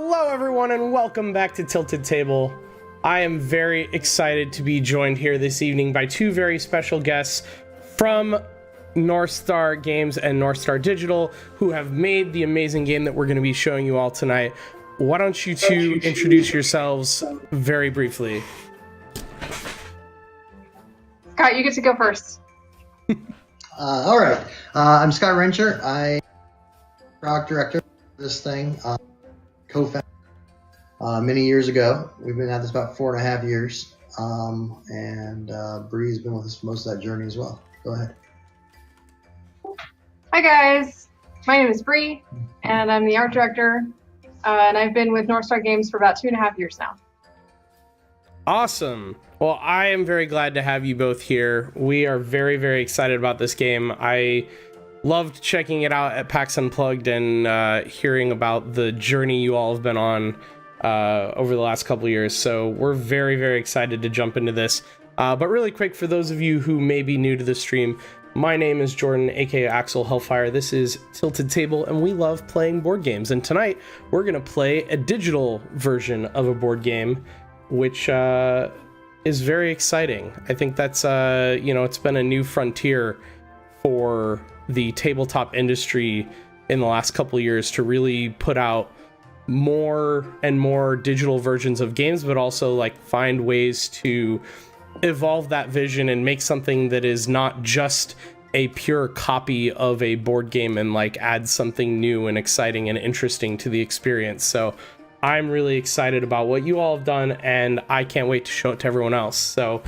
Hello everyone and welcome back to Tilted Table. I am very excited to be joined here this evening by two very special guests from North Star Games and North Star Digital who have made the amazing game that we're going to be showing you all tonight. Why don't you two introduce yourselves very briefly? Scott, you get to go first. All right. I'm Scott Rencher. I'm product director of this thing, co-founder many years ago. We've been at this about 4.5 years, and Bree has been with us for most of that journey as well. Go ahead. Hi guys, my name is Bree, and I'm the art director, and I've been with North Star Games for about 2.5 years now. Awesome. Well, I am very glad to have you both here. We are very, very excited about this game. I loved checking it out at PAX Unplugged and hearing about the journey you all have been on over the last couple of years. So we're very, very excited to jump into this. But really quick, for those of you who may be new to the stream, my name is Jordan, aka Axel Hellfire. This is Tilted Table, and we love playing board games. And tonight, we're going to play a digital version of a board game, which is very exciting. I think that's, it's been a new frontier for the tabletop industry in the last couple of years to really put out more and more digital versions of games, but also like find ways to evolve that vision and make something that is not just a pure copy of a board game and like add something new and exciting and interesting to the experience. So I'm really excited about what you all have done, and I can't wait to show it to everyone else. So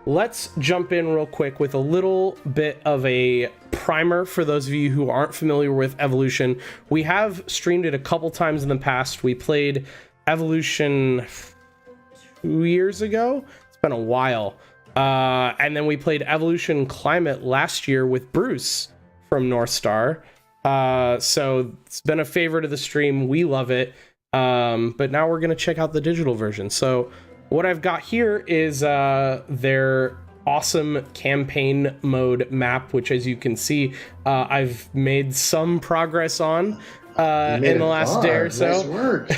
let's jump in real quick with a little bit of a primer for those of you who aren't familiar with Evolution. We have streamed it a couple times in the past. We played Evolution 2 years ago. It's been a while. And then we played Evolution Climate last year with Bruce from North Star. So it's been a favorite of the stream. We love it. But now we're going to check out the digital version. So what I've got here is their awesome campaign mode map, which, as you can see, I've made some progress on in the last day or so. Nice work.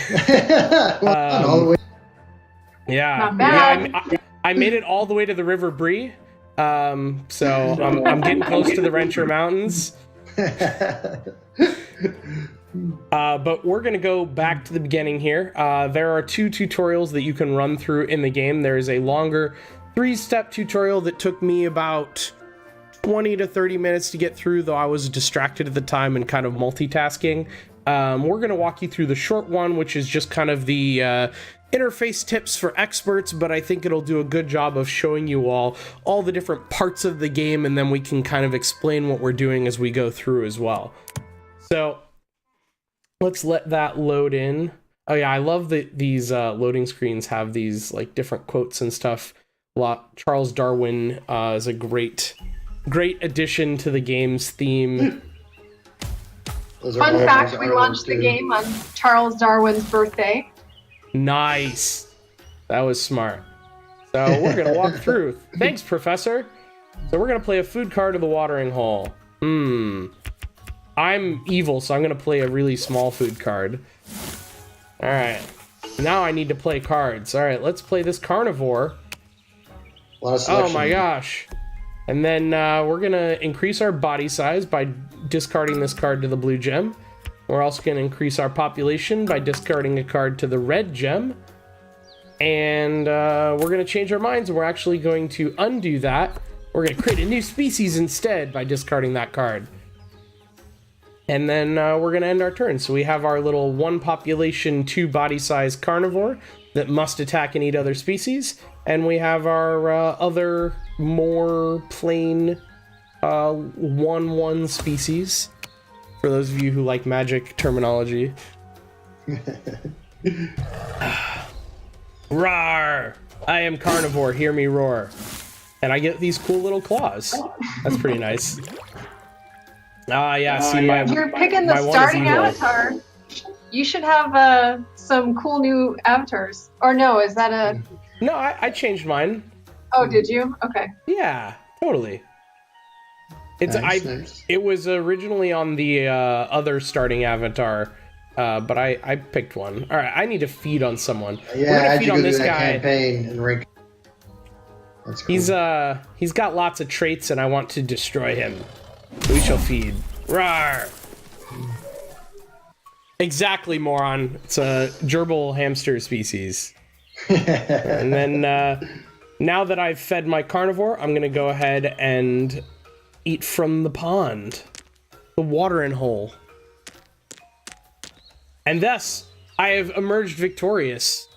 Yeah, not bad. Yeah, I made it all the way to the River Bree. So I'm getting close to the Rencher Mountains. But we're going to go back to the beginning here. There are two tutorials that you can run through in the game. There's a longer 3-step tutorial that took me about 20 to 30 minutes to get through, though I was distracted at the time and kind of multitasking. We're going to walk you through the short one, which is just kind of the interface tips for experts, but I think it'll do a good job of showing you all the different parts of the game, and then we can kind of explain what we're doing as we go through as well. So let's let that load in. Oh yeah, I love that these loading screens have these like different quotes and stuff. Charles Darwin is a great addition to the game's theme. Fun fact, we launched the game on Charles Darwin's birthday. Nice. That was smart. So we're going to walk through. Thanks, Professor. So we're going to play a food card of the watering hole. I'm evil, so I'm going to play a really small food card. All right. Now I need to play cards. All right, let's play this carnivore. Oh my gosh. And then we're going to increase our body size by discarding this card to the blue gem. We're also going to increase our population by discarding a card to the red gem. And we're going to change our minds, and we're actually going to undo that. We're going to create a new species instead by discarding that card. And then we're going to end our turn. So we have our little 1 population, 2 body size carnivore that must attack and eat other species. And we have our other more plain 1/1 species, for those of you who like magic terminology. Roar! I am carnivore, hear me roar. And I get these cool little claws. That's pretty nice. You're picking the starting avatar. You should have some cool new avatars. Or no, is that a... No, I changed mine. Oh, did you? Okay. Yeah, totally. It's nice. It was originally on the other starting avatar, but I picked one. All right, I need to feed on someone. Yeah, We're gonna how'd feed you on go this through that guy. campaign and rank? That's cool. He's got lots of traits, and I want to destroy him. We shall feed. Rawr! Exactly, moron. It's a gerbil hamster species. And then now that I've fed my carnivore, I'm gonna go ahead and eat from the pond, the watering hole. And thus, I have emerged victorious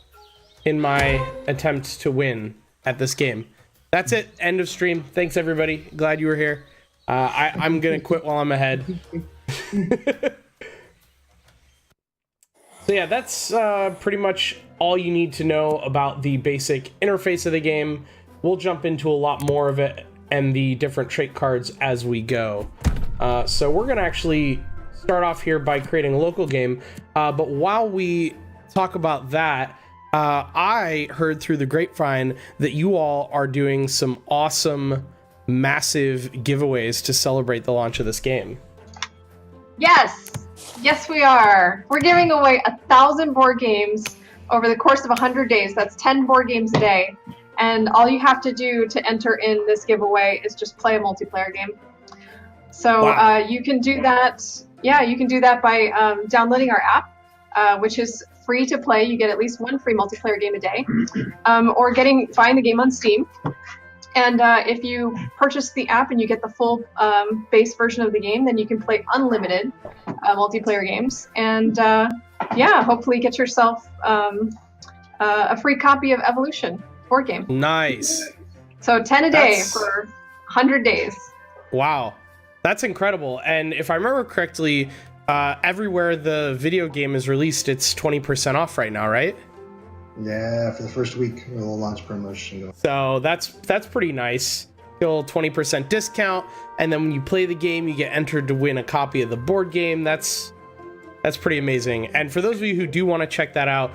in my attempt to win at this game. That's it. End of stream. Thanks, everybody. Glad you were here. I'm going to quit while I'm ahead. So yeah, that's pretty much all you need to know about the basic interface of the game. We'll jump into a lot more of it and the different trait cards as we go. So we're going to actually start off here by creating a local game. But while we talk about that, I heard through the grapevine that you all are doing some awesome, massive giveaways to celebrate the launch of this game. Yes, we are. We're giving away 1,000 board games over the course of 100 days. That's 10 board games a day. And all you have to do to enter in this giveaway is just play a multiplayer game. So Wow. you can do that. Yeah, you can do that by downloading our app, which is free to play. You get at least one free multiplayer game a day, or buying the game on Steam. And if you purchase the app and you get the full base version of the game, then you can play unlimited multiplayer games. And yeah, hopefully get yourself a free copy of Evolution board game. Nice. So 10 a day for 100 days. Wow. That's incredible. And if I remember correctly, everywhere the video game is released, it's 20% off right now, right? Yeah, for the first week, a little launch promotion going. So that's pretty nice. Still 20% discount, and then when you play the game, you get entered to win a copy of the board game. That's pretty amazing. And for those of you who do want to check that out,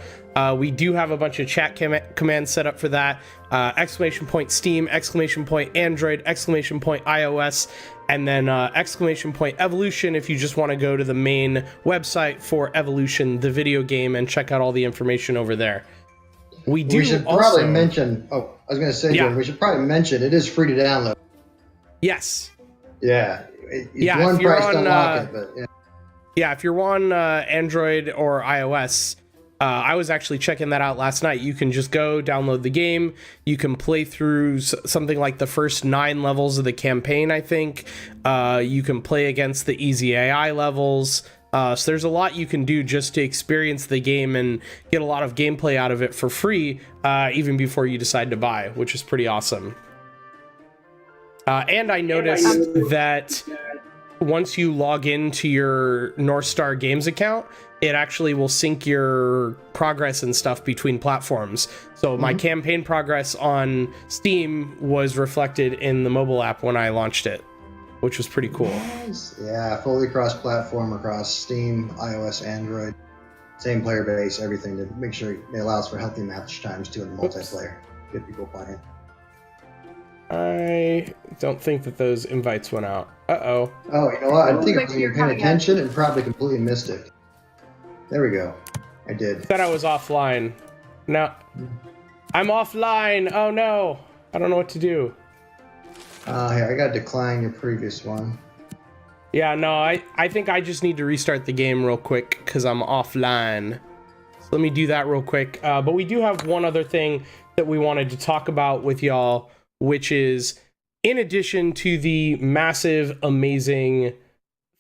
we do have a bunch of chat commands set up for that. Exclamation point Steam, exclamation point Android, exclamation point iOS, and then exclamation point Evolution if you just want to go to the main website for Evolution, the video game, and check out all the information over there. We should probably mention. Oh, I was going to say, yeah. Jordan, we should probably mention it is free to download. Yes. Yeah. It's yeah. one If you're price on, to unlock it, but yeah. Yeah, if you're on Android or iOS, I was actually checking that out last night. You can just go download the game. You can play through something like the first 9 levels of the campaign, I think. You can play against the easy AI levels. So there's a lot you can do just to experience the game and get a lot of gameplay out of it for free, even before you decide to buy, which is pretty awesome. And I noticed that once you log into your North Star Games account, it actually will sync your progress and stuff between platforms. So my campaign progress on Steam was reflected in the mobile app when I launched it, which was pretty cool. Nice. Yeah, fully cross-platform across Steam, iOS, Android, same player base, everything to make sure it allows for healthy match times too in the multiplayer. Get people playing. I don't think that those invites went out. Uh-oh. Oh, you know what? I think Looks like you're paying attention and probably completely missed it. There we go. I did. Said I was offline. No. I'm offline. Oh no. I don't know what to do. Here, I got to decline your previous one. Yeah, no, I think I just need to restart the game real quick because I'm offline. So let me do that real quick. But we do have one other thing that we wanted to talk about with y'all, which is in addition to the massive, amazing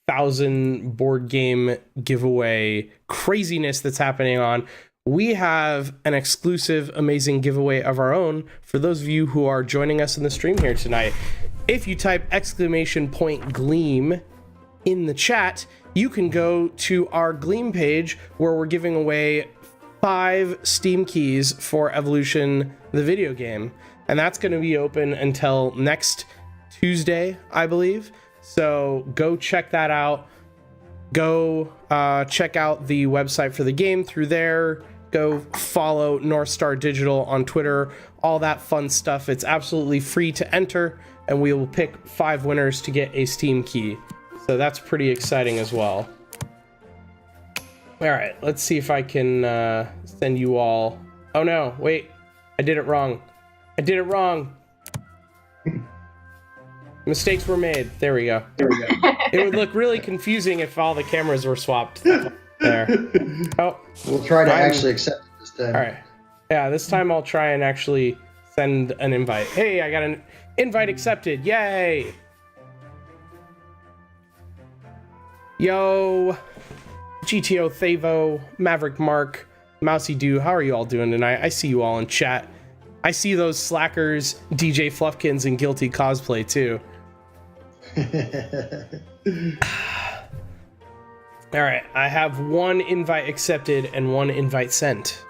1,000 board game giveaway craziness that's happening on, we have an exclusive, amazing giveaway of our own for those of you who are joining us in the stream here tonight. If you type exclamation point Gleam in the chat, you can go to our Gleam page where we're giving away 5 Steam keys for Evolution, the video game. And that's going to be open until next Tuesday, I believe. So go check that out. Go check out the website for the game through there. Go follow North Star Digital on Twitter, all that fun stuff. It's absolutely free to enter, and we will pick 5 winners to get a Steam key. So that's pretty exciting as well. All right, let's see if I can send you all. Oh no, wait, I did it wrong. Mistakes were made. There we go. It would look really confusing if all the cameras were swapped there. Oh, We'll try to actually accept it this time. all right. Yeah, this time I'll try and actually send an invite. Hey, I got an invite accepted. Yay! Yo, GTO Thavo, Maverick Mark, Mousy Doo, how are you all doing tonight? I see you all in chat. I see those slackers, DJ Fluffkins, and Guilty Cosplay too. All right, I have one invite accepted and one invite sent.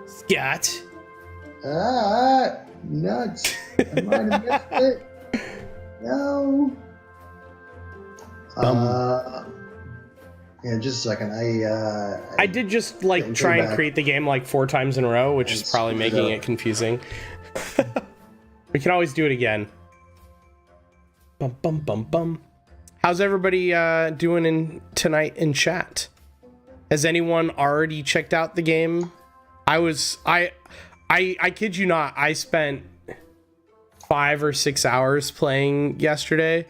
Scott. Nuts. I might have missed it. No. Yeah, just a second. I did just like try and create the game like 4 times in a row, which is probably making it confusing. We can always do it again. Bum bum bum bum. How's everybody doing tonight in chat? Has anyone already checked out the game? I kid you not, I spent 5 or 6 hours playing yesterday.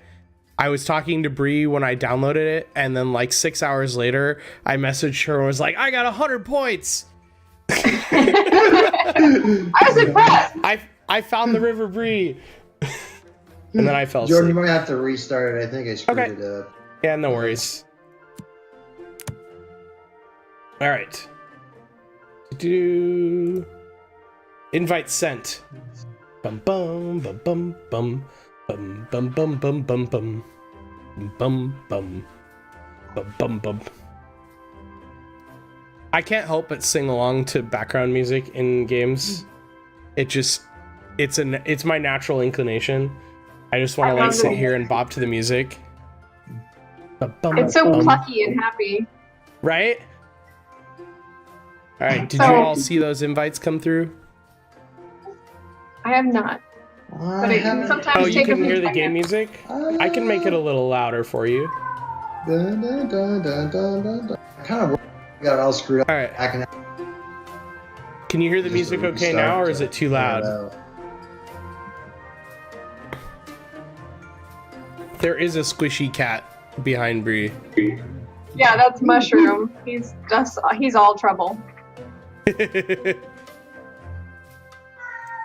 I was talking to Bree when I downloaded it, and then like 6 hours later, I messaged her and was like, I got 100 points! I was impressed! I found the River Bree! And then I fell asleep. Jordan, you might have to restart it. I think I screwed it up. Yeah, no worries. Alright. Invite sent. Bum bum bum bum bum. Bum bum bum bum bum bum bum bum bum bum. I can't help but sing along to background music in games. It's my natural inclination. I just want to like sit here and bop to the music. It's so plucky and happy. Right? All right, did you all see those invites come through? I have not. But it can sometimes you can hear the game music? I can make it a little louder for you. Dun, dun, dun, dun, dun, dun, dun. Kind of got it all screwed up. All right. Can you hear the music okay now, or is it too loud? There is a squishy cat behind Bree. Yeah, that's Mushroom. He's all trouble.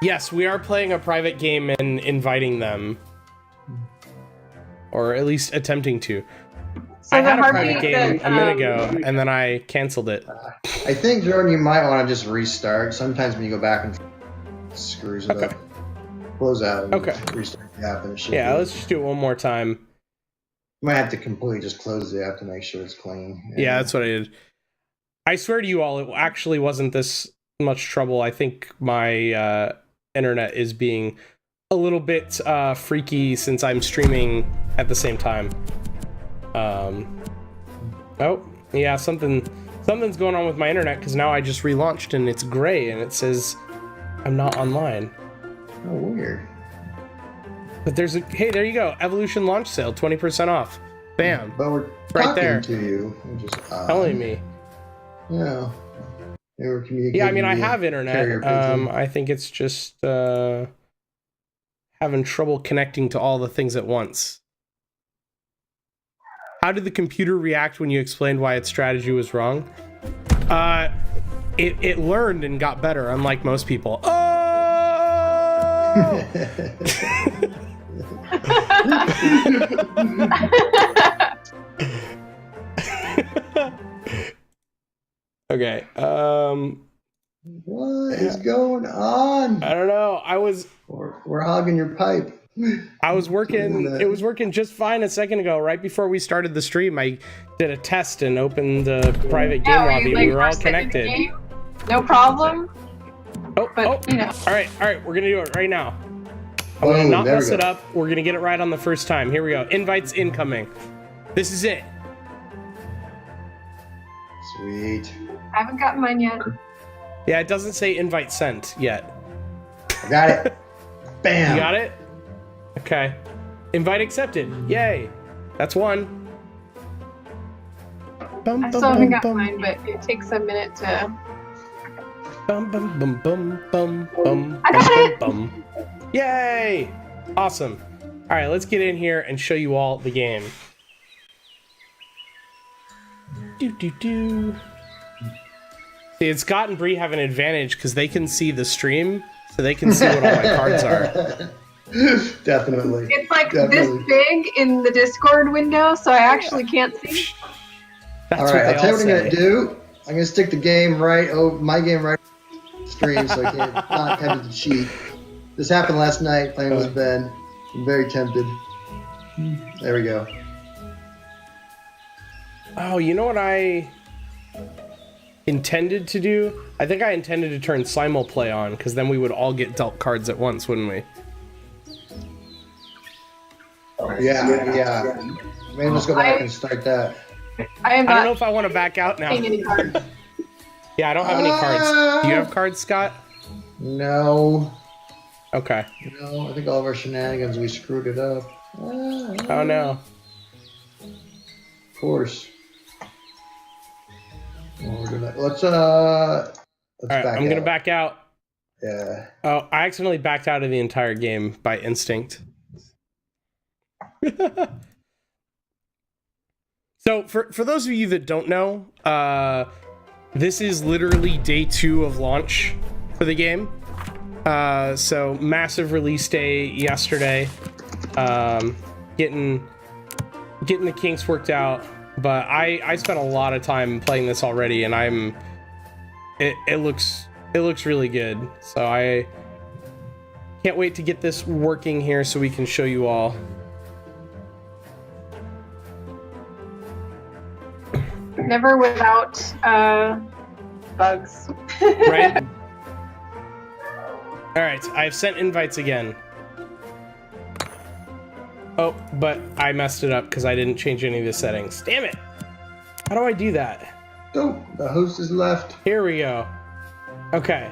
Yes, we are playing a private game and inviting them. Or at least attempting to. So I had a private game a minute ago, and then I canceled it. I think, Jordan, you might want to just restart. Sometimes when you go back and screws it up. Close out and restart the app. And it should let's just do it one more time. You might have to completely just close the app to make sure it's clean. Yeah, that's what I did. I swear to you all, it actually wasn't this much trouble. I think my internet is being a little bit freaky since I'm streaming at the same time. Oh, yeah, something's going on with my internet because now I just relaunched and it's gray and it says I'm not online. Oh, weird. But hey, there you go. Evolution launch sale, 20% off. Bam. But we're right there to you. Just, telling me. Yeah. They were communicating. Yeah, I mean, I have internet. I think it's just having trouble connecting to all the things at once. How did the computer react when you explained why its strategy was wrong? It learned and got better, unlike most people. Oh! Okay. What is going on? I don't know. We're hogging your pipe. I was working. It was working just fine a second ago. Right before we started the stream, I did a test and opened the private game lobby. We were all connected. No problem. You know. All right. We're gonna do it right now. I'm gonna not mess it up. We're gonna get it right on the first time. Here we go. Invites incoming. This is it. Sweet. I haven't gotten mine yet. Yeah, it doesn't say invite sent yet. I got it. Bam. You got it? Okay. Invite accepted. Yay. That's one. Bum, I bum, still haven't bum, got bum. mine, but it takes a minute to. Bum, bum, bum, bum, bum, bum, I got bum, it! bum, bum. Yay! Awesome. All right, let's get in here and show you all the game. Do. See, it's Scott and Bree have an advantage because they can see the stream, so they can see what all my cards are. Definitely. It's like Definitely. this big in the Discord window, so I actually can't see. That's All right, what I'll tell you what I'm say. gonna do. I'm gonna stick the game right over my game right over the stream, so I can't not have to cheat. This happened last night playing with Ben. I'm very tempted. There we go. Oh, you know what I intended to do? I think I intended to turn simulplay on, because then we would all get dealt cards at once, wouldn't we? Yeah. Maybe let's go back and start that. I am I don't not know if I want to back out now. seeing any cards. Yeah, I don't have any cards. Do you have cards, Scott? No. Okay. No, I think all of our shenanigans, we screwed it up. Oh no. Of course. Well, let's All right, back I'm gonna out. back out. Yeah. Oh, I accidentally backed out of the entire game by instinct. So for those of you that don't know, this is literally day 2 of launch for the game. So massive release day yesterday. Getting the kinks worked out, but I spent a lot of time playing this already, and it looks really good. So I can't wait to get this working here so we can show you all. Never without bugs. Right? All right, I've sent invites again. Oh, but I messed it up because I didn't change any of the settings. Damn it! How do I do that? Oh, the host is left. Here we go. Okay.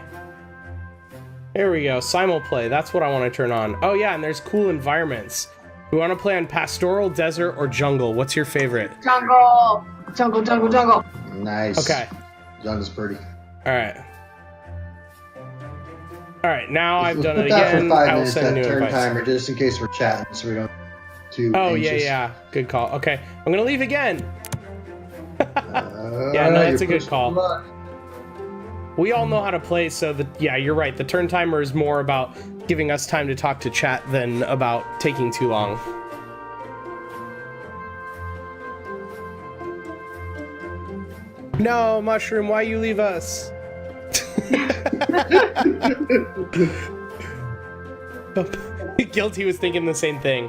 Here we go. Simulplay. That's what I want to turn on. Oh yeah, and there's cool environments. We want to play on pastoral, desert, or jungle. What's your favorite? Jungle. Jungle. Nice. Okay. Jungle's pretty. All right. All right. Now I've done it Put that again. for 5 I will minutes, send that new turn invites. timer, just in case we're chatting, so we don't too Oh anxious. yeah. Good call. Okay, I'm gonna leave again. Yeah, no, it's a good call. We all know how to play, so yeah, you're right. The turn timer is more about giving us time to talk to chat than about taking too long. No, Mushroom, why you leave us? Guilty was thinking the same thing.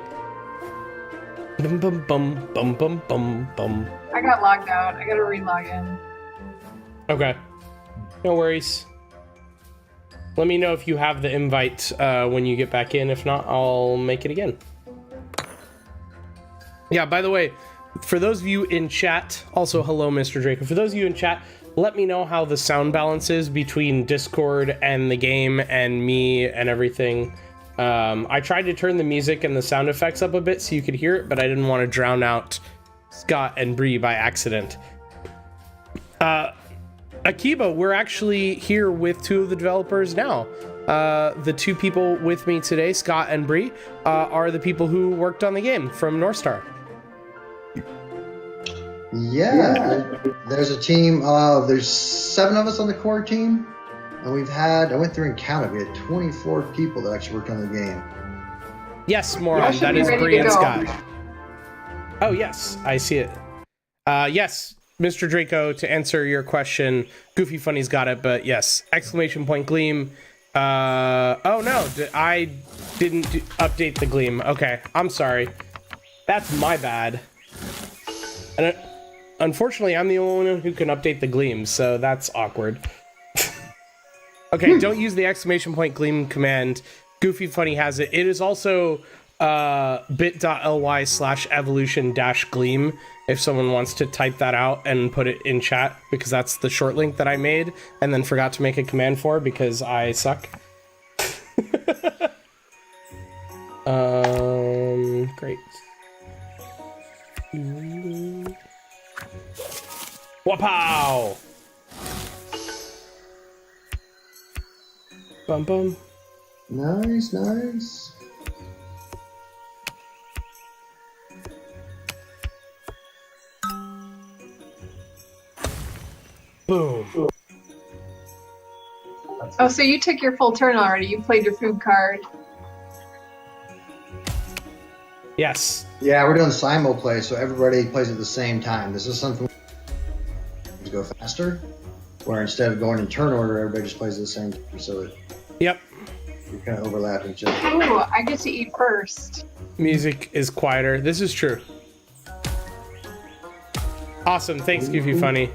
Bum bum bum bum bum bum bum. I got logged out. I gotta re-log in. Okay. No worries. Let me know if you have the invite when you get back in. If not, I'll make it again. Yeah, by the way, for those of you in chat, also hello, Mr. Draco. For those of you in chat, let me know how the sound balance is between Discord and the game and me and everything. I tried to turn the music and the sound effects up a bit so you could hear it, but I didn't want to drown out Scott and Bree by accident. Akiba, we're actually here with 2 of the developers now. The 2 people with me today, Scott and Bree, are the people who worked on the game from North Star. Yeah, there's a team of, there's 7 of us on the core team, and I went through and counted, we had 24 people that actually worked on the game. Yes, Moron, Yeah, should that be is ready Bree to and go. Scott. Oh, yes, I see it. Yes, Mr. Draco, to answer your question, Goofy Funny's got it, but yes, exclamation point Gleam. Oh no, I didn't update the Gleam. Okay, I'm sorry. That's my bad. And unfortunately, I'm the only one who can update the Gleam, so that's awkward. Okay, don't use the exclamation point Gleam command. Goofy Funny has it. It is also bit.ly/evolution-gleam if someone wants to type that out and put it in chat, because that's the short link that I made and then forgot to make a command for because I suck. Great. Wapow! Bum bum. Nice, nice. Boom. Oh, so you took your full turn already. You played your food card. Yes. Yeah, we're doing simul play, so everybody plays at the same time. This is something to go faster, where instead of going in turn order, everybody just plays at the same time, so that Yep. you kind of overlap each other. Ooh, I get to eat first. Music is quieter. This is true. Awesome. Thanks, Goofy Funny.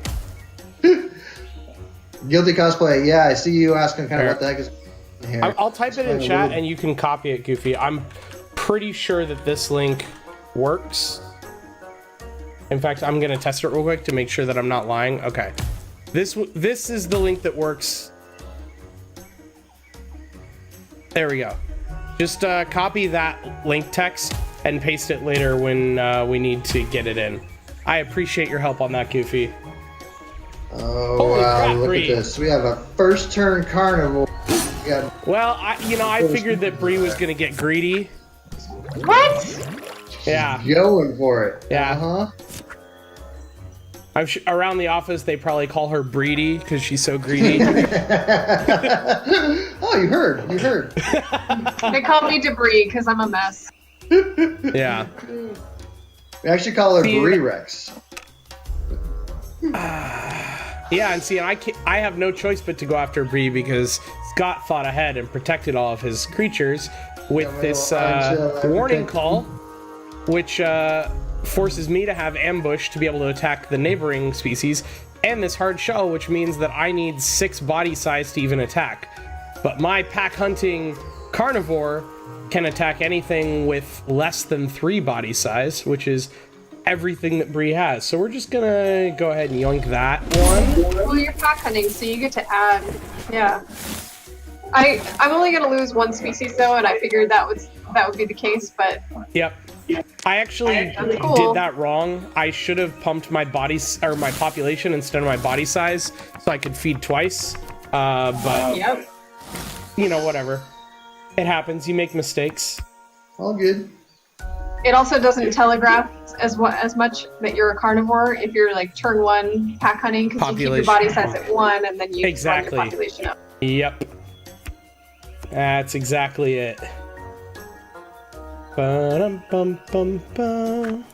Guilty cosplay. Yeah, I see you asking kind of what the heck is here. I'll type it in chat and you can copy it, Goofy. I'm pretty sure that this link works. In fact, I'm gonna test it real quick to make sure that I'm not lying. Okay, this is the link that works. There we go. Just copy that link text and paste it later when we need to get it in. I appreciate your help on that, Goofy. Oh, Holy wow, crap, look Bree. at this. We have a first turn carnival. We got Well, I figured that Bree was gonna get greedy. What? Yeah. going for it. Yeah. Uh-huh. Around the office, they probably call her Breedy because she's so greedy. Oh, you heard. You heard. They call me Debris because I'm a mess. Yeah. We actually call her See- Bree Rex. Yeah, and see, I have no choice but to go after Bree because Scott thought ahead and protected all of his creatures with this warning call, which forces me to have ambush to be able to attack the neighboring species, and this hard shell, which means that I need 6 body size to even attack. But my pack hunting carnivore can attack anything with less than 3 body size, which is everything that Bree has. So we're just gonna go ahead and yoink that one. Well, you're pack hunting, so you get to add. Yeah. I'm only gonna lose 1 species though, and I figured that would be the case, but Yep. I actually That's cool. did that wrong. I should have pumped my my population instead of my body size so I could feed twice. But yep. you know, whatever. It happens. You make mistakes. All good. It also doesn't telegraph as much that you're a carnivore if you're like turn 1 pack hunting because you keep your body size at 1 and then you Exactly. run your population up. Yep. That's exactly it. Ba-dum-bum-bum-bum.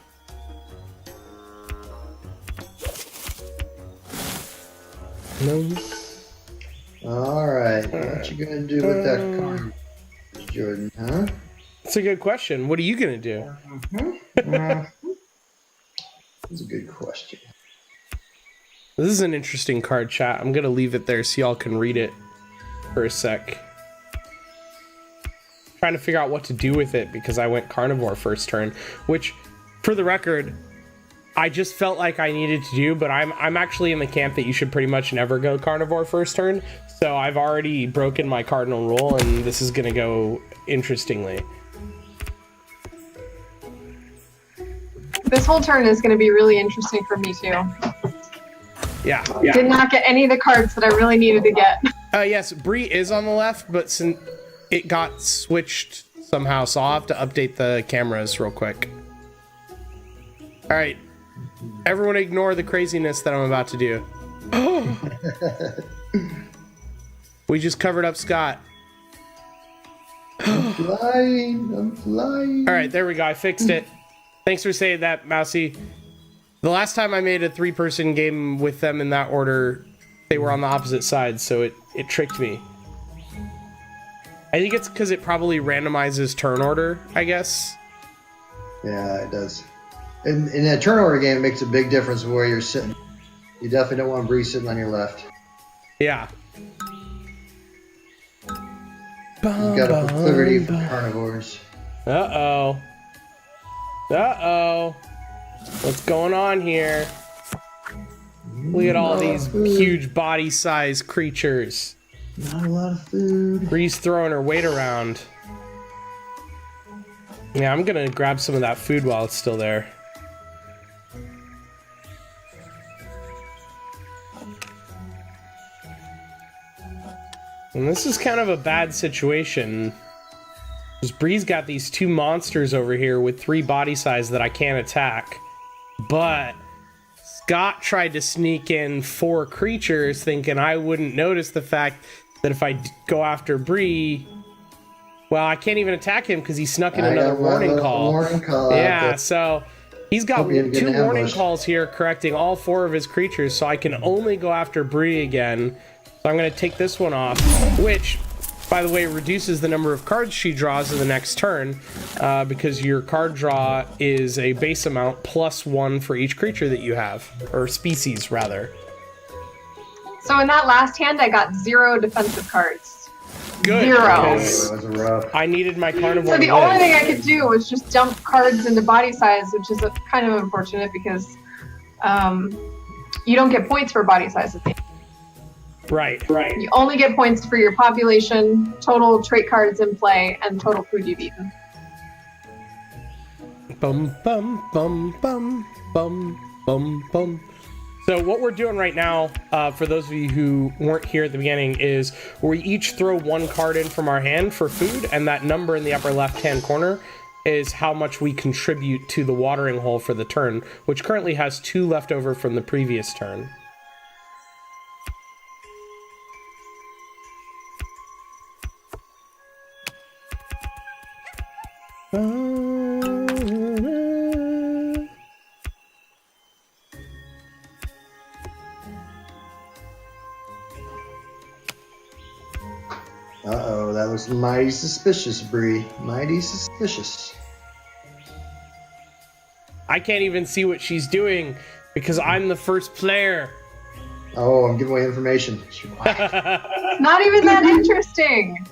No. All right. What you gonna do with that carnival, Jordan? Huh? That's a good question. What are you gonna do? That's a good question. This is an interesting card, chat. I'm gonna leave it there so y'all can read it for a sec. Trying to figure out what to do with it because I went carnivore first turn, which, for the record, I just felt like I needed to do, but I'm actually in the camp that you should pretty much never go carnivore first turn. So I've already broken my cardinal rule, and this is gonna go interestingly. This whole turn is going to be really interesting for me too. Yeah. Did not get any of the cards that I really needed to get. Yes, Bree is on the left, but since it got switched somehow, so I'll have to update the cameras real quick. All right, everyone ignore the craziness that I'm about to do. We just covered up Scott. I'm flying. All right, there we go. I fixed it. Thanks for saying that, Mousy. The last time I made a 3-person game with them in that order, they were on the opposite sides, so it tricked me. I think it's because it probably randomizes turn order, I guess. Yeah, it does. In a turn order game, it makes a big difference where you're sitting. You definitely don't want Bree sitting on your left. Yeah. You've got a proclivity for carnivores. Uh-oh. Uh-oh. What's going on here? Look at all these huge body size creatures. Not a lot of food. Bree's throwing her weight around. Yeah, I'm gonna grab some of that food while it's still there. And this is kind of a bad situation. Because Bree's got these 2 monsters over here with 3 body size that I can't attack. But Scott tried to sneak in 4 creatures thinking I wouldn't notice the fact that if I go after Bree... Well, I can't even attack him because he snuck in another warning call. Yeah, so he's got 2 warning calls here correcting all 4 of his creatures, so I can only go after Bree again. So I'm going to take this one off, which, by the way, reduces the number of cards she draws in the next turn, because your card draw is a base amount plus 1 for each creature that you have, or species, rather. So in that last hand, I got 0 defensive cards. Good. 0. I needed my carnivore. So the only thing I could do was just dump cards into body size, which is kind of unfortunate because you don't get points for body size at the end. Right. You only get points for your population, total trait cards in play, and total food you've eaten. Bum bum bum bum bum bum bum. So what we're doing right now, for those of you who weren't here at the beginning, is we each throw 1 card in from our hand for food, and that number in the upper left-hand corner is how much we contribute to the watering hole for the turn, which currently has 2 left over from the previous turn. Uh-oh, that looks mighty suspicious, Bree. Mighty suspicious. I can't even see what she's doing because I'm the first player. Oh, I'm giving away information. Not even that interesting.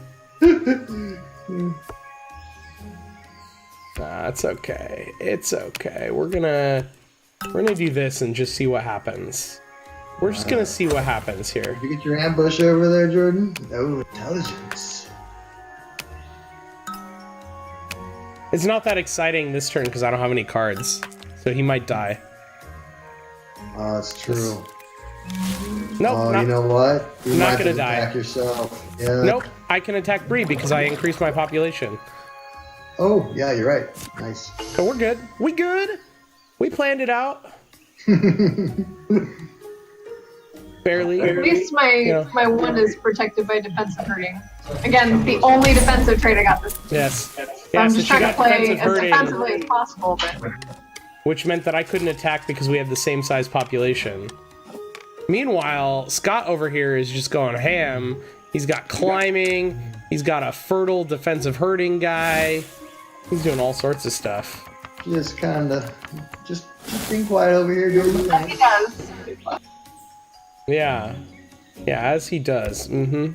It's okay. It's okay. We're gonna do this and just see what happens. We're just gonna see what happens here. Did you get your ambush over there, Jordan? Oh, intelligence. It's not that exciting this turn because I don't have any cards, so he might die. Oh, that's true. Nope. Oh, you know what? You not might gonna attack die. yourself. Yeah. Nope. I can attack Bree because I increased my population. Oh, yeah, you're right. Nice. So we're good. We good. We planned it out. Barely. At least my 1 is protected by defensive hurting. Again, the only defensive trait I got this. Yes. So Yeah, I'm so just she trying to got play defensive as hurting, defensively as possible, but which meant that I couldn't attack because we have the same size population. Meanwhile, Scott over here is just going ham. He's got climbing. He's got a fertile defensive hurting guy. He's doing all sorts of stuff. Just being quiet over here doing the thing. he does. Yeah. Yeah, as he does. Mm-hmm.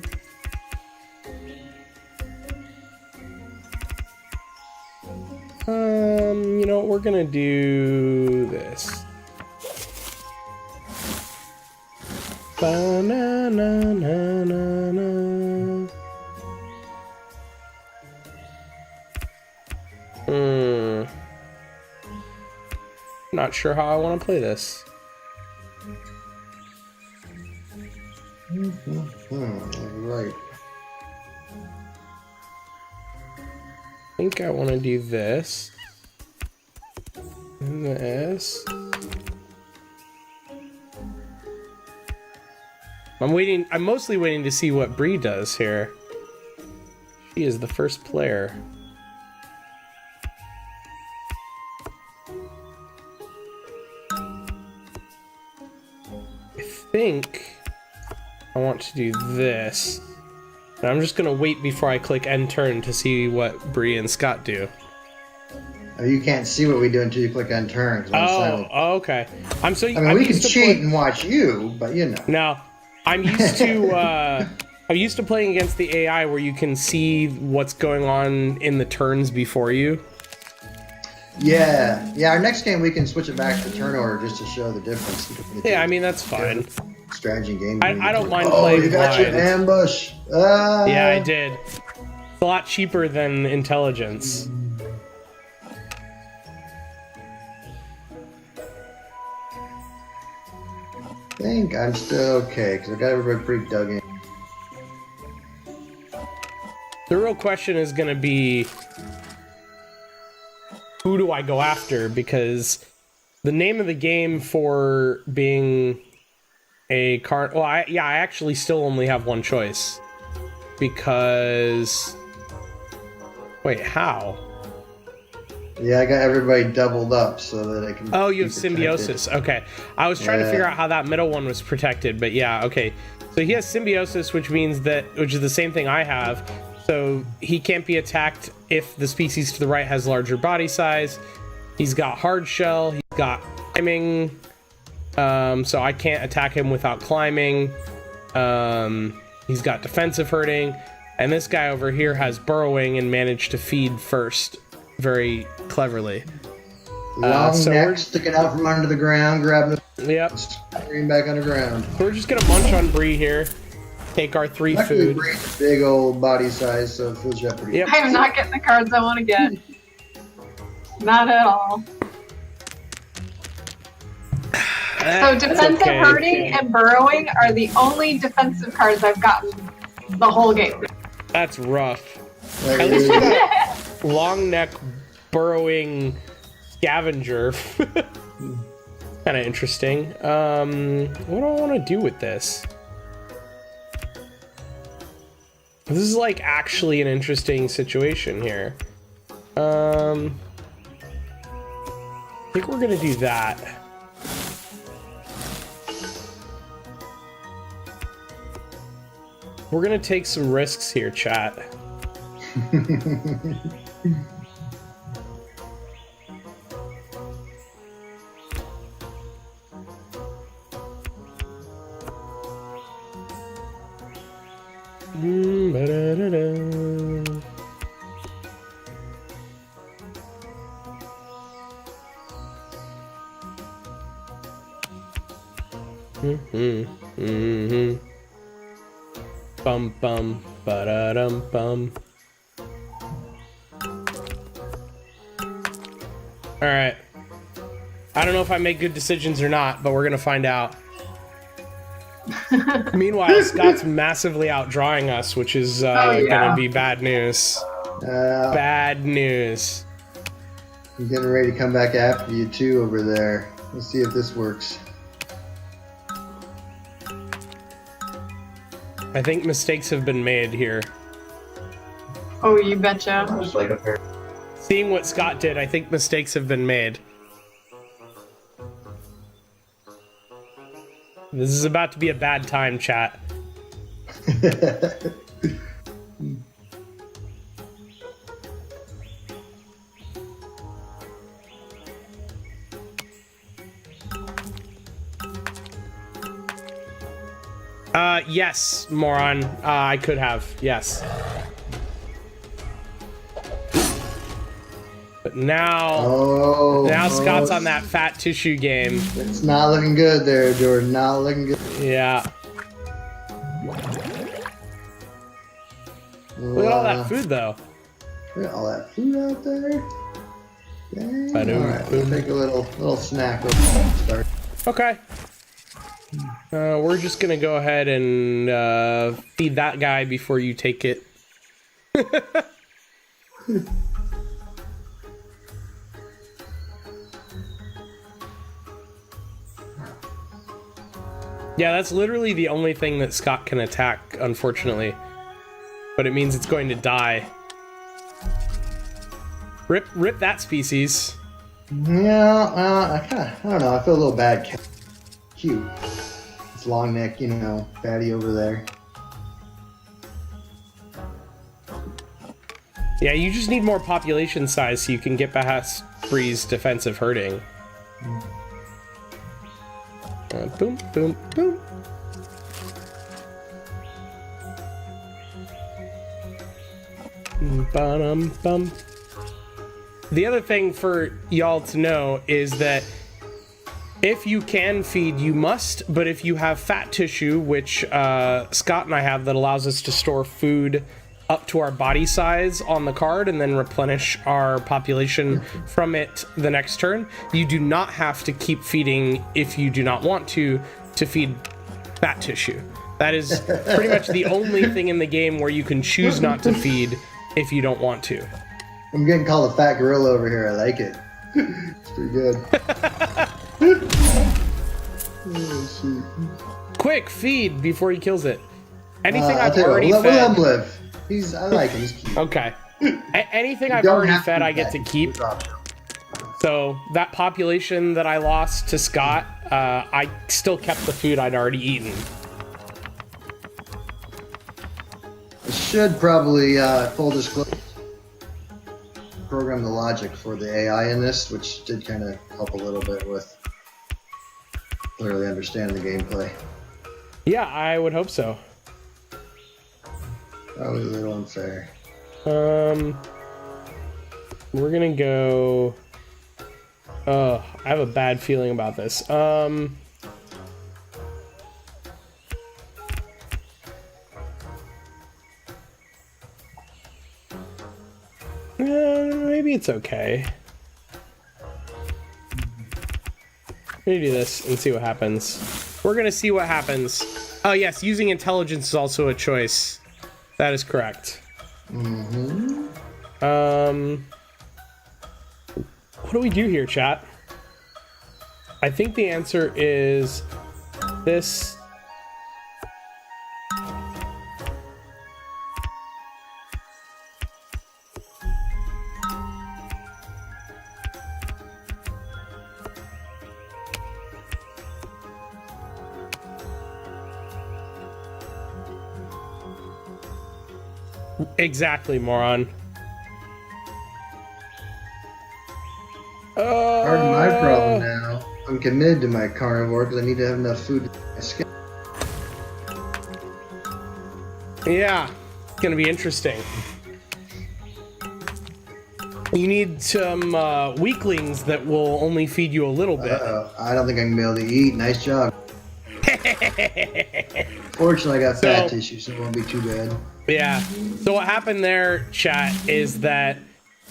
You know what? We're gonna do this. Ba-na-na-na-na-na. Not sure how I want to play this. Right. I think I want to do this. And this. I'm mostly waiting to see what Bree does here. She is the first player. I think I want to do this. And I'm just gonna wait before I click end turn to see what Bree and Scott do. Oh, you can't see what we do until you click on turn. Oh, okay. I'm we can cheat and watch you, but you know. No, I'm used to I'm used to playing against the AI where you can see what's going on in the turns before you. Yeah. Our next game we can switch it back to turn order just to show the difference. Yeah, I mean that's fine. Strategy game. I don't mind playing. Oh, you got your ambush. Yeah, I did. It's a lot cheaper than intelligence. I think I'm still okay because I got everybody pretty dug in. The real question is going to be, who do I go after? Because the name of the game for being a I actually still only have one choice. Because... Wait, how? Yeah, I got everybody doubled up so that I can... Oh, you have symbiosis. Okay. I was trying to figure out how that middle one was protected, but yeah, okay. So he has symbiosis, which is the same thing I have. So he can't be attacked if the species to the right has larger body size. He's got hard shell. He's got climbing. So I can't attack him without climbing. He's got defensive hurting. And this guy over here has burrowing and managed to feed first very cleverly. Long neck sticking out from under the ground, grabbing the... Yep. Bring back underground. We're just going to munch on Bree here. Take our 3 food. Bree's big old body size, so it feels jeopardy. Yep. I am not getting the cards I want to get. Not at all. So defensive hurting and burrowing are the only defensive cards I've gotten the whole game. That's rough. At least we got long neck burrowing scavenger. Kind of interesting. What do I want to do with this? This is like actually an interesting situation here. I think we're gonna do that. We're gonna take some risks here, chat. Bum bum ba-da-dum bum. All right. I don't know if I make good decisions or not, but we're gonna find out. Meanwhile, Scott's massively outdrawing us, which is gonna be bad news. Bad news. I'm getting ready to come back after you too over there. Let's see if this works. I think mistakes have been made here. Oh, you betcha. Just like a pair. Seeing what Scott did, I think mistakes have been made. This is about to be a bad time, chat. Yes, moron. I could have, yes. But now, Scott's on that fat tissue game. It's not looking good there, Jordan. Not looking good. Yeah. Look at all that food, though. Look at all that food out there. Dang. Ba-doom, All right, boom. we'll take a little snack. Start. Okay. We're just gonna go ahead and feed that guy before you take it. Yeah, that's literally the only thing that Scott can attack, unfortunately. But it means it's going to die. Rip that species. Yeah, I don't know. I feel a little bad. Cute. It's long neck, you know, fatty over there. Yeah, you just need more population size so you can get past Bree's defensive hurting. Boom, boom, boom. Bum. The other thing for y'all to know is that if you can feed, you must, but if you have fat tissue, which Scott and I have, that allows us to store food up to our body size on the card and then replenish our population from it the next turn, you do not have to keep feeding if you do not want to feed fat tissue. That is pretty much the only thing in the game where you can choose not to feed if you don't want to. I'm getting called a fat gorilla over here. I like it. It's pretty good. Oh, shoot. Quick, feed before he kills it. Anything I've I'll tell you already what, fed. let him live. I like him. He's cute. Okay. Anything I've Don't already have to fed, eat I get that. to keep. So that population that I lost to Scott, I still kept the food I'd already eaten. I should probably, full disclosure, program the logic for the AI in this, which did kind of help a little bit with clearly understanding the gameplay. Yeah, I would hope so. Probably a little unfair. We're gonna go. Oh, I have a bad feeling about this. Maybe it's okay. Let me do this and see what happens. We're gonna see what happens. Oh yes, using intelligence is also a choice. That is correct. Mm-hmm. What do we do here, chat? I think the answer is this. Exactly, moron. Pardon my problem now. I'm committed to my carnivore because I need to have enough food to escape. Yeah, it's gonna be interesting. You need some weaklings that will only feed you a little bit. I don't think I can be able to eat. Nice job. Fortunately, I got fat tissue, so it won't be too bad. Yeah. So what happened there, chat, is that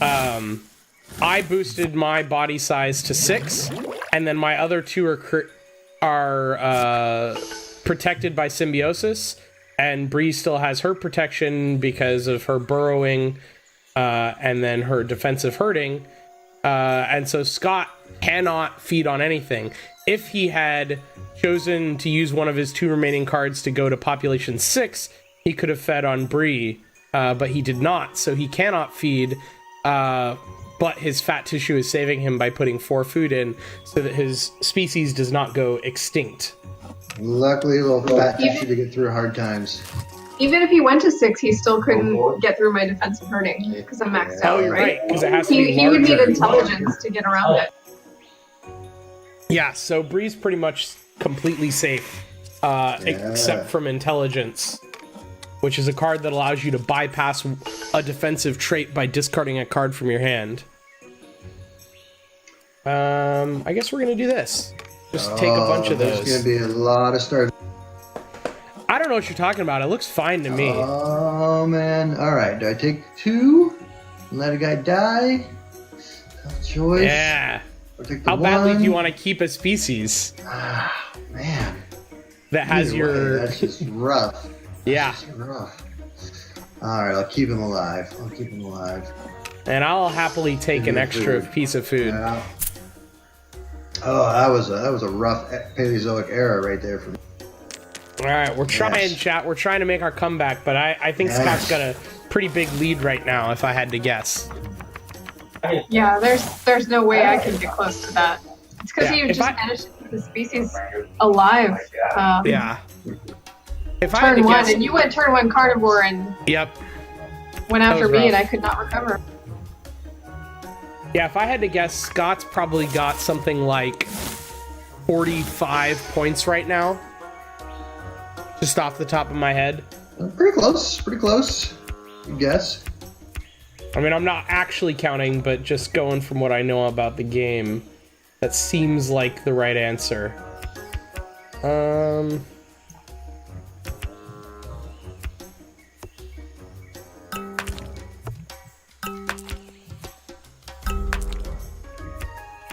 I boosted my body size to 6, and then my other 2 are protected by symbiosis, and Bree still has her protection because of her burrowing, and then her defensive hurting, and so Scott cannot feed on anything. If he had chosen to use one of his 2 remaining cards to go to population 6, he could have fed on Bree, but he did not, so he cannot feed, but his fat tissue is saving him by putting 4 food in so that his species does not go extinct. Luckily, a little fat tissue to get through hard times. Even if he went to 6, he still couldn't get through my defensive hurting because I'm maxed out, Oh, you're right, because it has to be He would need larger. intelligence to get around it. Yeah, so Bree's pretty much completely safe, except from intelligence, which is a card that allows you to bypass a defensive trait by discarding a card from your hand. I guess we're gonna do this. Just take a bunch of those. There's gonna be a lot of stars. I don't know what you're talking about. It looks fine to me. Oh man! All right, do I take 2 and let a guy die? Tough choice. Yeah. Or take the How badly 1? do you want to keep a species Ah, man. that has Either your? way, that's just rough. Yeah. That's just rough. All right, I'll keep him alive. And I'll happily take an extra piece of food. Yeah. Oh, that was a rough Paleozoic era right there for me. All right, we're trying, chat. We're trying to make our comeback, but I think Scott's got a pretty big lead right now, if I had to guess. Yeah, there's no way I can get close to that. It's because Yeah, you if just managed to keep the species alive. Yeah. If I had Turn to 1, guess, and you went turn 1 carnivore and yep. went after was me, and rough. I could not recover. Yeah, if I had to guess, Scott's probably got something like 45 points right now. Just off the top of my head. Pretty close. I guess. I mean, I'm not actually counting, but just going from what I know about the game, that seems like the right answer.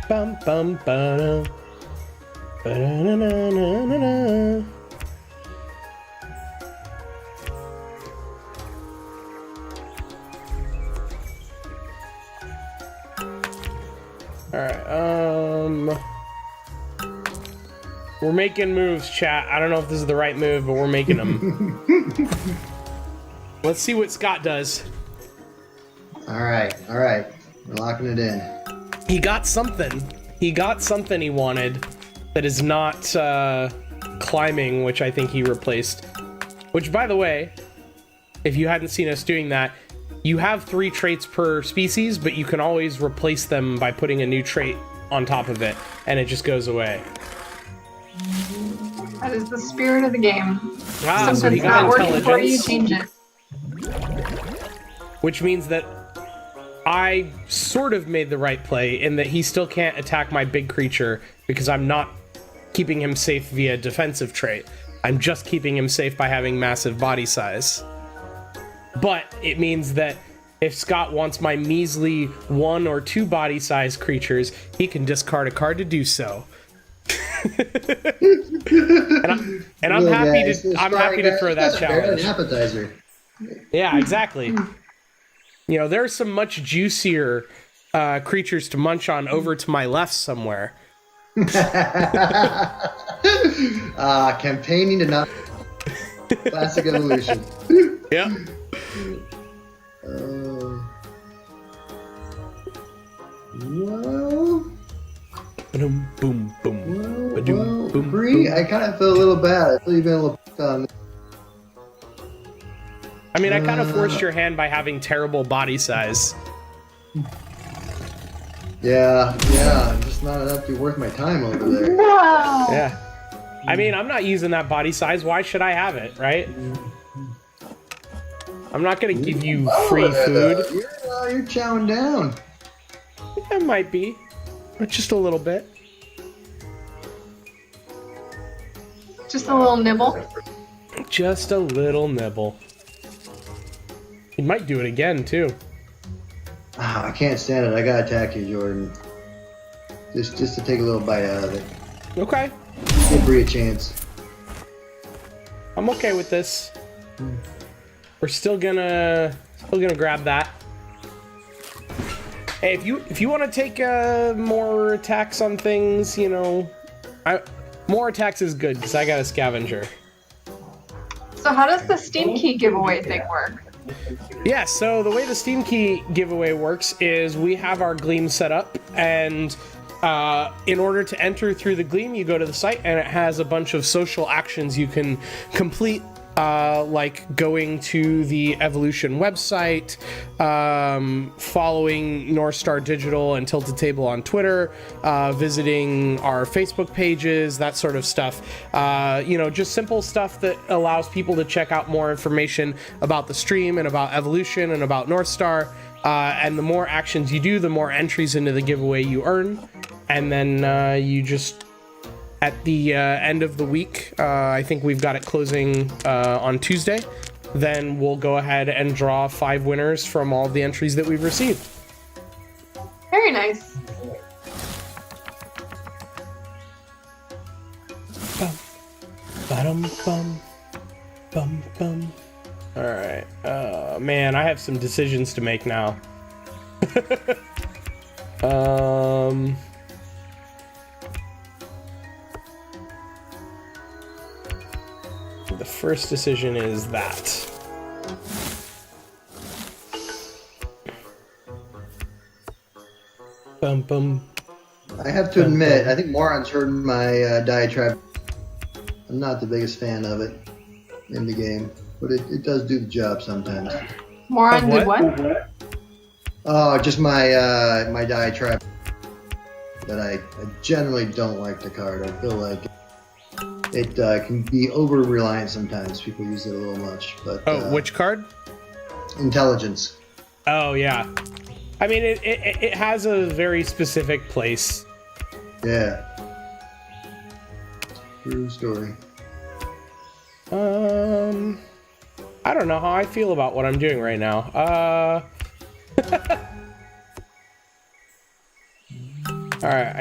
Bum bum ba-dum. Ba-da-na-na-na-na-na. All right. We're making moves, chat. I don't know if this is the right move, but we're making them. Let's see what Scott does. All right. We're locking it in. He got something. He wanted that is not climbing, which I think he replaced. Which, by the way, if you hadn't seen us doing that, you have 3 traits per species, but you can always replace them by putting a new trait on top of it, and it just goes away. That is the spirit of the game. So he Something's got not working for you, intelligence, change it. which means that I sort of made the right play in that he still can't attack my big creature because I'm not keeping him safe via defensive trait. I'm just keeping him safe by having massive body size. But it means that if Scott wants my measly 1 or 2 body size creatures, he can discard a card to do so. and I'm happy to throw that challenge. An appetizer. Yeah, exactly. You know, there's some much juicier creatures to munch on over to my left somewhere. Campaigning to not classic evolution. Yep. Well, Boom, boom, boom. Ba-doom, boom, Bree, boom. I kind of feel a little bad. I feel you've been a little on. I mean, I kind of forced your hand by having terrible body size. Yeah, just not enough to be worth my time over there. Wow. Yeah. I mean, I'm not using that body size. Why should I have it, right? I'm not going to give you free food. You're chowing down. It might be. But just a little bit. Just a little nibble. Just a little nibble. He might do it again, too. I can't stand it. I gotta attack you, Jordan. Just to take a little bite out of it. Okay. Give Bree a chance. I'm okay with this. We're still gonna grab that. Hey, if you want to take more attacks on things, you know, more attacks is good because I got a scavenger. So how does the Steam Key giveaway thing work? Yeah, so the way the Steam Key giveaway works is we have our Gleam set up, and in order to enter through the Gleam, you go to the site, and it has a bunch of social actions you can complete, like going to the Evolution website, following North Star Digital and Tilted Table on Twitter, visiting our Facebook pages, that sort of stuff. You know, just simple stuff that allows people to check out more information about the stream and about Evolution and about North Star. And the more actions you do, the more entries into the giveaway you earn. And then you just... At the end of the week, I think we've got it closing on Tuesday. Then we'll go ahead and draw 5 winners from all the entries that we've received. Very nice. Bum, ba-dum, bum, bum, bum. All right. Man, I have some decisions to make now. The first decision is that. Bum, bum. I have to admit, I think Moron's heard my diatribe. I'm not the biggest fan of it in the game, but it does do the job sometimes. Moron did what? Oh, just my my diatribe. That I generally don't like the card. I feel like it can be over-reliant sometimes. People use it a little much. But which card? Intelligence. Oh, yeah. I mean, it has a very specific place. Yeah. True story. I don't know how I feel about what I'm doing right now. Alright,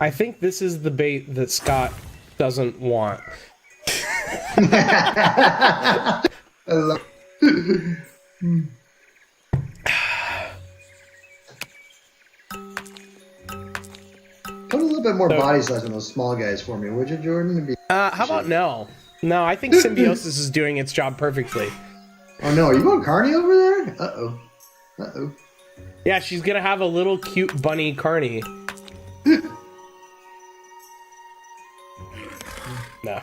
I think this is the bait that Scott doesn't want. I love bit more body size on those small guys for me, would you, Jordan? How about no? No, I think Symbiosis is doing its job perfectly. Oh no, are you going Carney over there? Uh-oh. Uh-oh. Yeah, she's gonna have a little cute bunny Carney. No.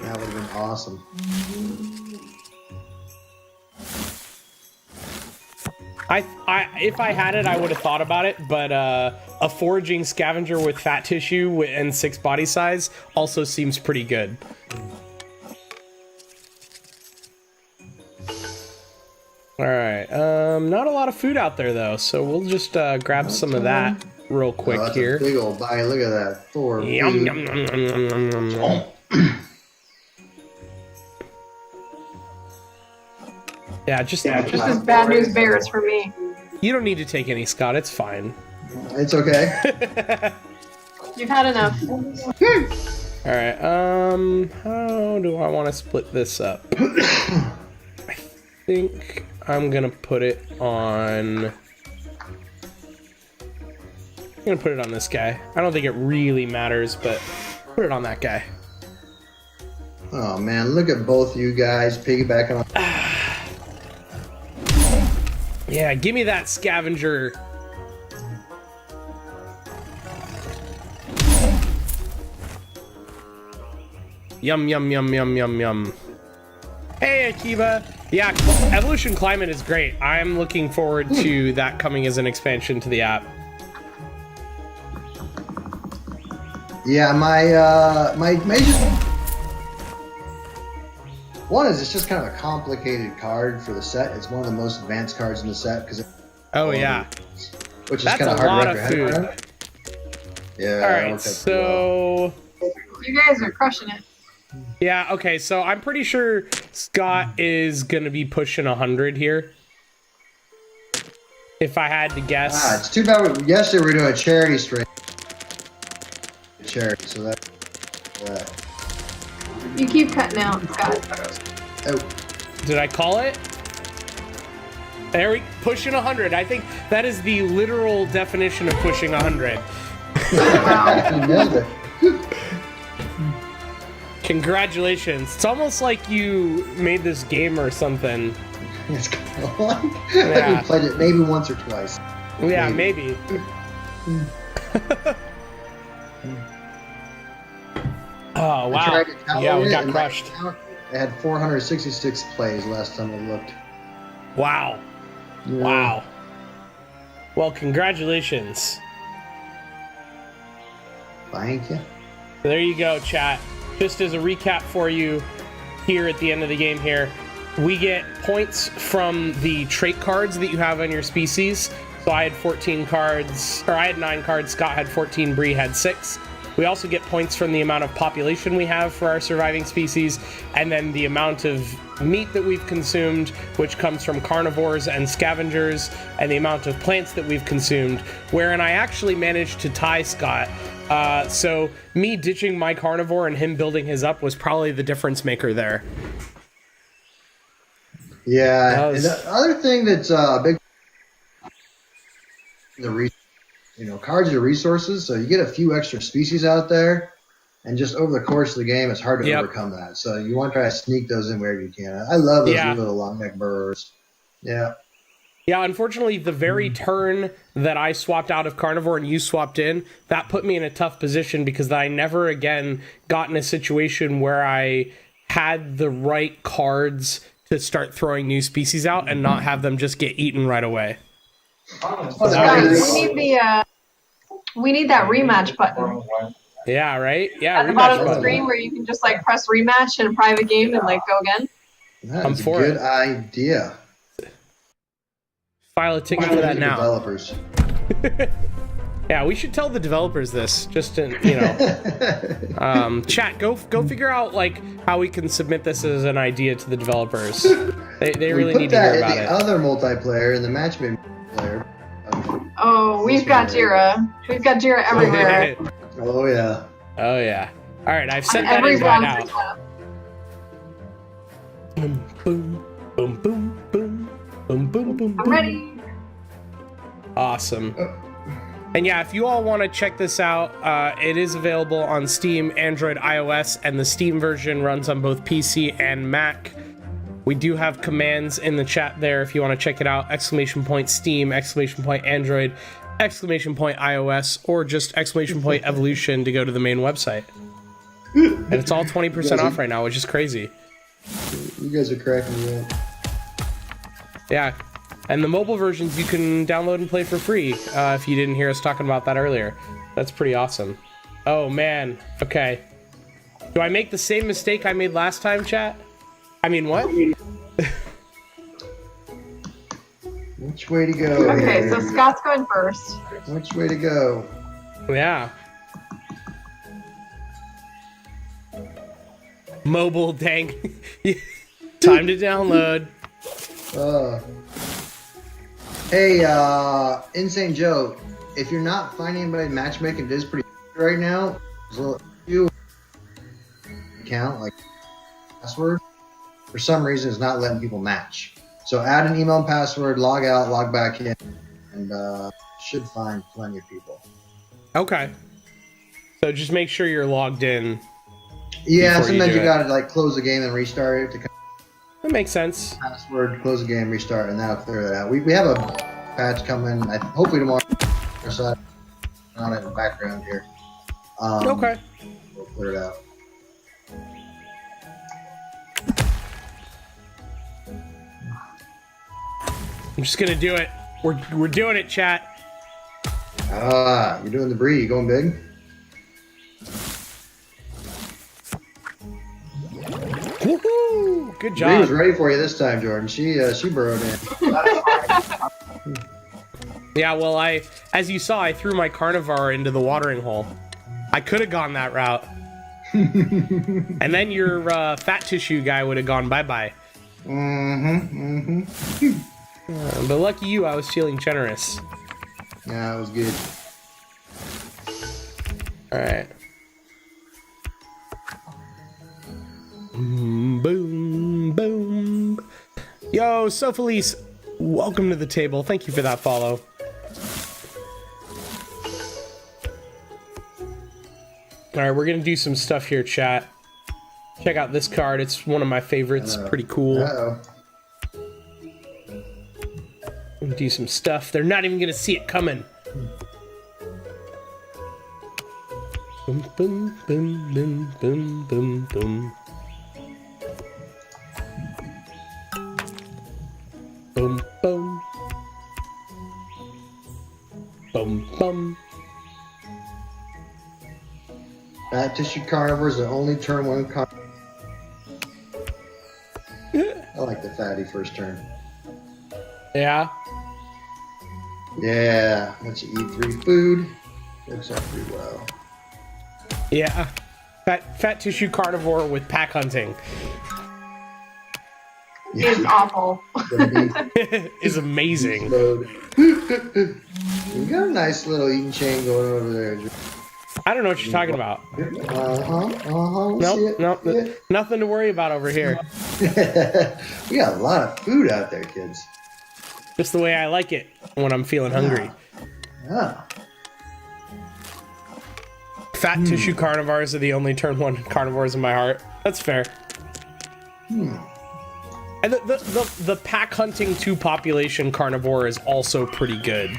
That would have been awesome. If I had it, I would have thought about it, but a foraging scavenger with fat tissue and 6 body size also seems pretty good. All right, not a lot of food out there though, so we'll just grab some of that real quick that's here. A big old bite. Look at that. Yum, yum, yum, yum, yum, yum, yum. Yeah, just as bad news bears for me. You don't need to take any, Scott. It's fine. It's okay. You've had enough. All right. How do I want to split this up? I think I'm gonna put it on. I'm gonna put it on this guy. I don't think it really matters, but put it on that guy. Oh man, look at both you guys piggybacking on. Yeah, give me that scavenger. Yum, yum, yum, yum, yum, yum. Hey, Akiba. Yeah, Evolution Climate is great. I'm looking forward to that coming as an expansion to the app. Yeah, my major one is it's just kind of a complicated card for the set. It's one of the most advanced cards in the set because oh yeah, which is that's kind a of hard lot to of wrap your head food. around. Yeah. All right, so you guys are crushing it. Yeah, okay, so I'm pretty sure Scott is gonna be pushing 100 here. If I had to guess. It's too bad. Yesterday we were doing a charity stream. Charity, so that. You keep cutting out, Scott. Oh. Did I call it? There we pushing 100. I think that is the literal definition of pushing 100. Wow. You nailed it. Congratulations. It's almost like you made this game or something. It's kind of like Yeah. we played it maybe once or twice. Yeah, maybe. Oh, wow. Yeah, we got crushed. It had 466 plays last time I looked. Wow. Yeah. Wow. Well, congratulations. Thank you. There you go, chat. Just as a recap for you here at the end of the game here, we get points from the trait cards that you have on your species. So I had 14 cards, or I had 9 cards, Scott had 14, Bree had 6. We also get points from the amount of population we have for our surviving species, and then the amount of meat that we've consumed, which comes from carnivores and scavengers, and the amount of plants that we've consumed, wherein I actually managed to tie Scott. So me ditching my carnivore and him building his up was probably the difference maker there. Yeah, and the other thing that's a big, cards are resources, so you get a few extra species out there, and just over the course of the game, it's hard to overcome that. So you want to try to sneak those in wherever you can. I love those little long neck burrowers. Yeah. Yeah, unfortunately, the very turn that I swapped out of carnivore and you swapped in, that put me in a tough position because I never again got in a situation where I had the right cards to start throwing new species out and not have them just get eaten right away. Guys, we need that rematch button. Yeah, right? Yeah, at the bottom of the screen where you can just like press rematch in a private game and like go again. That's a good idea. File a ticket for that now. Developers. Yeah, we should tell the developers this. Just to, chat. Go figure out like how we can submit this as an idea to the developers. They really need to hear about it. The other multiplayer and the matchmaking player. Oh, we've got Jira. We've got Jira everywhere. Oh yeah. Oh yeah. All right, I've sent that invite out. Boom, boom, boom, boom, boom, boom, boom, boom. I'm ready. Awesome. And yeah, if you all want to check this out, it is available on Steam, Android, iOS, and the Steam version runs on both PC and Mac. We do have commands in the chat there if you want to check it out. !Steam, !Android, !iOS, or just !Evolution to go to the main website. And it's all 20% off right now, which is crazy. You guys are cracking me up. Yeah. And the mobile versions you can download and play for free, if you didn't hear us talking about that earlier. That's pretty awesome. Oh, man. Okay. Do I make the same mistake I made last time, chat? I mean, what? Which way to go? Okay, here? so Scott's going first. Which way to go? Yeah. Mobile, dang. Time to download. Hey, Insane Joe, if you're not finding anybody matchmaking, it is pretty right now. So you account like password for some reason it's not letting people match. So add an email and password, log out, log back in, and should find plenty of people. Okay. So just make sure you're logged in. Yeah, sometimes you gotta like close the game and restart it to that makes sense. password, close the game, restart, and that'll clear that out. We have a patch coming, hopefully tomorrow. So on it in the background here. Okay. We'll clear it out. I'm just gonna do it. We're doing it, chat. You're doing the Bree. You going big? Woohoo! Good job. Bree was ready for you this time, Jordan. She burrowed in. Yeah, well, as you saw, I threw my carnivore into the watering hole. I could have gone that route. And then your fat tissue guy would have gone bye-bye. But lucky you, I was feeling generous. Yeah, it was good. Alright. Boom, boom. Yo, Sophalise, welcome to the table. Thank you for that follow. Alright, we're gonna do some stuff here, chat. Check out this card. It's one of my favorites. Pretty cool. Uh-oh. Do some stuff. They're not even gonna see it coming. Boom, boom, boom, boom, boom, boom, boom. Boom, boom. Boom, boom. Fat tissue carnivore is the only turn one carnivore. I like the fatty first turn. Yeah. Yeah, once you eat 3 food, works out pretty well. Yeah. Fat tissue carnivore with pack hunting. It's awful. Is amazing. You got a nice little eating chain going over there. I don't know what you're talking about. Nope, nothing to worry about over here. We got a lot of food out there, kids. Just the way I like it when I'm feeling hungry. Yeah. Fat tissue carnivores are the only turn 1 carnivores in my heart. That's fair. And the pack hunting 2 population carnivore is also pretty good.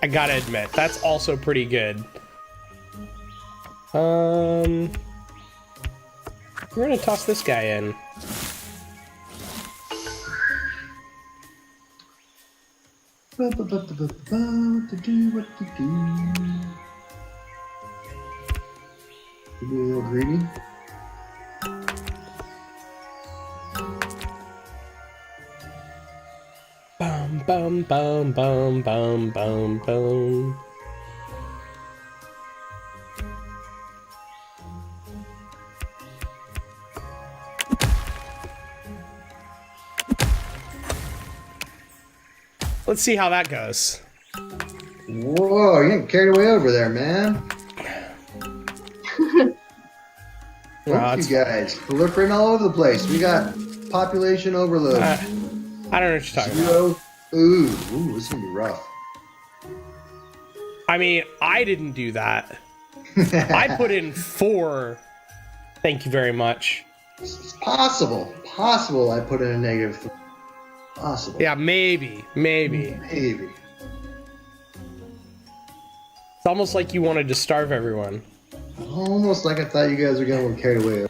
I gotta admit, that's also pretty good. We're gonna toss this guy in. What to do? You be a little greedy? Bum, bum, bum, bum, bum, bum, bum. Let's see how that goes. Whoa, you're getting carried away over there, man. Well, you guys proliferating all over the place. We got population overload. I don't know what you're talking about. Zero food. Ooh, this is gonna be rough. I mean, I didn't do that. I put in 4. Thank you very much. It's possible. Possible I put in a negative 3. Possible. Yeah, maybe. Maybe. It's almost like you wanted to starve everyone. Almost like I thought you guys were going to get carried away.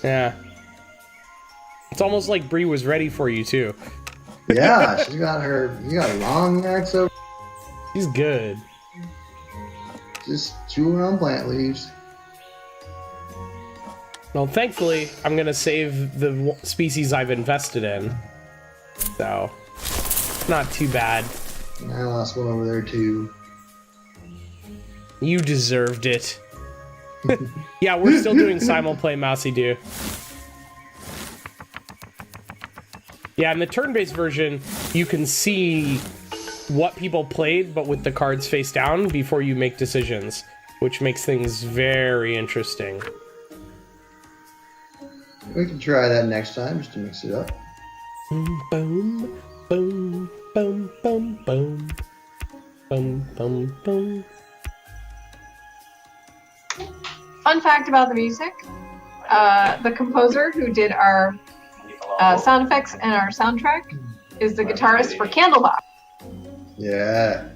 Yeah. It's almost like Bree was ready for you, too. Yeah, she's got her. You got a long axe over. He's good. Just chewing on plant leaves. Well, thankfully, I'm going to save the species I've invested in. So, not too bad. And I lost one over there, too. You deserved it. Yeah, we're still doing simulplay, Mousy Do. Yeah, in the turn-based version, you can see what people played, but with the cards face down before you make decisions, which makes things very interesting. We can try that next time, just to mix it up. Boom, boom, boom, boom, boom, boom. Boom, boom, boom. Fun fact about the music, the composer who did our sound effects and our soundtrack is the guitarist for Candlebox. Yeah.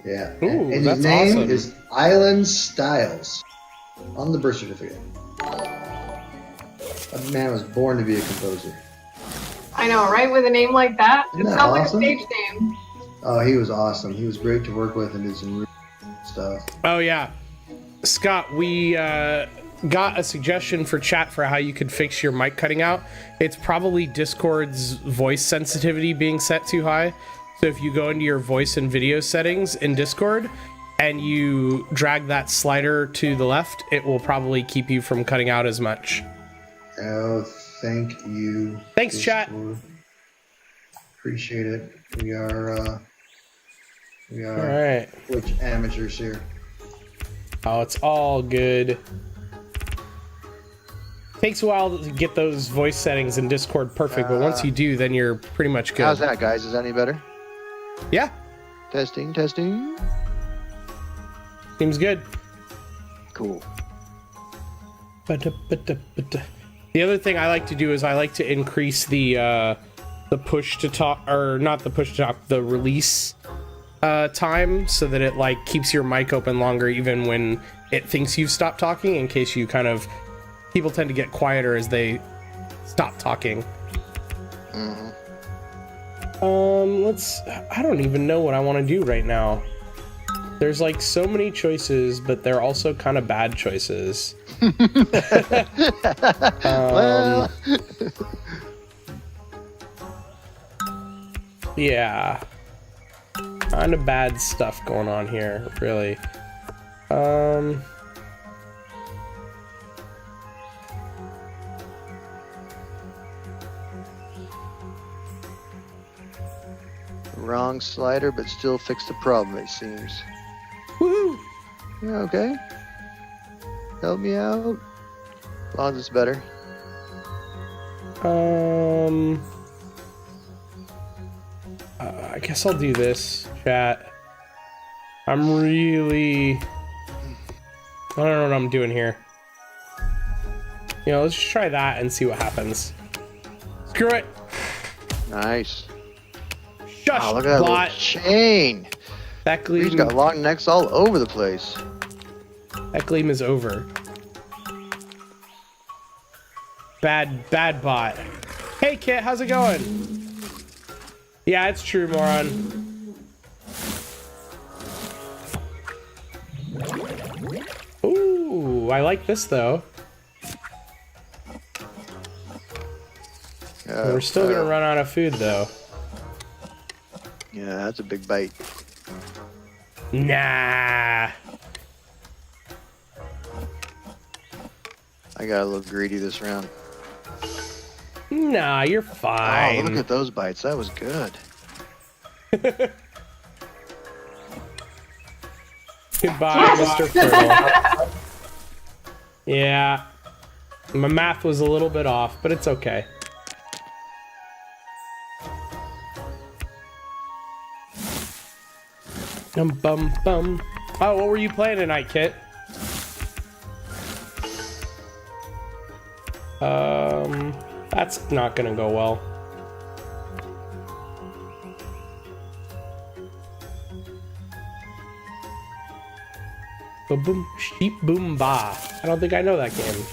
Yeah. Ooh, and his that's name awesome. is Island Styles on the birth certificate. That man was born to be a composer. I know, right? With a name like that, Isn't it that sounds awesome? like a stage name. Oh, he was awesome. He was great to work with and did some really stuff. Oh, yeah. Scott, we got a suggestion for chat for how you could fix your mic cutting out. It's probably Discord's voice sensitivity being set too high. So if you go into your voice and video settings in Discord and you drag that slider to the left, it will probably keep you from cutting out as much. Oh, thank you. Thanks, chat. Appreciate it. We are All right. Twitch amateurs here. Oh, it's all good. Takes a while to get those voice settings in Discord perfect, but once you do, then you're pretty much good. How's that, guys? Is that any better? Yeah, Testing, testing. seems good. Cool. The other thing I like to do is I like to increase the push to talk, or not the push to talk, the release time, so that it like keeps your mic open longer even when it thinks you've stopped talking, in case you kind of, people tend to get quieter as they stop talking. I don't even know what I want to do right now. There's like so many choices, but they're also kind of bad choices. Well, Yeah. Kind of bad stuff going on here, really. wrong slider, but still fix the problem, it seems. Woohoo! Yeah, okay. Help me out. As long as it's better. I guess I'll do this, chat. I don't know what I'm doing here. You know, let's just try that and see what happens. Screw it. Nice. Shush, Wow, look at that bot. little chain. That He's got gleam, long necks all over the place. that gleam is over. Bad bot. Hey, Kit, how's it going? Yeah, it's true, moron. Ooh, I like this, though. We're still gonna run out of food, though. Yeah, that's a big bite. Nah. I got a little greedy this round. Nah, you're Oh, fine. look at those bites. That was good. Goodbye, Mr. Fertile. Yeah. My math was a little bit off, but it's okay. Bum bum. Oh, what were you playing tonight, Kit? That's not gonna go well. Boom boom sheep boom ba. I don't think I know that game.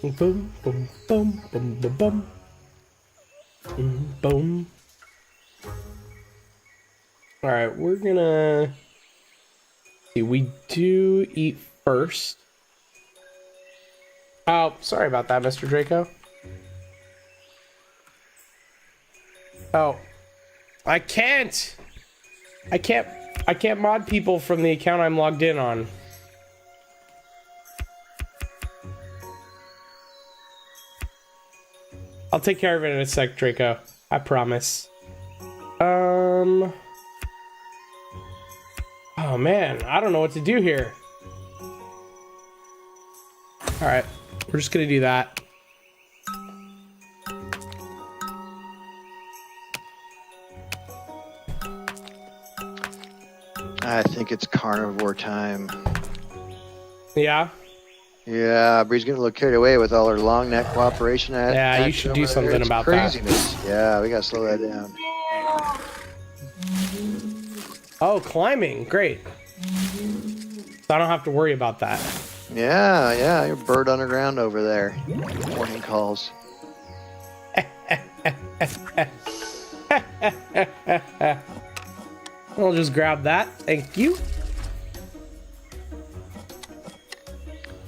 Boom, boom, boom, boom, boom, boom. Boom. All right, we're gonna see. We do eat first. Oh, sorry about that, Mr. Draco. Oh, I can't mod people from the account I'm logged in on. I'll take care of it in a sec, Draco. I promise. Oh man, I don't know what to do here. All right, we're just gonna do that. I think it's carnivore time. Yeah. Yeah, Bree's getting a little carried away with all her long neck cooperation. Yeah, you should do something about craziness. Yeah, we gotta slow that down. Oh, climbing, great. So I don't have to worry about that. Yeah, you're bird underground over there. Morning calls. I'll just grab that. Thank you.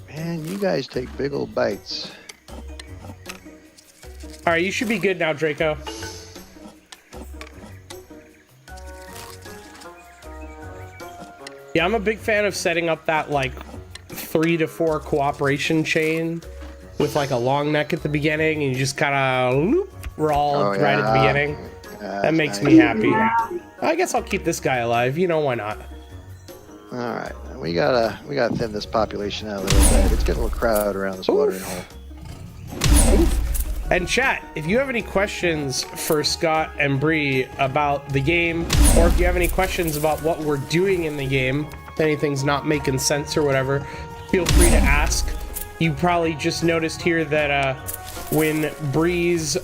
Man, you guys take big old bites. All right, you should be good now, Draco. Yeah, I'm a big fan of setting up that like 3 to 4 cooperation chain with like a long neck at the beginning, and you just kind of roll right at the beginning. That makes me happy. I guess I'll keep this guy alive. You know, why not? All right, we gotta thin this population out a little bit. It's getting a little crowded around this watering hole. And chat, if you have any questions for Scott and Bree about the game, or if you have any questions about what we're doing in the game, if anything's not making sense or whatever, feel free to ask. You probably just noticed here that when Bree's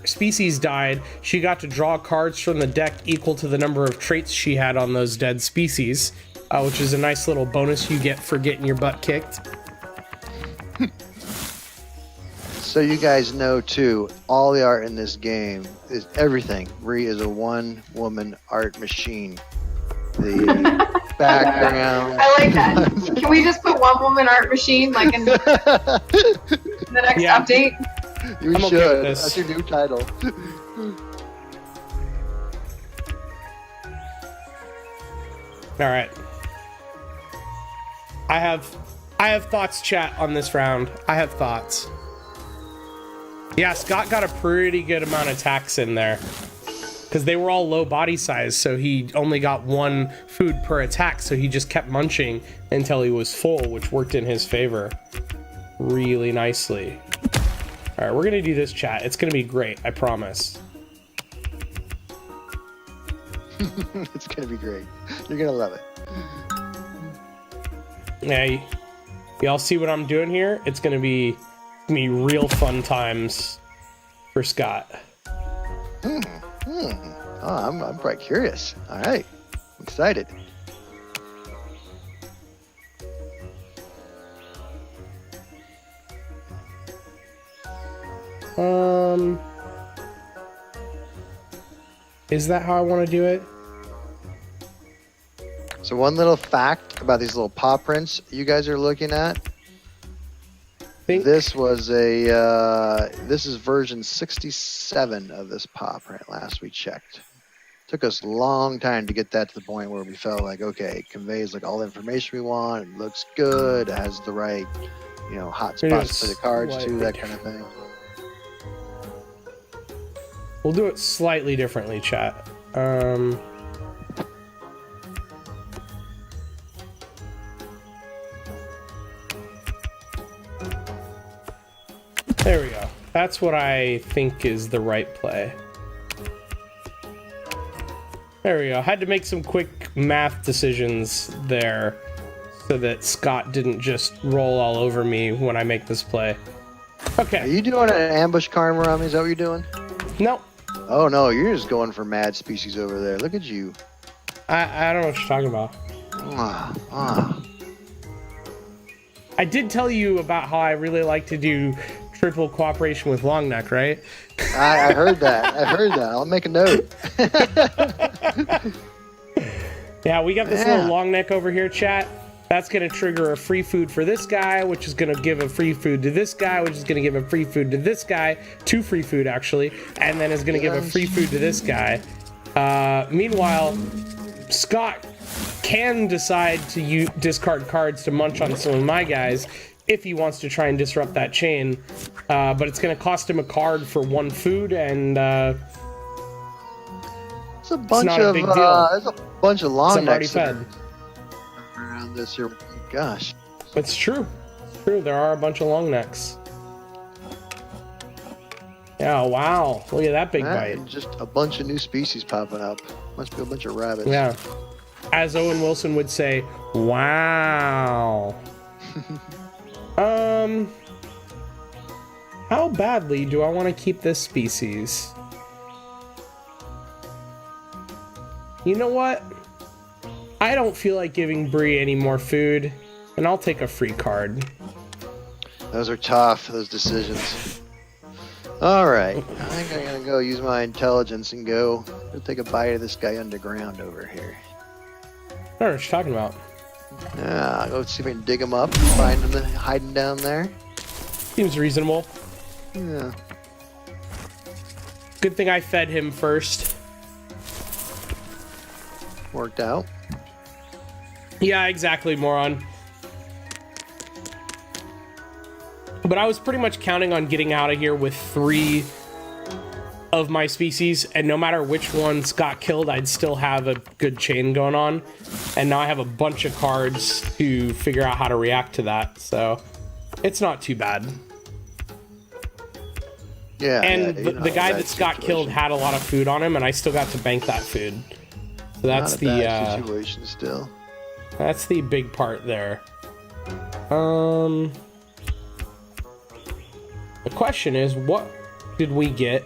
species died, she got to draw cards from the deck equal to the number of traits she had on those dead species, which is a nice little bonus you get for getting your butt kicked. So you guys know too, all the art in this game is everything. Bree is a one-woman art machine. The background. I like that. Can we just put one woman art machine like in the next update? You should. Okay, that's your new title. All right. I have thoughts, chat, on this round. I have thoughts. Yeah, Scott got a pretty good amount of attacks in there because they were all low body size, so he only got 1 food per attack, so he just kept munching until he was full, which worked in his favor really nicely. All right, we're gonna do this, chat. It's gonna be great, I promise. It's gonna be great. You're gonna love it. Yeah, y'all see what I'm doing here? It's gonna be real fun times for Scott. Oh, I'm quite curious. All right, I'm excited. Is that how I want to do it? So one little fact about these little paw prints you guys are looking at. This was this is version 67 of this paw print last we checked. Took us a long time to get that to the point where we felt like, okay, it conveys like all the information we want, it looks good, it has the right, hot spots for the cards too, that kind of thing. We'll do it slightly differently, chat. There we go. That's what I think is the right play. There we go. Had to make some quick math decisions there so that Scott didn't just roll all over me when I make this play. Okay. Are you doing an ambush karma on me? Is that what you're doing? Nope. Oh no, you're just going for mad species over there. Look at you. I don't know what you're talking about. I did tell you about how I really like to do triple cooperation with Longneck, right? I heard that. I heard that. I'll make a note. Yeah, we got this little Longneck over here, chat. That's going to trigger a free food for this guy, which is going to give a free food to this guy, which is going to give a free food to this guy. 2 free food, actually. And then is going to give a free food to this guy. Meanwhile, Scott can decide to discard cards to munch on some of my guys if he wants to try and disrupt that chain. But it's going to cost him a card for 1 food, and it's a bunch not a of big deal. there's a bunch of long I'm already necks fed. around this here. Gosh. It's true. It's true. There are a bunch of long necks. Yeah, wow. Look at that big bite. And just a bunch of new species popping up. Must be a bunch of rabbits. Yeah. As Owen Wilson would say, wow. How badly do I want to keep this species? You know what? I don't feel like giving Bree any more food, and I'll take a free card. Those are tough, those decisions. Alright. I think I'm gonna go use my intelligence and go take a bite of this guy underground over here. I don't know what you're talking about. Yeah, I'll go see if I can dig him up, find him hiding down there. Seems reasonable. Yeah. Good thing I fed him first. Worked out. Yeah, exactly, moron. But I was pretty much counting on getting out of here with 3 of my species, and no matter which ones got killed, I'd still have a good chain going on. And now I have a bunch of cards to figure out how to react to that, so it's not too bad. Yeah. And yeah, the guy that Scott killed had a lot of food on him, and I still got to bank that food. So that's Not a bad situation still. That's the big part there. The question is, what did we get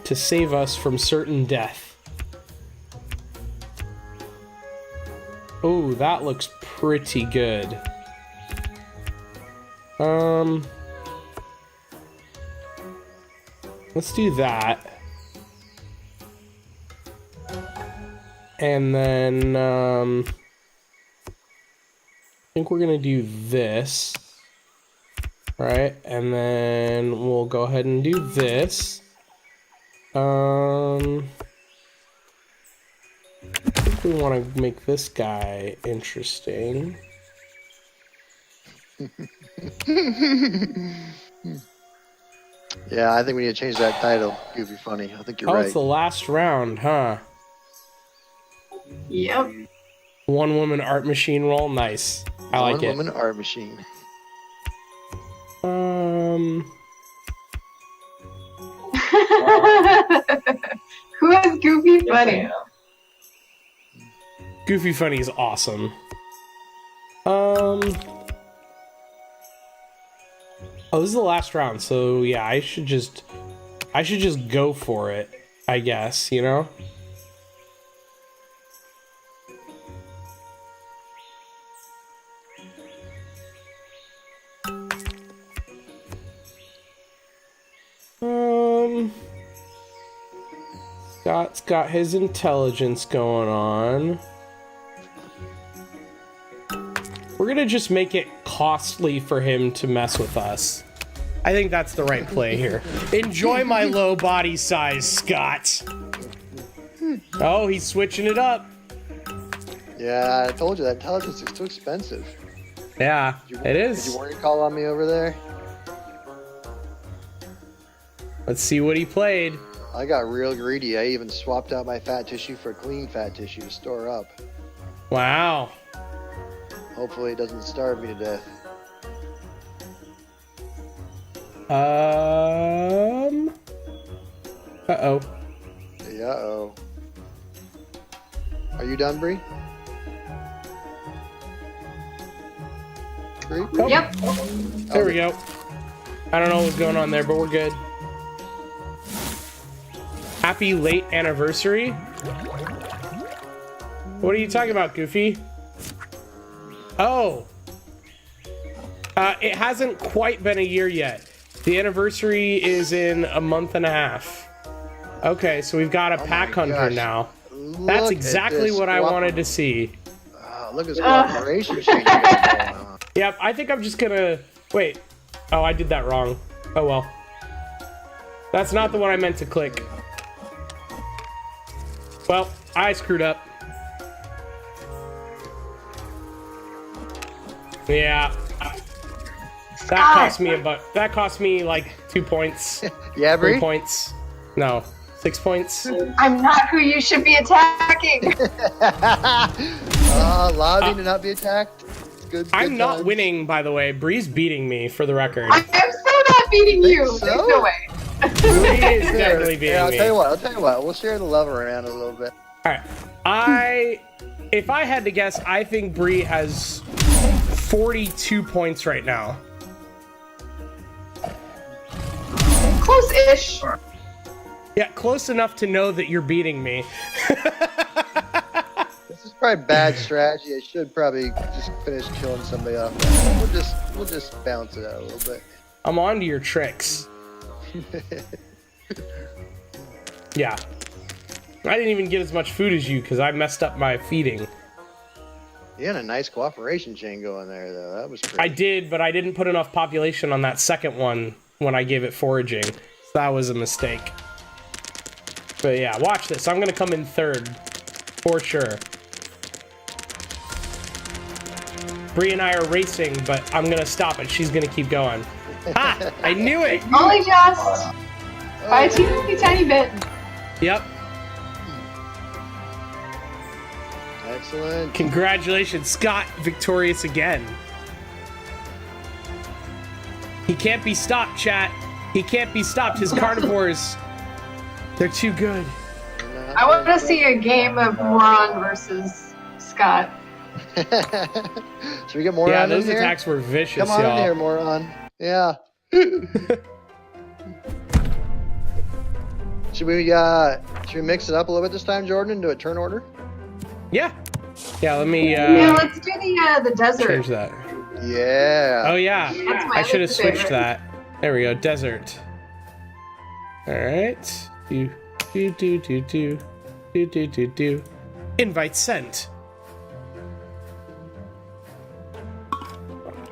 to save us from certain death? Oh, that looks pretty good. Let's do that. And then, I think we're gonna do this. Right, and then we'll go ahead and do this. I think we want to make this guy interesting. Yeah, I think we need to change that title. Goofy funny. I think you're Oh, right. it's the last round, huh? Yep. 1 woman art machine roll, nice. I like it. 1 woman art machine. Who is Goofy Funny? Goofy Funny is awesome. Oh, this is the last round, so yeah, I should just go for it, I guess, you know? Scott's got his intelligence going on. We're gonna just make it costly for him to mess with us. I think that's the right play here. Enjoy my low body size, Scott. Oh, he's switching it up. Yeah, I told you that intelligence is too expensive. Yeah, it is. Did you want to call on me over there? Let's see what he played. I got real greedy. I even swapped out my fat tissue for clean fat tissue to store up. Wow. Hopefully it doesn't starve me to death. Uh-oh. Yeah, uh-oh. Are you done, Bree? Bree? Oh, Yep. there we go. I don't know what's going on there, but we're good. Happy late anniversary? What are you talking about, Goofy? Oh. It hasn't quite been a year yet. The anniversary is in a month and a half. Okay, so we've got a pack hunter now. That's exactly what I wanted to see. Oh, look at this cooperation change going on. Yep, I think I'm just gonna... Wait. Oh, I did that wrong. Oh, well. That's not the one I meant to click. Well, I screwed up. Yeah. That cost me that cost me like 2 points. Yeah, Bree? 3 points. No, 6 points. I'm not who you should be attacking. Allowed me to not be attacked. Good I'm not times. winning, by the way. Bree's beating me, for the record. I am so not beating you. so? There's no way. Bree is definitely beating Yeah, I'll me. tell you what. We'll share the love around a little bit. All right. If I had to guess, I think Bree has 42 points right now. Close-ish. Yeah, close enough to know that you're beating me. This is probably bad strategy. I should probably just finish killing somebody off. We'll just bounce it out a little bit. I'm on to your tricks. Yeah. I didn't even get as much food as you because I messed up my feeding. You had a nice cooperation chain going there, though. That was pretty. I did, but I didn't put enough population on that second one when I gave it foraging. So that was a mistake. But yeah, watch this. I'm going to come in third. For sure. Bree and I are racing, but I'm going to stop it. She's going to keep going. Ah! I knew it! Only just by a teeny tiny bit. Yep. Excellent. Congratulations, Scott. Victorious again. He can't be stopped, chat. He can't be stopped. His carnivores, they're too good. I want to see a game of Moron versus Scott. Should we get more Yeah, on in those here? attacks were vicious, Come on in y'all. here, moron. Yeah. Should we mix it up a little bit this time, Jordan, and do a turn order? Yeah. Yeah, let me Yeah, let's do the desert. change that. Yeah. Oh, yeah. That's my I should have least switched favorite. that. There we go. Desert. All right. Do. Invite sent.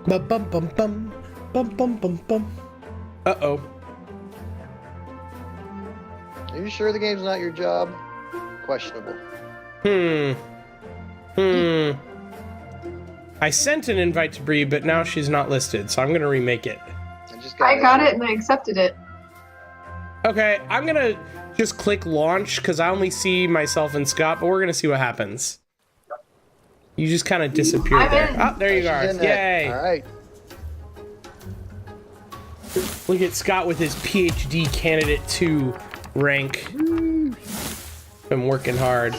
Bum bum bum bum. Bum bum bum bum. Uh-oh. Are you sure the game's not your job? Questionable. I sent an invite to Bree, but now she's not listed, so I'm gonna remake it. I got it and I accepted it. Okay, I'm gonna just click launch because I only see myself and Scott, but we're gonna see what happens. You just kind of disappeared I'm there. in. Oh, there you are. She's in there. Yay! All right. Look at Scott with his PhD candidate 2 rank. Been working hard.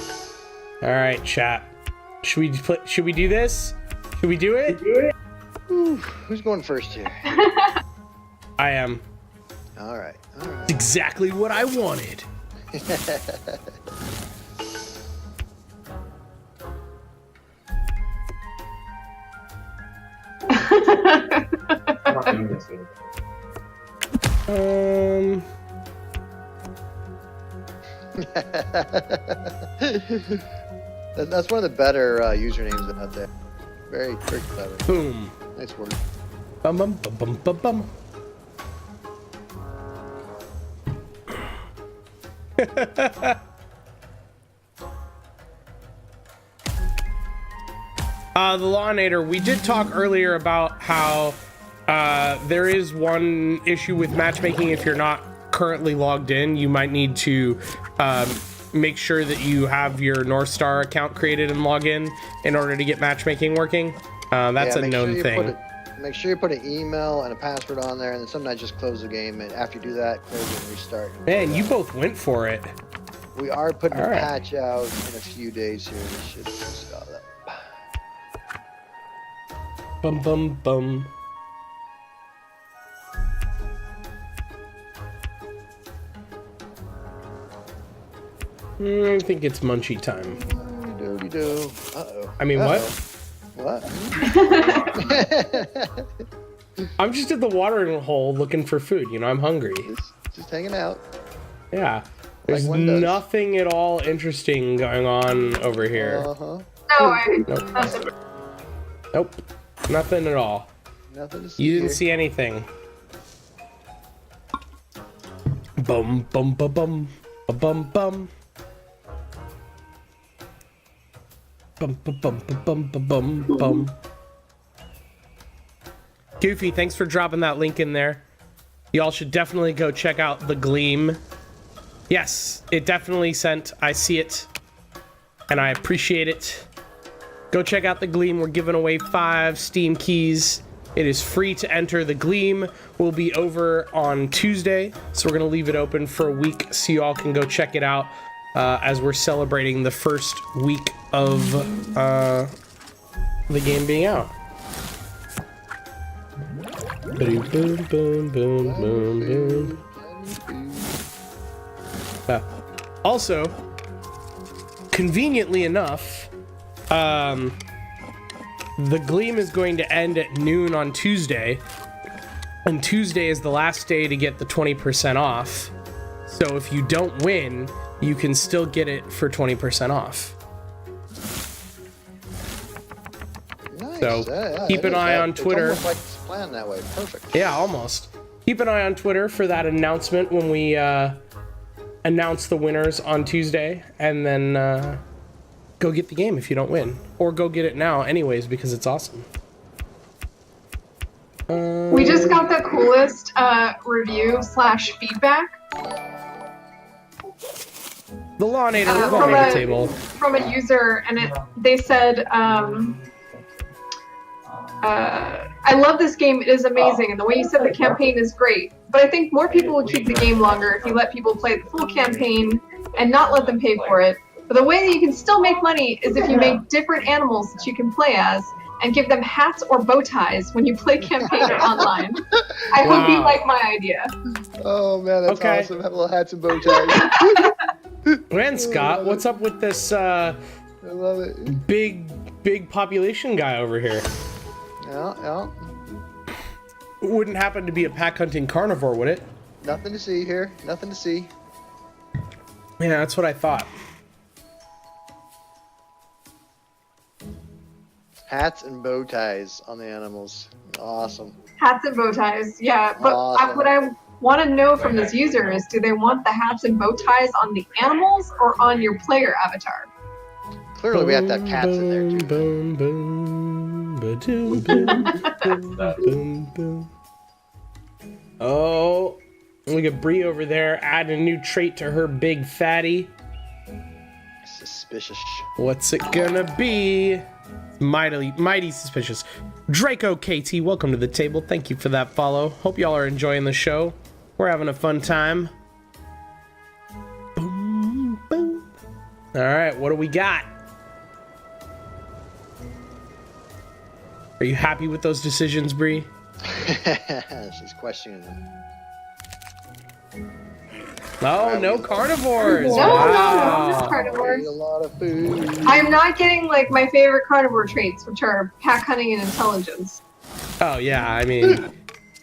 All right, chat. Should we do this? Should we do it? Ooh, who's going first here? I am. All right. All right. It's exactly what I wanted. That's one of the better usernames out there. Very clever. Boom. Nice work. Bum bum bum bum bum bum. The Lawinator, we did talk earlier about how there is one issue with matchmaking if you're not currently logged in, you might need to make sure that you have your North Star account created and log in order to get matchmaking working. That's a known thing. Make sure you put an email and a password on there, and then sometimes just close the game. And after you do that, close it and restart. Man, you both went for it. We are putting All a right. patch out in a few days here. We should install that. Bum bum bum. I think it's munchie time. Doody-doo. Uh-oh. I mean, what? What? I'm just at the watering hole looking for food. You know, I'm hungry. Just hanging out. Yeah. There's one does. nothing at all interesting going on over here. Uh-huh. Nothing. Nope. Nothing at all. Nothing to see You didn't here. see anything. Bum bum bum bum bum bum. Bum bum bum bum bum bum bum. Goofy, thanks for dropping that link in there. Y'all should definitely go check out the Gleam. Yes, it definitely sent. I see it, and I appreciate it. Go check out the Gleam. We're giving away 5 Steam keys. It is free to enter. The Gleam will be over on Tuesday, so we're gonna leave it open for a week so you all can go check it out as we're celebrating the first week of the game being out. Boom, boom, boom, boom, boom. Also, conveniently enough, the Gleam is going to end at noon on Tuesday, and Tuesday is the last day to get the 20% off. So if you don't win, you can still get it for 20% off. Nice. So, Yeah, keep it an is. eye on It's Twitter. almost like it's planned that way. Perfect. Yeah, almost. Keep an eye on Twitter for that announcement when we announce the winners on Tuesday, and then go get the game if you don't win, or go get it now anyways because it's awesome. We just got the coolest review/feedback The Lawnator from Lawnator table. from a user, and they said, I love this game, it is amazing, and the way you said the campaign is great, but I think more people would keep the game longer if you let people play the full campaign and not let them pay for it. But the way that you can still make money is if you make different animals that you can play as and give them hats or bow ties when you play campaign or online. I hope you like my idea. Oh man, that's Okay. awesome. Have little hats and bow ties. Man, Scott, what's up with this I love it. big population guy over here? Yeah. Wouldn't happen to be a pack hunting carnivore, would it? Nothing to see here. Nothing to see. Yeah, that's what I thought. Hats and bow ties on the animals. Awesome. Hats and bow ties, yeah. But Awesome. what I want to know from this user is, do they want the hats and bow ties on the animals or on your player avatar? Clearly, we have to have cats in there too. Boom, boom, ba-doom, boom, boom, boom, boom. Oh, look at Bree over there adding a new trait to her big fatty. Suspicious. What's it gonna be? Mighty suspicious. Draco KT, welcome to the table. Thank you for that follow. Hope y'all are enjoying the show. We're having a fun time. Boom, boom. All right, what do we got? Are you happy with those decisions, Bree? She's questioning them. Oh, no carnivores. No, Wow. no, carnivores. Eat a lot of food. I'm not getting like my favorite carnivore traits, which are pack hunting and intelligence. Oh, yeah, I mean,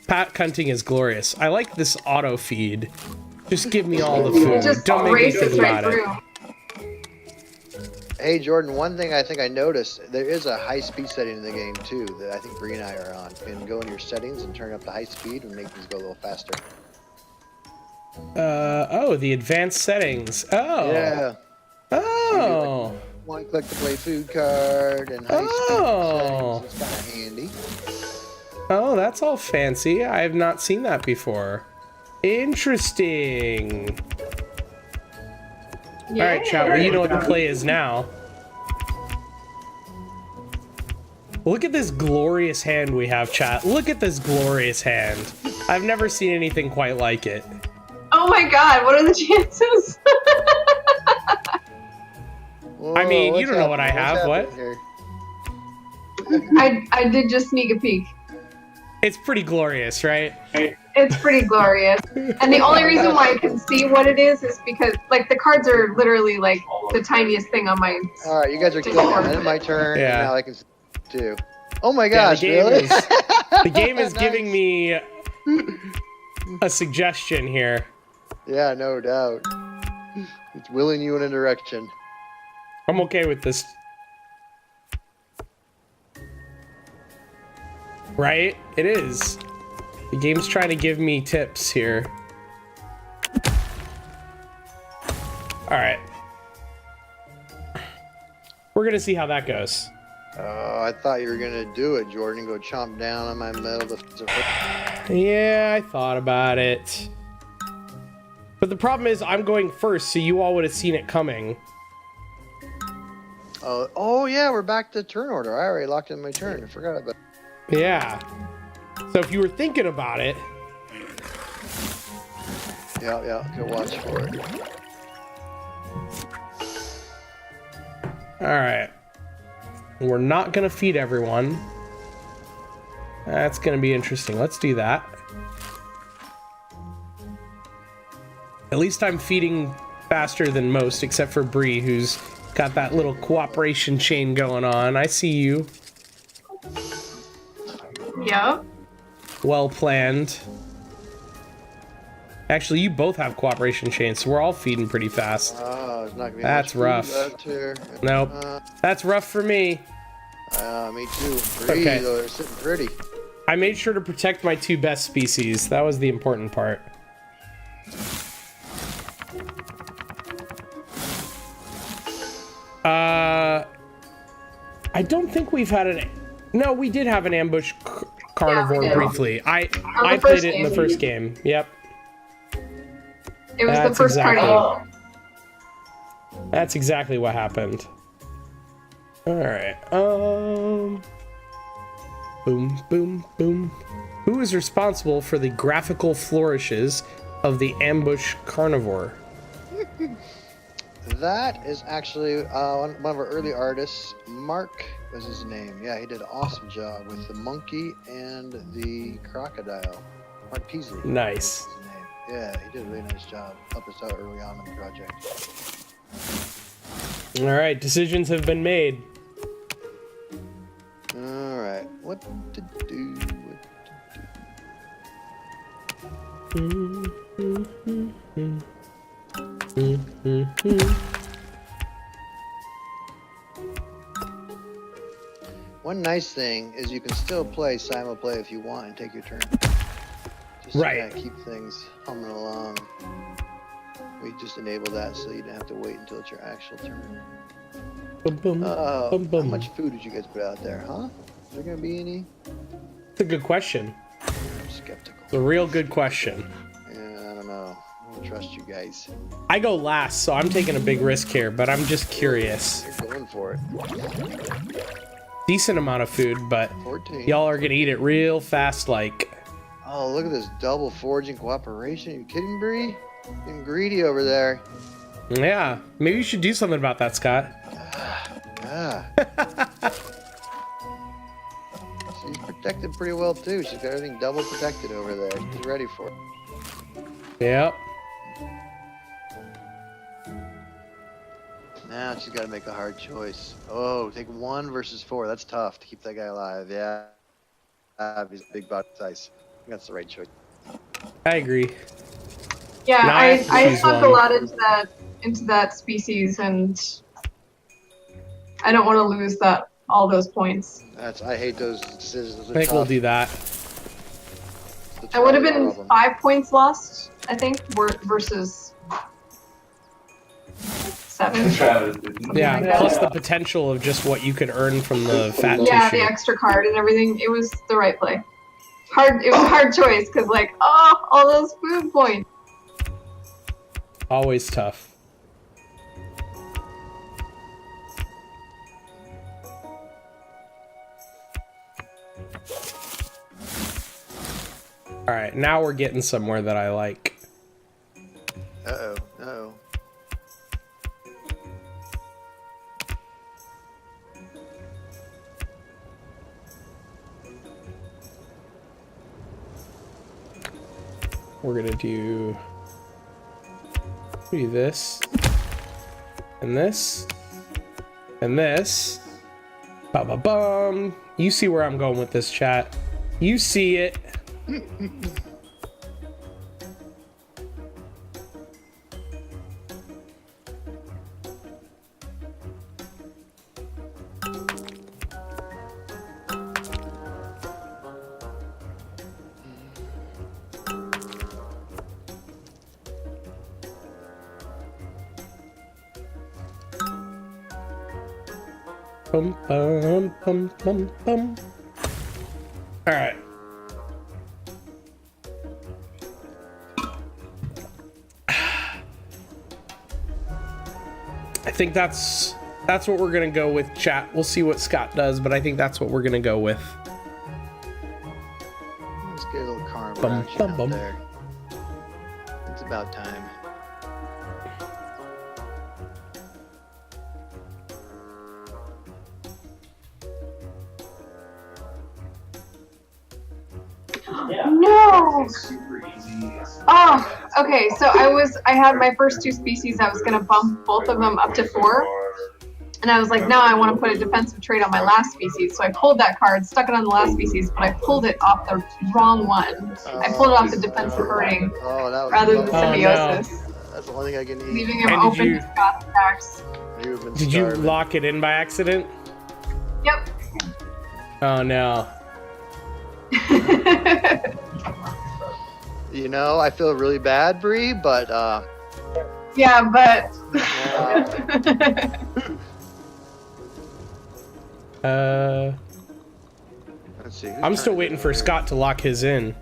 pack hunting is glorious. I like this auto feed. Just give me all the It food. just Don't make me think races right about it. through. Hey Jordan, one thing I think I noticed, there is a high speed setting in the game too that I think Bree and I are on. You can go in your settings and turn up the high speed and make things go a little faster. Oh, the advanced settings. Oh. Yeah. Oh. One click to play food card and high Oh. speed settings. It's kind of handy. Oh, that's all fancy. I have not seen that before. Interesting. Yeah. All right, chat. Well, you know what the play is now. Look at this glorious hand we have, chat. Look at this glorious hand. I've never seen anything quite like it. Oh my god, what are the chances? Whoa, I mean, you what's don't know what I happening? have. What's What? happening here? I did just sneak a peek. It's pretty glorious, right? It's pretty glorious. And the only reason why I can see what it is because, like, the cards are literally, like, the tiniest thing on my... All right, you guys are killing it. It's my turn, Yeah. and now I can see too. Oh my Yeah, gosh, really? the game is Nice. giving me a suggestion here. Yeah, no doubt. It's willing you in a direction. I'm okay with this. Right? It is. The game's trying to give me tips here. Alright. We're gonna see how that goes. Oh, I thought you were gonna do it, Jordan. Go chomp down on my metal. Yeah, I thought about it. But the problem is I'm going first, so you all would have seen it coming. Oh yeah, we're back to turn order. I already locked in my turn. I forgot about. Yeah. So if you were thinking about it, Yeah. Go watch for it. alright. We're not gonna feed everyone. That's gonna be interesting. Let's do that. At least I'm feeding faster than most, except for Bree, who's got that little cooperation chain going on. I see you. Yep. Well planned. Actually, you both have cooperation chains, so we're all feeding pretty fast. Oh, it's not gonna be That's much food rough. left here. Nope. That's rough for me. Me too. Bree, Okay. though, they're sitting pretty. I made sure to protect my two best species. That was the important part. I don't think we've had an... No, we did have an ambush carnivore did. briefly. I the played first it in the game. first game. Yep. It was the That's first exactly- party. That's exactly what happened. Alright, boom, boom, boom. Who is responsible for the graphical flourishes of the ambush carnivore? That is actually one of our early artists. Mark was his name. Yeah, he did an awesome job with the monkey and the crocodile. Mark Peasley. Nice. was his name. Yeah, he did a really nice job. Helped us out early on in the project. Alright, decisions have been made. All right, what to do? One nice thing is you can still play simul play if you want and take your turn. Just Right. to kinda keep things humming along. We just enable that so you don't have to wait until it's your actual turn. Boom, boom, How boom, boom. much food did you guys put out there, huh? Is there gonna be any? That's a good question. I'm skeptical. It's a real good question. Yeah, I don't know. I don't trust you guys. I go last, so I'm taking a big risk here, but I'm just curious. You're going for it. Decent amount of food, but 14. y'all are gonna eat it real fast like. Oh, look at this double foraging cooperation. You kidding, Bree? Getting greedy over there. Yeah, maybe you should do something about that, Scott. Ah. She's protected pretty well too. She's got everything double protected over there. She's ready for it. Yep. Now she's got to make a hard choice. Oh, take 1 versus 4. That's tough to keep that guy alive. Yeah. He's a big body size. I think that's the right choice. I agree. Yeah, Now I have to I choose sunk one. a lot into that species, and I don't want to lose all those points. I hate those decisions. Those I are think we'll tough. do that. It's I would have all been of them. 5 points lost, I think, versus 7. Yeah, like that. plus the potential of just what you could earn from the fat Yeah, tissue. the extra card and everything. It was the right play. hard. It was a hard choice because like, oh, all those food points. Always tough. All right, now we're getting somewhere that I like. Uh-oh. Uh-oh. We're gonna do this, and this, and this. Ba-ba-bum. You see where I'm going with this, chat. You see it. Bum, bum, bum, bum, bum. All right. I think that's what we're gonna go with, chat. We'll see what Scott does, but I think that's what we're gonna go with. Let's get a little carnival Bum, action bum, out bum. there. It's about time. No. Oh, okay. So I had my first 2 species. I was gonna bump both of them up to 4, and I was like, no, I want to put a defensive trait on my last species. So I pulled that card, stuck it on the last species, but I pulled it off the wrong one. I pulled it off the defensive herding Oh, that was rather than the Oh, no. symbiosis, That's the only thing I can eat. leaving him And did open you- to Scott's attacks. You've been Did you starving. lock it in by accident? Yep. Oh no. You know, I feel really bad, Bree, but Yeah, but. let's see. whose I'm turn still is waiting it for here? Scott to lock his in.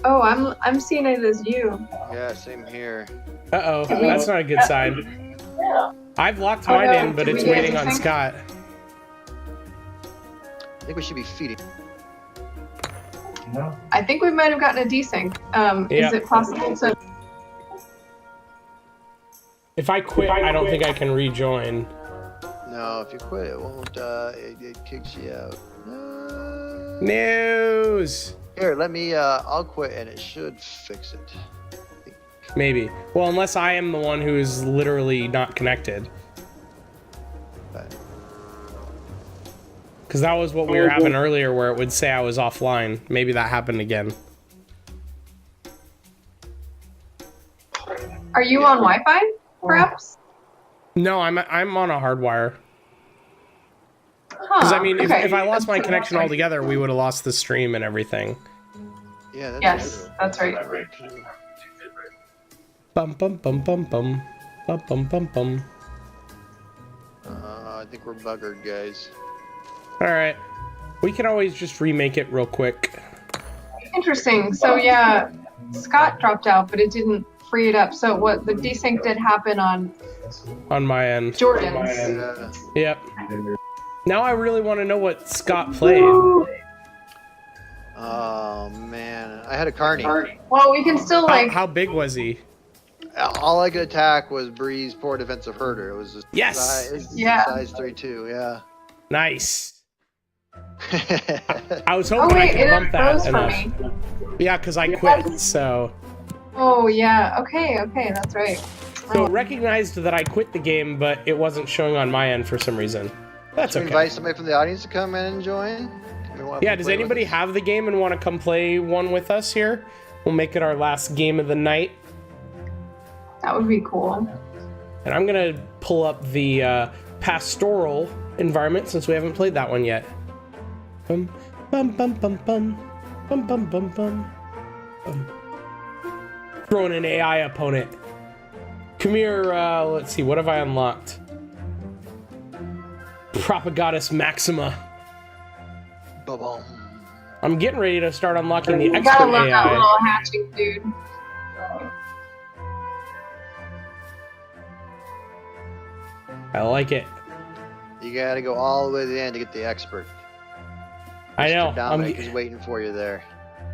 Oh, I'm seeing it as you. Yeah, same here. Uh-oh, that's not a good sign. I've locked Oh, mine no. in, but Did it's we get waiting on anything? Scott. I think we should be feeding. I think we might have gotten a desync. Yeah. Is it possible to? If I quit, I don't think I can rejoin. No, if you quit, it won't. It kicks you out. No. News! Here, let me. I'll quit, and it should fix it. Maybe. Well, unless I am the one who is literally not connected. But Because that was what we were having earlier, where it would say I was offline. Maybe that happened again. Are you on Wi-Fi, perhaps? No, I'm on a hardwire. Because Huh. I mean, okay. if I lost my That's connection right. altogether, we would have lost the stream and everything. yeah, that's Yes, true. that's right. Bum bum bum bum bum bum bum bum bum. I think we're buggered, guys. All right, we can always just remake it real quick. Interesting. So yeah, Scott dropped out, but it didn't free it up. So what the desync did happen on On my end. Jordan's. Yeah. Yep. Now I really want to know what Scott played. Oh man, I had a carny. Well, we can still like. How big was he? All I could attack was Bree's poor defensive herder. It was just Yes! Yeah. size 3-2. Yeah. Nice. I was Oh hoping I wait, could it bump froze that for enough. me. Yeah, because I quit. So Oh yeah. Okay. That's right. it recognized that I quit the game, but it wasn't showing on my end for some reason. That's Should we okay. invite somebody from the audience to come in and join? Yeah, does anybody have the game and want to come play one with us here? We'll make it our last game of the night. That would be cool. And I'm going to pull up the pastoral environment since we haven't played that one yet. Bum, bum, bum, bum, bum. Bum, bum, bum, bum. Bum. Throwing an AI opponent. Come here, let's see, what have I unlocked? Propagatus Maxima. Ba-boom. I'm getting ready to start unlocking the You gotta expert learn that AI. little hatching, dude. I like it. You gotta go all the way to the end to get the expert. I know. Mr. Dominic is waiting for you there.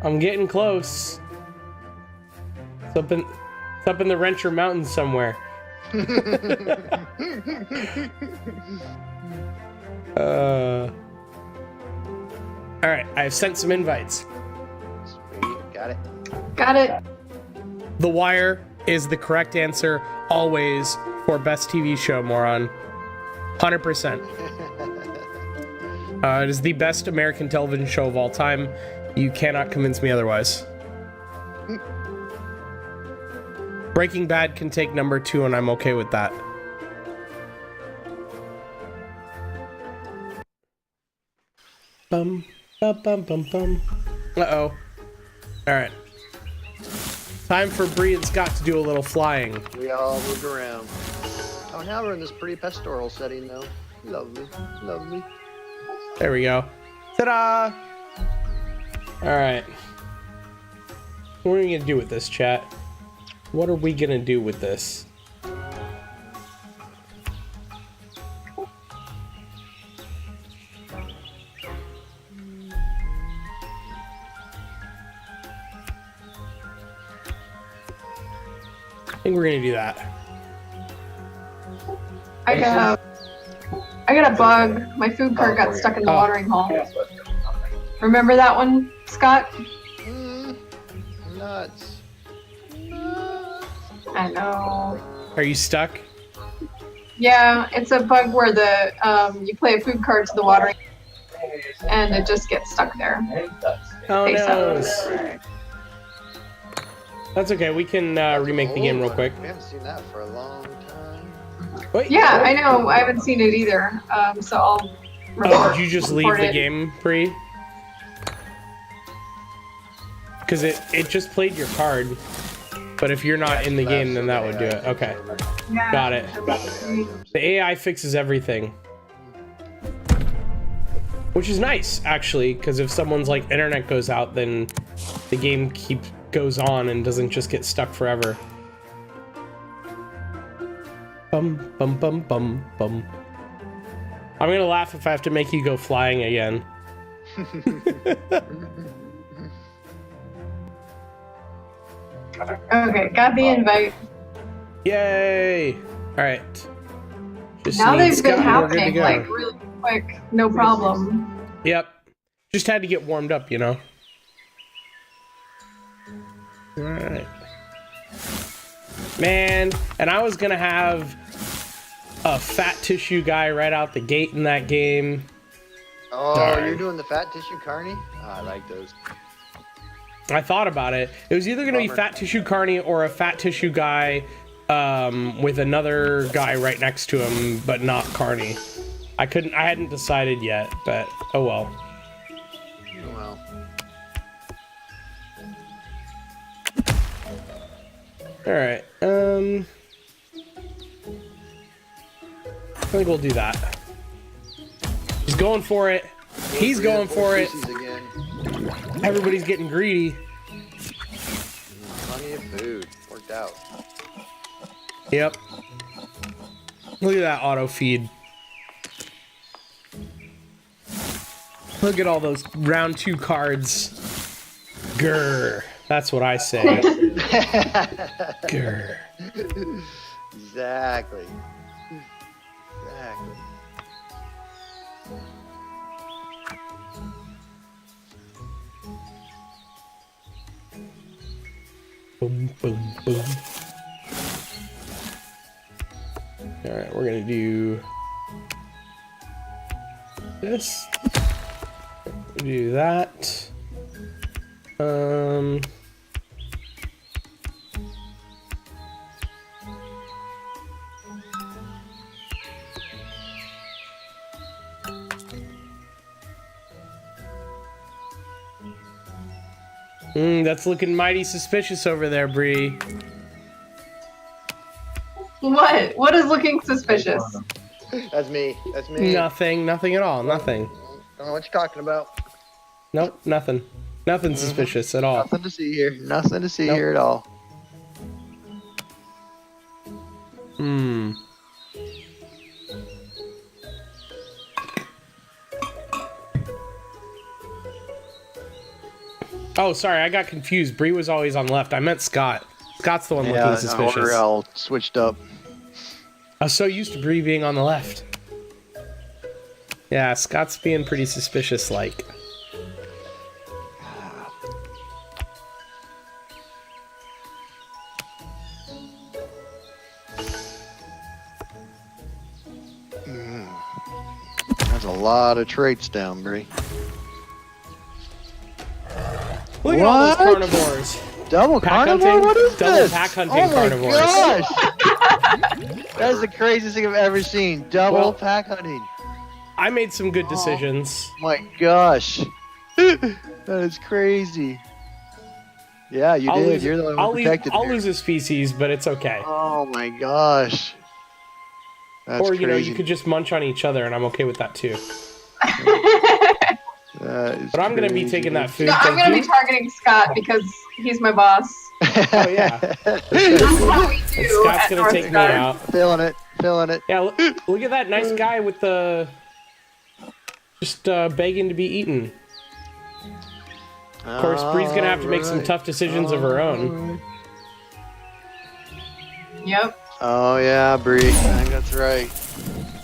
I'm getting close. It's up in the Rencher Mountains somewhere. All right, I've sent some invites. Sweet, got it. Got it. The Wire is the correct answer always for best TV show, moron. 100%. It is the best American television show of all time. You cannot convince me otherwise. Breaking Bad can take number 2, and I'm okay with that. Bum, bum, bum, bum, bum. Uh-oh. Alright. Time for Bree and Scott to do a little flying. We all moved around. Oh, now we're in this pretty pastoral setting, though. Lovely, lovely. There we go. Ta-da! Alright. What are we gonna do with this, chat? What are we gonna do with this? I think we're gonna do that. I got a bug. My food cart got stuck in the watering hole. Remember that one, Scott? Nuts. I know. Are you stuck? Yeah, it's a bug where the you play a food cart to the watering and it just gets stuck there. Oh Face no. up. That's okay. We can remake the game real quick. We haven't seen that for a long time. Wait. Yeah, I know. I haven't seen it either. So I'll Oh, did you just leave report the it. game, Bree? Because it just played your card. But if you're not in the game, then that would do it. Okay. Yeah. Got it. The AI fixes everything. Which is nice, actually, because if someone's like internet goes out, then the game goes on and doesn't just get stuck forever. Bum bum bum bum bum. I'm gonna laugh if I have to make you go flying again. Okay, got the invite. Yay! Alright. Now they've been happening like really quick, no problem. Yep. Just had to get warmed up, you know? Alright. Man, and I was gonna have a fat tissue guy right out the gate in that game. Oh, Darn. you're doing the fat tissue carny? Oh, I like those. I thought about it. It was either gonna be Bummer. fat tissue carny or a fat tissue guy with another guy right next to him, but not carny. I hadn't decided yet, but oh well. Well, Alright, I think we'll do that. He's going for it. He's going for it. feces again. Everybody's getting greedy. Plenty of food. Worked out. Yep. Look at that auto feed. Look at all those round 2 cards. Grr. That's what I say. Grr. Exactly. Exactly. Boom, boom, boom. Alright, we're gonna do this. Do that. That's looking mighty suspicious over there, Bree. What? What is looking suspicious? That's me. That's me. Nothing at all, nothing. Don't know what you're talking about. Nope, nothing. Nothing suspicious at all. Nothing to see here. Nothing to see Nope. here at all. Hmm. Oh, sorry, I got confused. Bree was always on left. I meant Scott. Scott's the one looking suspicious. We're all switched up. I was so used to Bree being on the left. Yeah, Scott's being pretty suspicious, like. There's a lot of traits down, Bree. Look at all those carnivores. Double Pack carnivore? hunting? What is Double this? pack hunting oh my carnivores. Gosh! That's the craziest thing I've ever seen. Double Well, pack hunting. I made some good decisions. Oh my gosh. That is crazy. Yeah, you did. Lose, You're the one who protected I'll there. lose a species, but it's okay. Oh my gosh. That's Or, crazy. you know, you could just munch on each other, and I'm okay with that, too. But I'm going to be taking that food. No, I'm thank gonna you. be targeting Scott because he's my boss. Oh, yeah. That's what we do. Scott's at going to take me Northgard. out. Feeling it. Feeling it. Yeah, look at that nice guy with the... Just begging to be eaten. Of course, Bree's going to have to make some tough decisions of her own. Yep. Oh yeah, Bree. I think that's right.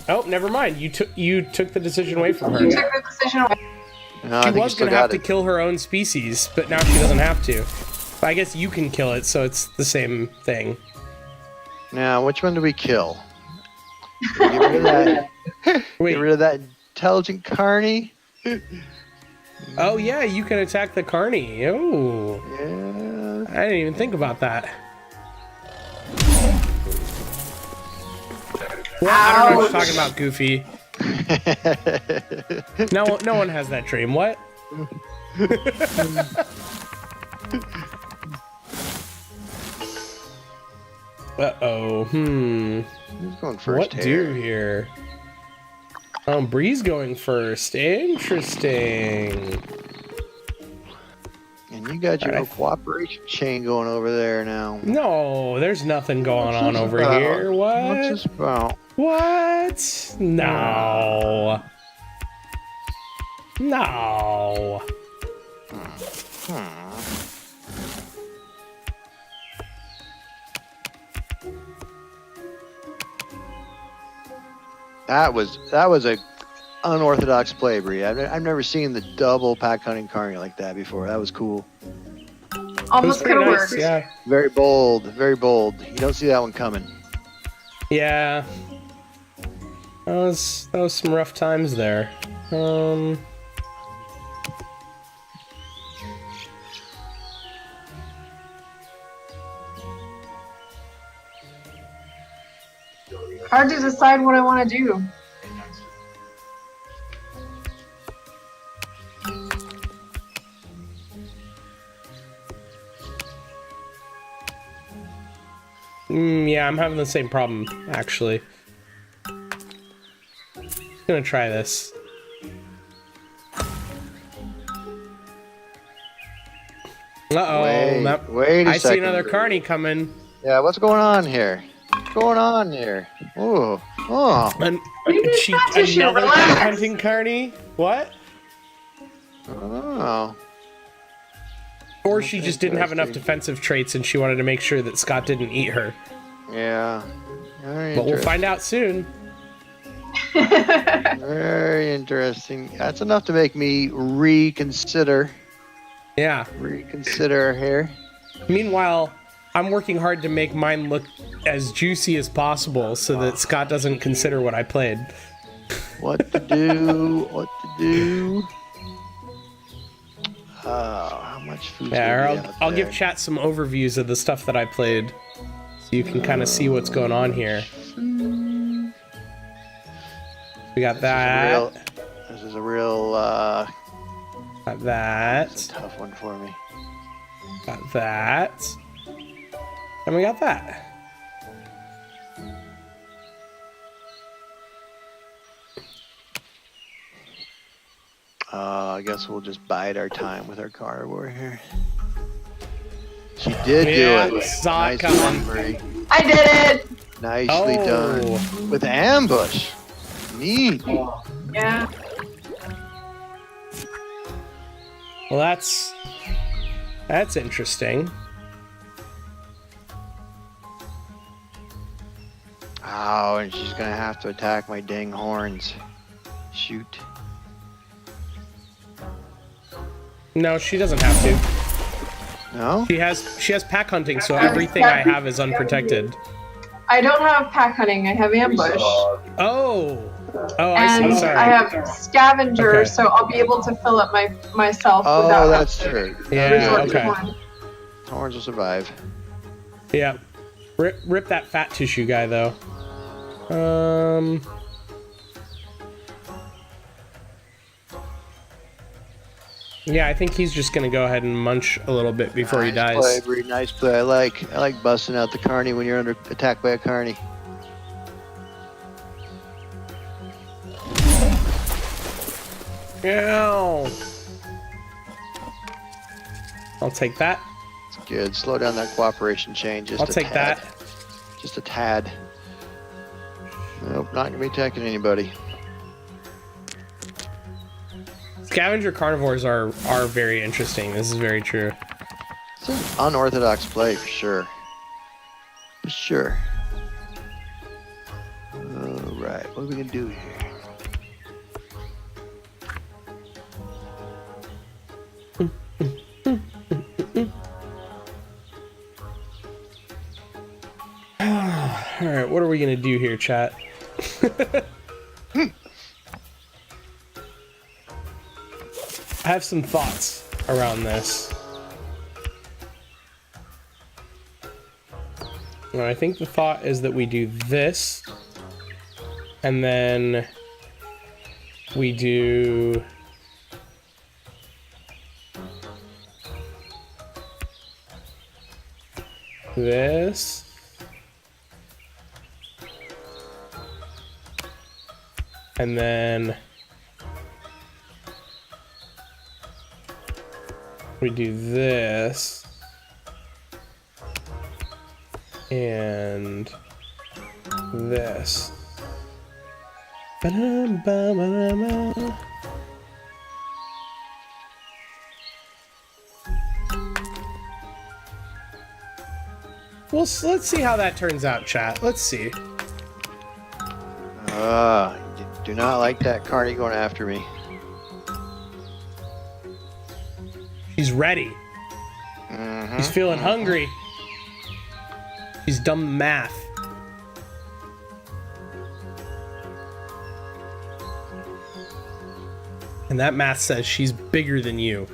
Oh, never mind. You took the decision away from her. You took the decision away. No, I She think you was still going to have got to it. kill her own species, but now she doesn't have to. But I guess you can kill it, so it's the same thing. Now, which one do we kill? Get rid of that. Wait. Get rid of that intelligent carny. Oh, yeah, you can attack the carny. Oh, Yeah. I didn't even think about that. Well, I don't know what you're talking about, Goofy. No one has that dream. What? Uh-oh. Who's going first What do here? here? Oh, Bree's going first. Interesting. And you got your Alright. little cooperation chain going over there now. No, there's nothing going What's on this over about? here. What's What? this about? What? No. No. That was a unorthodox play, Bree. I've never seen the double pack hunting carny like that before. That was cool. It was Almost could pretty have nice, worked. yeah. Very bold. Very bold. You don't see that one coming. Yeah. That was some rough times there. Hard to decide what I want to do. Yeah, I'm having the same problem, actually. Just gonna try this. Uh-oh. Wait a I second. see another Bree. carny coming. Yeah, what's going on here? What's going on here? Ooh. Oh. An, You need fat tissue, another relax. hunting carny? What? Oh. Or she just didn't have enough defensive traits and she wanted to make sure that Scott didn't eat her. Yeah. Very But we'll interesting. find out soon. Very interesting. That's enough to make me reconsider Yeah. here. Meanwhile, I'm working hard to make mine look as juicy as possible so that Scott doesn't consider what I played. What to do? What to do? How much food? Yeah, I'll give chat some overviews of the stuff that I played so you can kind of see what's going on here. We got that. This is a real Got that. it's a tough one for me. Got that. And we got that. I guess we'll just bide our time with our carnivore here. She did do it. Saw it Nicely coming. done, Bree. I did it. Nicely done. With ambush. Neat. Yeah. Well, that's interesting. Oh, and she's gonna have to attack my dang horns. Shoot. No, she doesn't have to. No? She has pack hunting, so everything I have is unprotected. I don't have pack hunting. I have ambush. Oh, I And see. Sorry. I have scavenger, Okay. so I'll be able to fill up myself Oh, without that's true. Yeah, resort to okay. one. Horns will survive. Yeah. Rip that fat tissue guy, though. Yeah, I think he's just gonna go ahead and munch a little bit before he dies. Nice play, Bree. Nice play. I like busting out the carny when you're under attack by a carny. Ow. I'll take that. It's good. Slow down that cooperation chain just I'll a take tad. that. Just a tad. Nope, not gonna be attacking anybody. Scavenger carnivores are very interesting. This is very true. It's an unorthodox play for sure. For sure. Alright, what are we gonna do here? All right, what are we gonna do here, chat? I have some thoughts around this. I think the thought is that we do this, and then we do this. And then we do this. And this. Ba-dum-ba-ba-ba. Well, let's see how that turns out, chat. Let's see. Do not like that carny going after me. He's ready. He's feeling hungry. He's done math. And that math says she's bigger than you.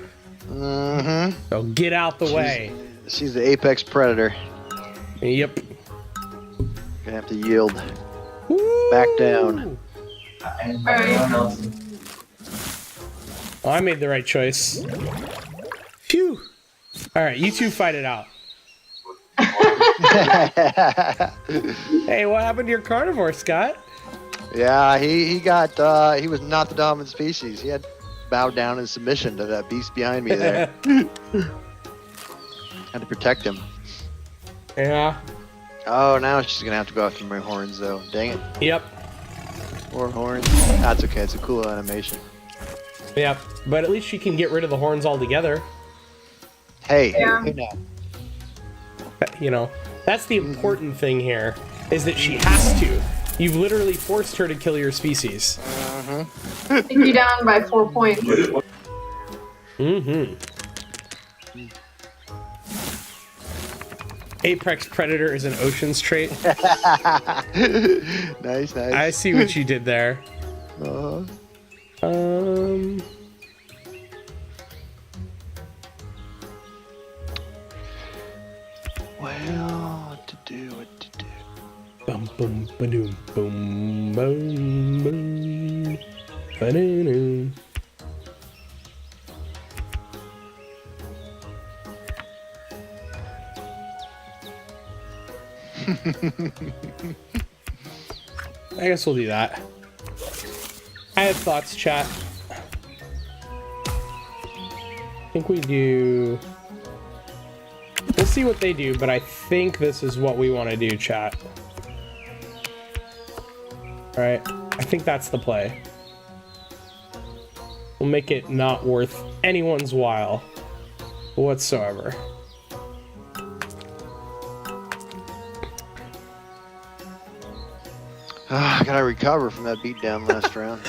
So get out the way. She's the apex predator. Yep. Gonna have to yield. Woo! Back down. Alright. Oh, I made the right choice. Phew. All right, you two fight it out. Hey, what happened to your carnivore, Scott? Yeah, he was not the dominant species. He had bowed down in submission to that beast behind me there. Had to protect him. Yeah. Oh, now she's gonna have to go after my horns though. Dang it. Yep. More horns. That's okay. It's a cool animation. Yep. But at least she can get rid of the horns altogether. Hey, Yeah. hey now. You know, that's the important thing here, is that she has to. You've literally forced her to kill your species. Take you down by 4 points. Apex predator is an ocean's trait. Nice. I see what you did there. Well, what to do? Bum bum ba-doom, boom boom boom ba-doo-doo. I guess we'll do that. I have thoughts, chat. think we do... We'll see what they do, but I think this is what we want to do, chat. Alright, I think that's the play. We'll make it not worth anyone's while whatsoever. I gotta recover from that beatdown last round.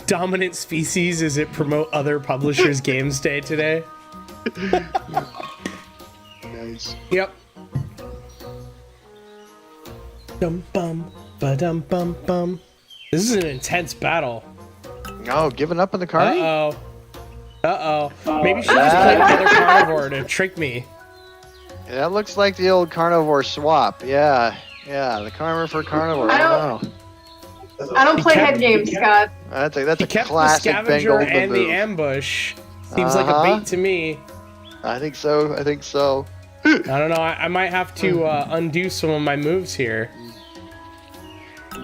Dominant species, is it promote other publishers' games day today? Nice. Yep. Dum bum, ba dum bum bum. This is an intense battle. Oh, giving up on the card? Uh-oh. Uh-oh. Maybe she just played another carnivore to trick me. Yeah, that looks like the old carnivore swap. Yeah, the carnivore for carnivore. I don't know. I don't play head games, Scott. That's He a kept the classic Ben scavenger Goldman and move. the ambush. Seems like a bait to me. I think so. I don't know. I might have to undo some of my moves here.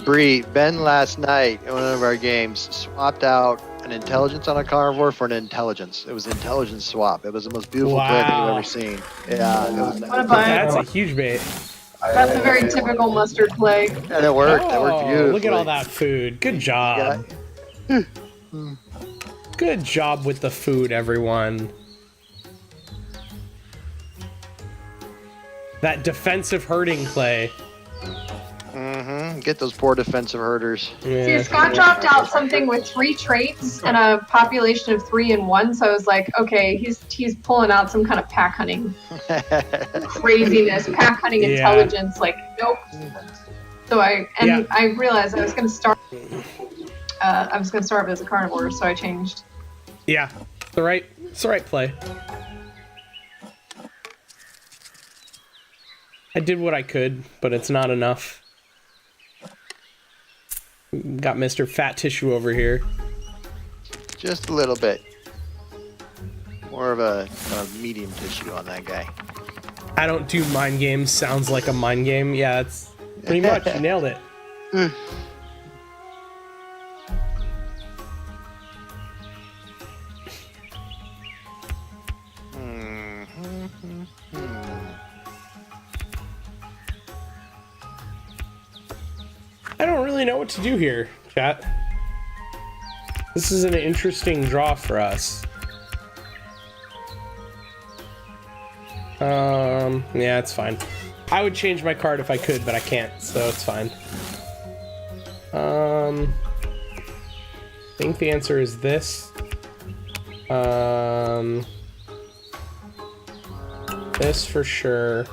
Bree, Ben last night in one of our games swapped out an intelligence on a carnivore for an intelligence. It was an intelligence swap. It was the most beautiful play I think I've ever seen. Yeah, it was. What a buy. That's a huge bait. That's a very typical mustard play. And it worked. It worked beautifully. Look at all that food. Good job. Good job with the food, everyone. That defensive herding play. Get those poor defensive herders. Yeah. See, Scott dropped out something with 3 traits and a population of 3 and 1, so I was like, okay, he's pulling out some kind of pack hunting craziness, pack hunting intelligence, like, nope. So I realized I was gonna start as a carnivore, so I changed. Yeah, it's the right play. I did what I could, but it's not enough. Got Mr. Fat Tissue over here. Just a little bit. More of a medium tissue on that guy. I don't do mind games. Sounds like a mind game. Yeah, that's pretty much. You nailed it. I don't really know what to do here, chat. This is an interesting draw for us. Yeah, it's fine. I would change my card if I could, but I can't, so it's fine. I think the answer is this. This for sure.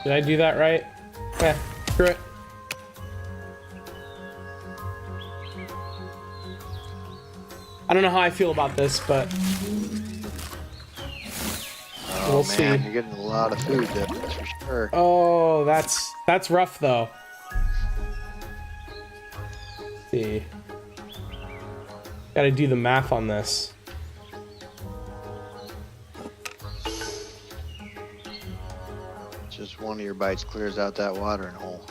Did I do that right? Yeah, screw it. I don't know how I feel about this, but we'll see. You're getting a lot of food there, that's for sure. Oh, that's rough though. Let's see. Gotta do the math on this. Just one of your bites clears out that watering hole.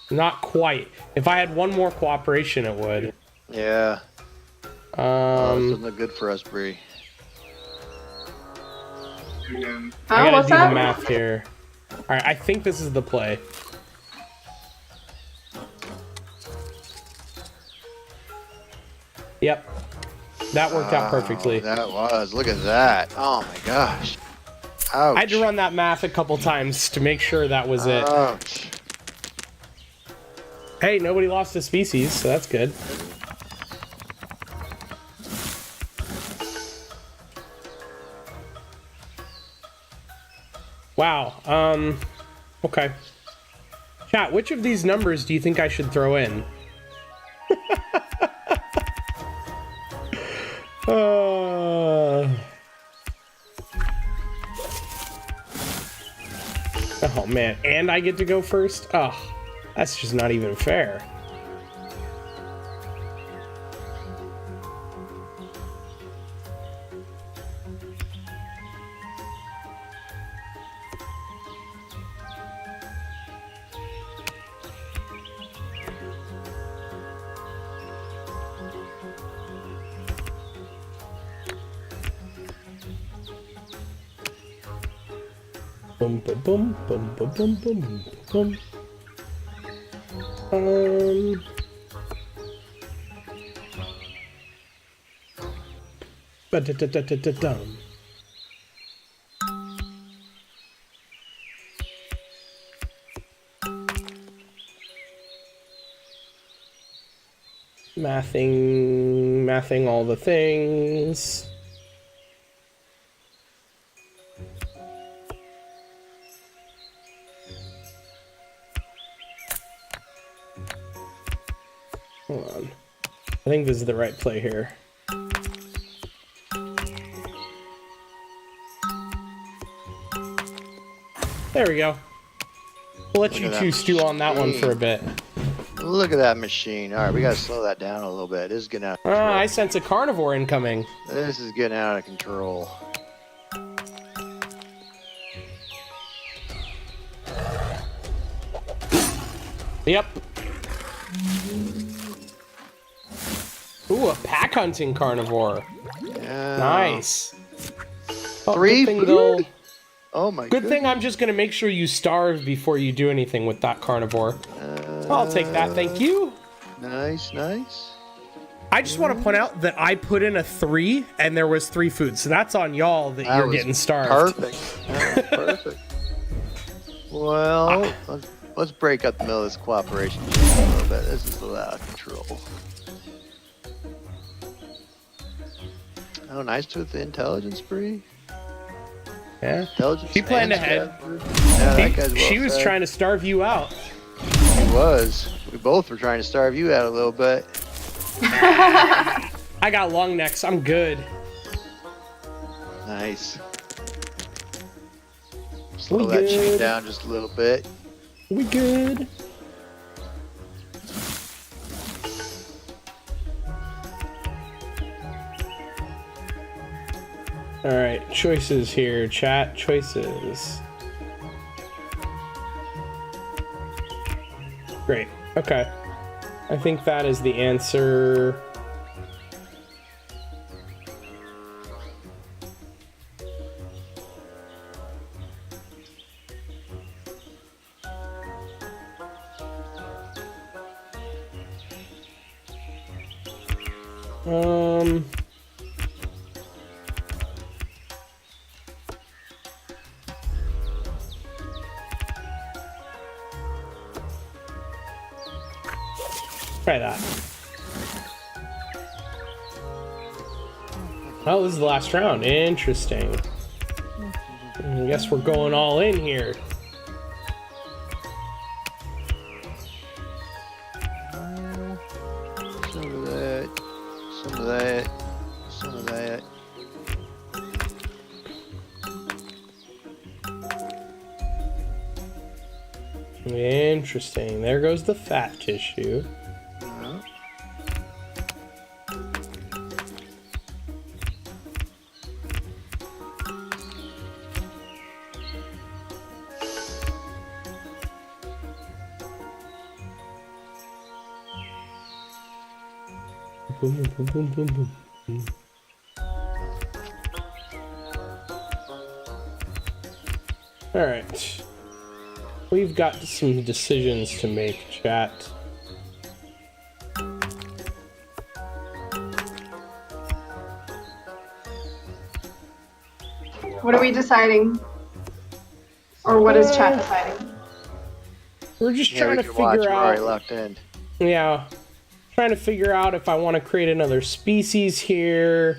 Not quite. If I had one more cooperation, it would. Yeah. This doesn't look good for us, Bree. I gotta what's do that? the math here. Alright, I think this is the play. Yep. That worked out perfectly. That was. Look at that. Oh my gosh. Ouch. I had to run that math a couple times to make sure that was it. Ouch. Hey, nobody lost a species, so that's good. Wow. Okay. Chat, which of these numbers do you think I should throw in? Oh man, and I get to go first? Oh, that's just not even fair. Boom, boom, boom, boom, boom, boom, boom, boom. Ba-da-da-da-da-da-dum. Mathing all the things. Hold on. I think this is the right play here. There we go. We'll let you chew stew on that one for a bit. Look at that machine. All right, we got to slow that down a little bit. This is getting out of control. I sense a carnivore incoming. This is getting out of control. Yep. Ooh, a pack hunting carnivore. Yeah. Nice. Oh, 3 good thing food? though- Oh my Good thing I'm just gonna make sure you starve before you do anything with that carnivore. I'll take that, thank you. Nice, nice. I just want to point out that I put in a 3 and there was 3 foods, so that's on y'all that you're was getting starved. Perfect. That was perfect. Well, let's break up the middle of this cooperation just a little bit. This is a little out of control. Oh, nice with the intelligence, Bree. Yeah. Intelligence. She planned and ahead. strategy. Yeah, that guy's well She was fed. trying to starve you out. He was. We both were trying to starve you out a little bit. I got long necks. I'm good. Nice. Slow We that chain good. down just a little bit. We good. All right, choices here, chat. Choices. Great. Okay. I think that is the answer. Try that. Oh, this is the last round. Interesting. I guess we're going all in here. Some of that. Some of that. Some of that. Interesting. There goes the fat tissue. Boom, boom, boom, boom, boom, boom. All right. We've got some decisions to make, chat. What are we deciding? Or what is chat deciding? We're just Yeah, trying we to can watch. figure We're already out. locked in. Yeah. Trying to figure out if I want to create another species here.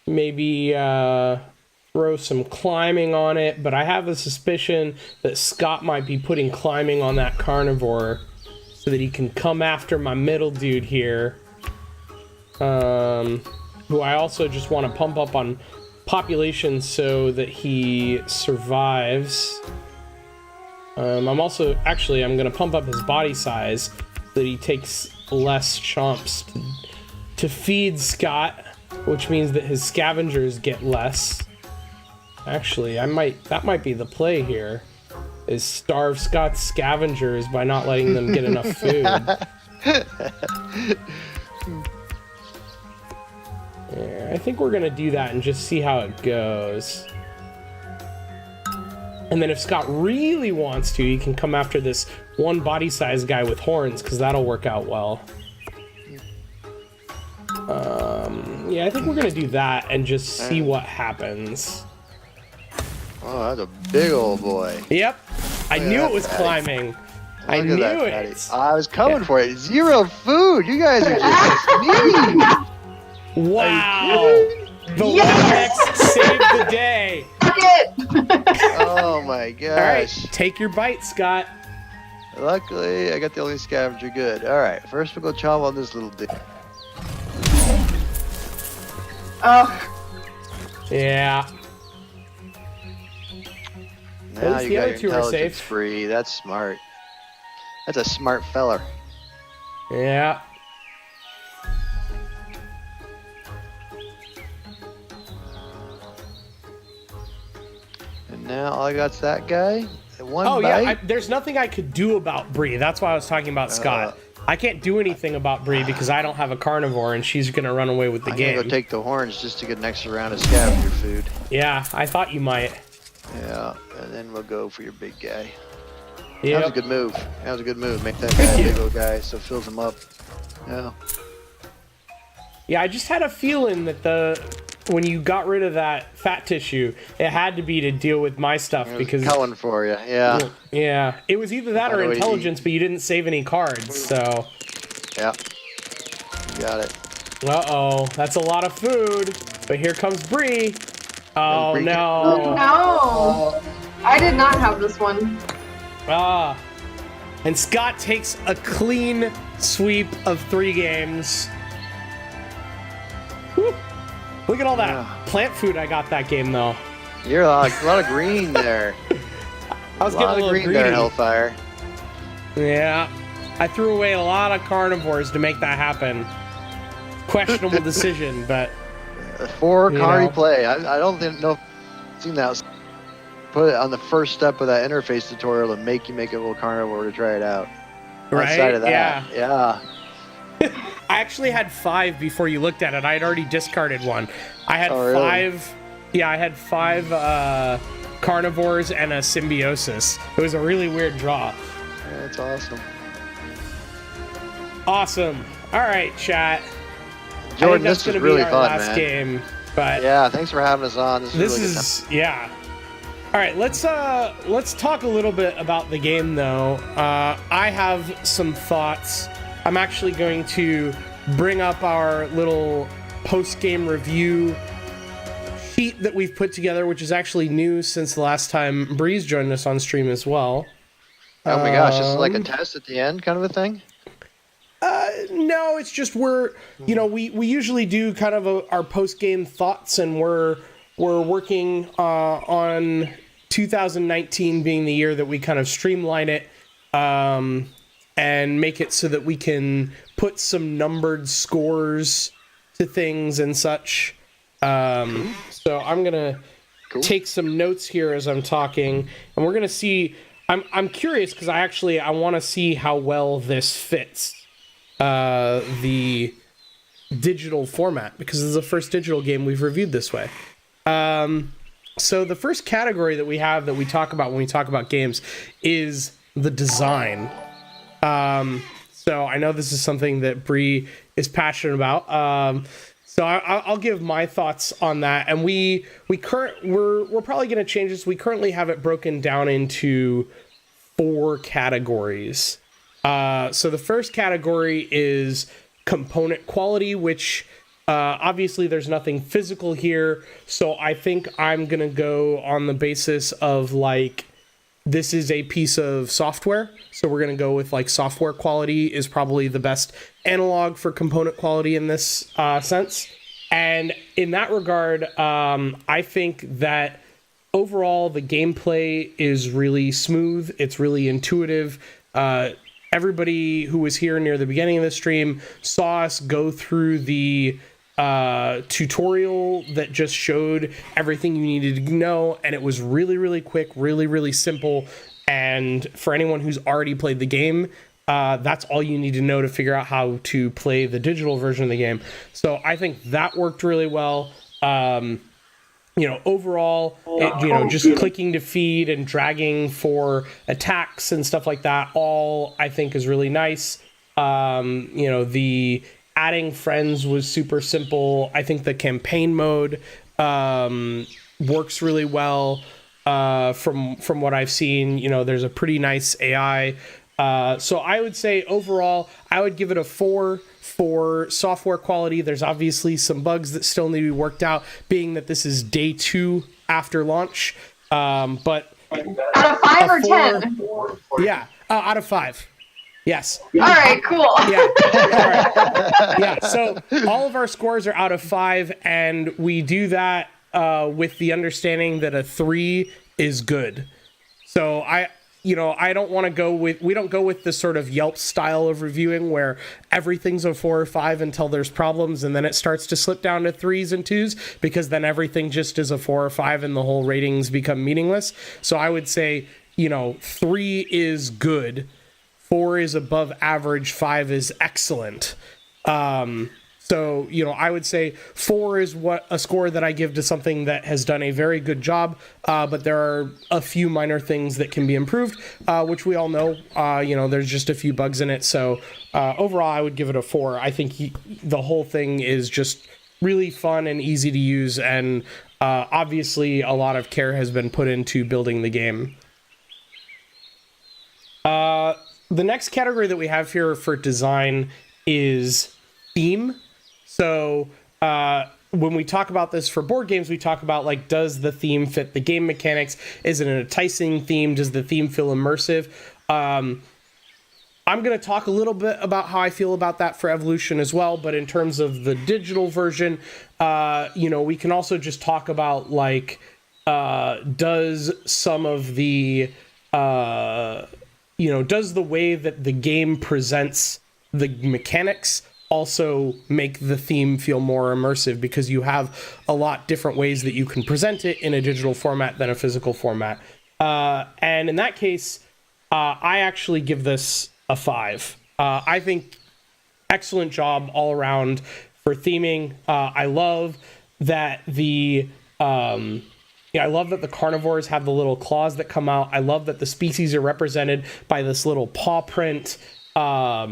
Maybe throw some climbing on it. But I have a suspicion that Scott might be putting climbing on that carnivore so that he can come after my middle dude here. Who I also just want to pump up on population so that he survives. I'm going to pump up his body size so that he takes less chomps to feed Scott, which means that his scavengers get less. Actually, that might be the play here, is starve Scott's scavengers by not letting them get enough food. Yeah, I think we're gonna do that and just see how it goes. And then if Scott really wants to, he can come after this one body size guy with horns, because that'll work out well. Yeah, I think we're gonna do that and just see what happens. Oh, that's a big old boy. Yep, I knew it was climbing. I knew it. I was coming for it. 0 food. You guys are just mean. Wow. The Latex saved the day. Oh my gosh. All right, take your bite, Scott. Luckily, I got the only scavenger good. All right, first we'll go chomp on this little dude. Yeah. Now least you the got other your two are intelligence safe. free. That's smart. That's a smart feller. Yeah. And now all I got's that guy. One Oh bite. yeah, there's nothing I could do about Bree. That's why I was talking about Scott. I can't do anything about Bree because I don't have a carnivore and she's gonna run away with the I'm game. gonna go take the horns just to get an extra round of scavenger food. Yeah, I thought you might. Yeah, and then we'll go for your big guy. Yeah. That was a good move. That was a good move. Make that guy a big old guy so it fills him up. Yeah. Yeah, I just had a feeling that when you got rid of that fat tissue, it had to be to deal with my stuff because coming for you. Yeah. Yeah, it was either that or Find a way to intelligence, but you didn't save any cards, so. Yeah. You got it. Uh-oh, that's a lot of food. But here comes Bree. Oh Bree no. No, I did not have this one. Ah. And Scott takes a clean sweep of 3 games. Whew. Look at all that plant food I got that game, though. You're a lot of green there. I was getting a little green greedy. there, Hellfire. Yeah. I threw away a lot of carnivores to make that happen. Questionable decision, but... 4 You carny know. play. I don't know if I've seen that. Put it on the first step of that interface tutorial to make you make a little carnivore to try it out. Right? Outside of that, yeah. I actually had 5 before you looked at it. I had already discarded one. I had Oh, really? 5. Yeah, I had 5 carnivores and a symbiosis. It was a really weird draw. That's awesome. Awesome. All right, chat. Jordan, I this think that's was gonna really be our fun, last man. game. But Yeah, thanks for having us on. This this really good is yeah. All right, let's talk a little bit about the game though. I have some thoughts. I'm actually going to bring up our little post-game review sheet that we've put together, which is actually new since the last time Bree's joined us on stream as well. Oh my gosh, this is like a test at the end kind of a thing? No, it's just we usually do kind of our post-game thoughts, and we're working on 2019 being the year that we kind of streamline it and make it so that we can put some numbered scores to things and such. So I'm gonna take some notes here as I'm talking, and we're gonna see. I'm curious because I want to see how well this fits the digital format, because this is the first digital game we've reviewed this way. So the first category that we have that we talk about when we talk about games is the design. So I know this is something that Bree is passionate about. So I'll give my thoughts on that. And we're probably going to change this. We currently have it broken down into 4 categories. So the first category is component quality, which obviously there's nothing physical here. So I think I'm going to go on the basis of like, this is a piece of software. So we're going to go with like software quality is probably the best analog for component quality in this sense. And in that regard, I think that overall, the gameplay is really smooth. It's really intuitive. Everybody who was here near the beginning of the stream saw us go through the tutorial that just showed everything you needed to know, and it was really, really quick, really, really simple. And for anyone who's already played the game, that's all you need to know to figure out how to play the digital version of the game. So I think that worked really well. Overall, just clicking to feed and dragging for attacks and stuff like that, all I think is really nice. The adding friends was super simple. I think the campaign mode works really well. From what I've seen, there's a pretty nice AI. So I would say overall, I would give it a 4 for software quality. There's obviously some bugs that still need to be worked out, being that this is day 2 after launch. But out of 5 or 10? Yeah, out of 5. Yes. All right, cool. Yeah. All right. Yeah. So all of our scores are out of 5, and we do that with the understanding that a 3 is good. So I don't want to we don't go with the sort of Yelp style of reviewing where everything's a 4 or 5 until there's problems, and then it starts to slip down to 3s and 2s, because then everything just is a 4 or 5 and the whole ratings become meaningless. So I would say, 3 is good, 4 is above average, 5 is excellent. So, I would say 4 is a score that I give to something that has done a very good job, but there are a few minor things that can be improved, which we all know. There's just a few bugs in it. So overall, I would give it a 4. I think the whole thing is just really fun and easy to use, and obviously a lot of care has been put into building the game. The next category that we have here for design is theme. So when we talk about this for board games, we talk about, does the theme fit the game mechanics? Is it an enticing theme? Does the theme feel immersive? I'm going to talk a little bit about how I feel about that for Evolution as well. But in terms of the digital version, we can also just talk about, does some of the, does the way that the game presents the mechanics also make the theme feel more immersive, because you have a lot different ways that you can present it in a digital format than a physical format. And in that case, I actually give this a 5. I think excellent job all around for theming. I love that the carnivores have the little claws that come out. I love that the species are represented by this little paw print. I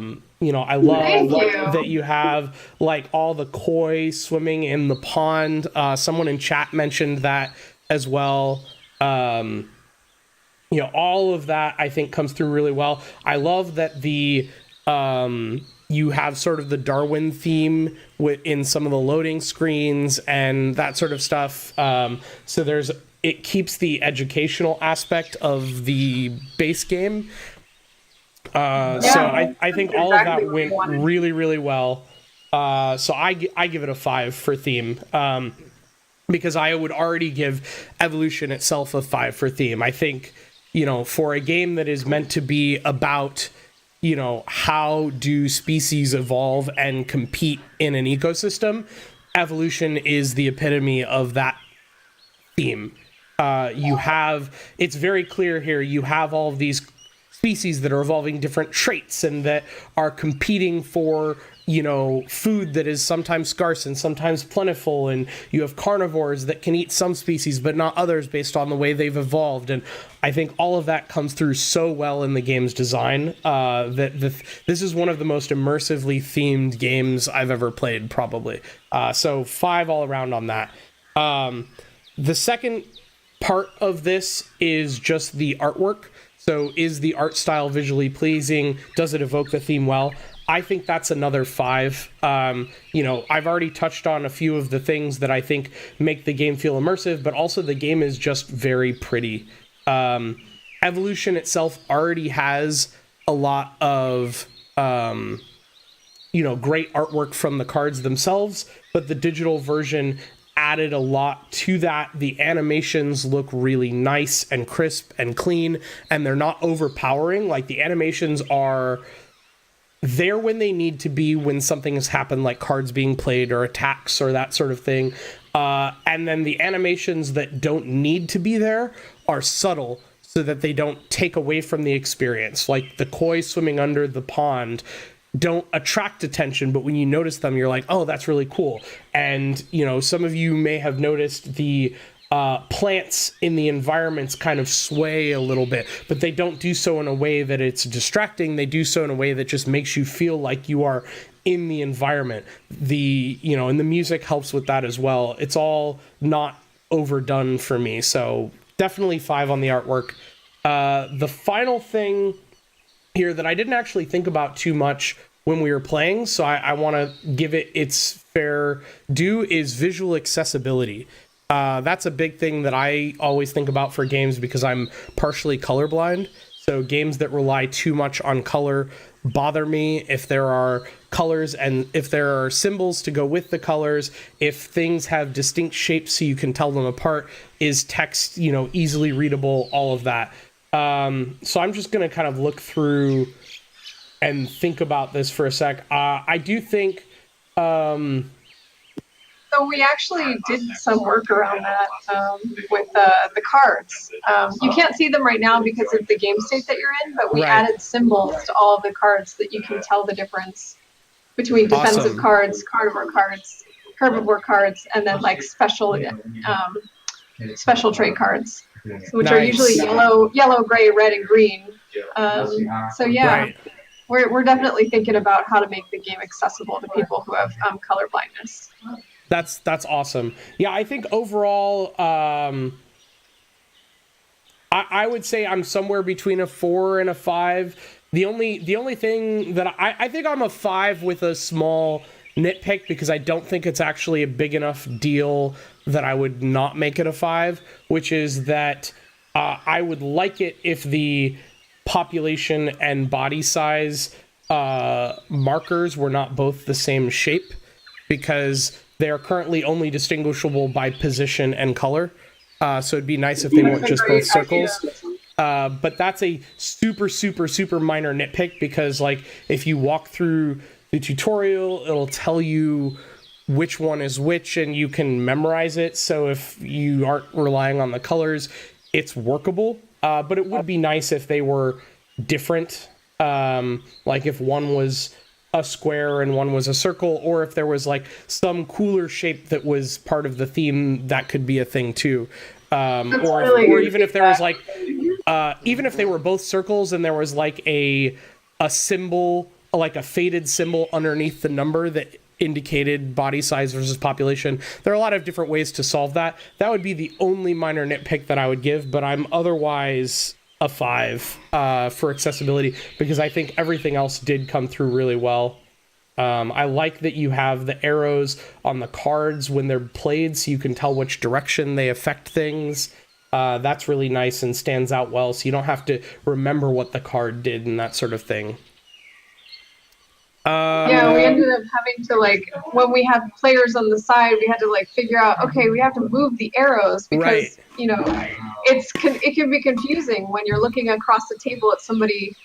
love that you have all the koi swimming in the pond. Someone in chat mentioned that as well. All of that I think comes through really well. I love that you have sort of the Darwin theme in some of the loading screens and that sort of stuff. So it keeps the educational aspect of the base game. So I think all of that went really, really well. So I give it a 5 for theme, because I would already give Evolution itself a 5 for theme. I think, for a game that is meant to be about, how do species evolve and compete in an ecosystem, Evolution is the epitome of that theme. It's very clear here, you have all of these species that are evolving different traits and that are competing for, food that is sometimes scarce and sometimes plentiful, and you have carnivores that can eat some species but not others based on the way they've evolved. And I think all of that comes through so well in the game's design, that this is one of the most immersively themed games I've ever played, probably. So 5 all around on that. The second part of this is just the artwork. So is the art style visually pleasing? Does it evoke the theme well? I think that's another 5. I've already touched on a few of the things that I think make the game feel immersive, but also the game is just very pretty. Evolution itself already has a lot of, great artwork from the cards themselves, but the digital version added a lot to that. The animations look really nice and crisp and clean, and they're not overpowering. Like, the animations are there when they need to be, when something has happened, like cards being played or attacks or that sort of thing. And then the animations that don't need to be there are subtle, so that they don't take away from the experience. Like the koi swimming under the pond don't attract attention, but when you notice them, you're like, oh, that's really cool. And, you know, some of you may have noticed the plants in the environments kind of sway a little bit, but they don't do so in a way that it's distracting. They do so in a way that just makes you feel like you are in the environment. And the music helps with that as well. It's all not overdone for me. So definitely 5 on the artwork. The final thing here that I didn't actually think about too much when we were playing, so I want to give it its fair due, is visual accessibility. That's a big thing that I always think about for games because I'm partially colorblind. So games that rely too much on color bother me. If there are colors and if there are symbols to go with the colors, if things have distinct shapes so you can tell them apart, is text, easily readable, all of that. So I'm just going to kind of look through and think about this for a sec. I do think... So we actually did some work around that with the cards. You can't see them right now because of the game state that you're in, but we added symbols to all of the cards that you can tell the difference between defensive cards, herbivore cards, and then like special trait cards, which are usually yellow, gray, red, and green. We're definitely thinking about how to make the game accessible to people who have color blindness. That's awesome. Yeah, I think overall, I would say I'm somewhere between a 4 and a 5. The only thing that I think I'm a 5 with a small nitpick, because I don't think it's actually a big enough deal that I would not make it a 5, which is that I would like it if the population and body size markers were not both the same shape, because they are currently only distinguishable by position and color. So it'd be nice if they weren't just both circles. But that's a super, super, super minor nitpick, because like if you walk through the tutorial, it'll tell you which one is which and you can memorize it. So if you aren't relying on the colors, it's workable. But it would be nice if they were different. Like if one was a square and one was a circle, or if there was like some cooler shape that was part of the theme, that could be a thing too. Or even if there was like, even if they were both circles and there was like a symbol, like a faded symbol underneath the number that indicated body size versus population. There are a lot of different ways to solve that. That would be the only minor nitpick that I would give, but I'm otherwise a 5 for accessibility, because I think everything else did come through really well. I like that you have the arrows on the cards when they're played, so you can tell which direction they affect things. That's really nice and stands out well, so you don't have to remember what the card did and that sort of thing. We ended up having to, like, when we had players on the side, we had to like figure out, okay, we have to move the arrows, because it can be confusing when you're looking across the table at somebody.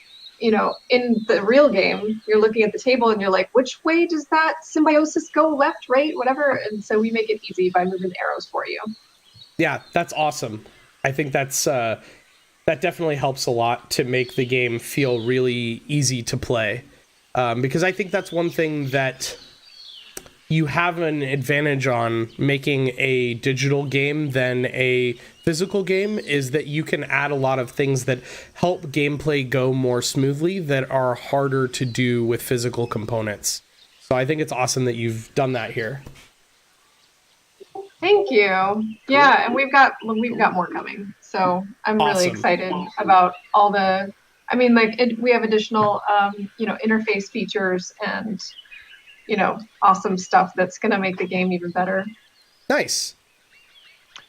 In the real game, you're looking at the table and you're like, which way does that symbiosis go? Left, right, whatever. And so we make it easy by moving the arrows for you. Yeah, that's awesome. I think that definitely helps a lot to make the game feel really easy to play. Because I think that's one thing that you have an advantage on making a digital game than a physical game, is that you can add a lot of things that help gameplay go more smoothly that are harder to do with physical components. So I think it's awesome that you've done that here. Thank you. Yeah, and we've got more coming. So I'm really excited about all the. I mean, we have additional, interface features and, awesome stuff that's going to make the game even better. Nice.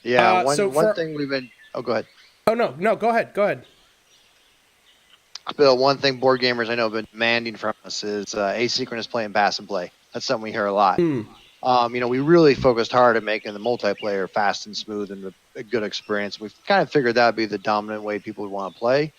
Yeah, one thing we've been... Oh, go ahead. Oh, no, go ahead. Bill, one thing board gamers I know have been demanding from us is asynchronous play and pass and play. That's something we hear a lot. We really focused hard at making the multiplayer fast and smooth and a good experience. We've kind of figured that would be the dominant way people would want to play,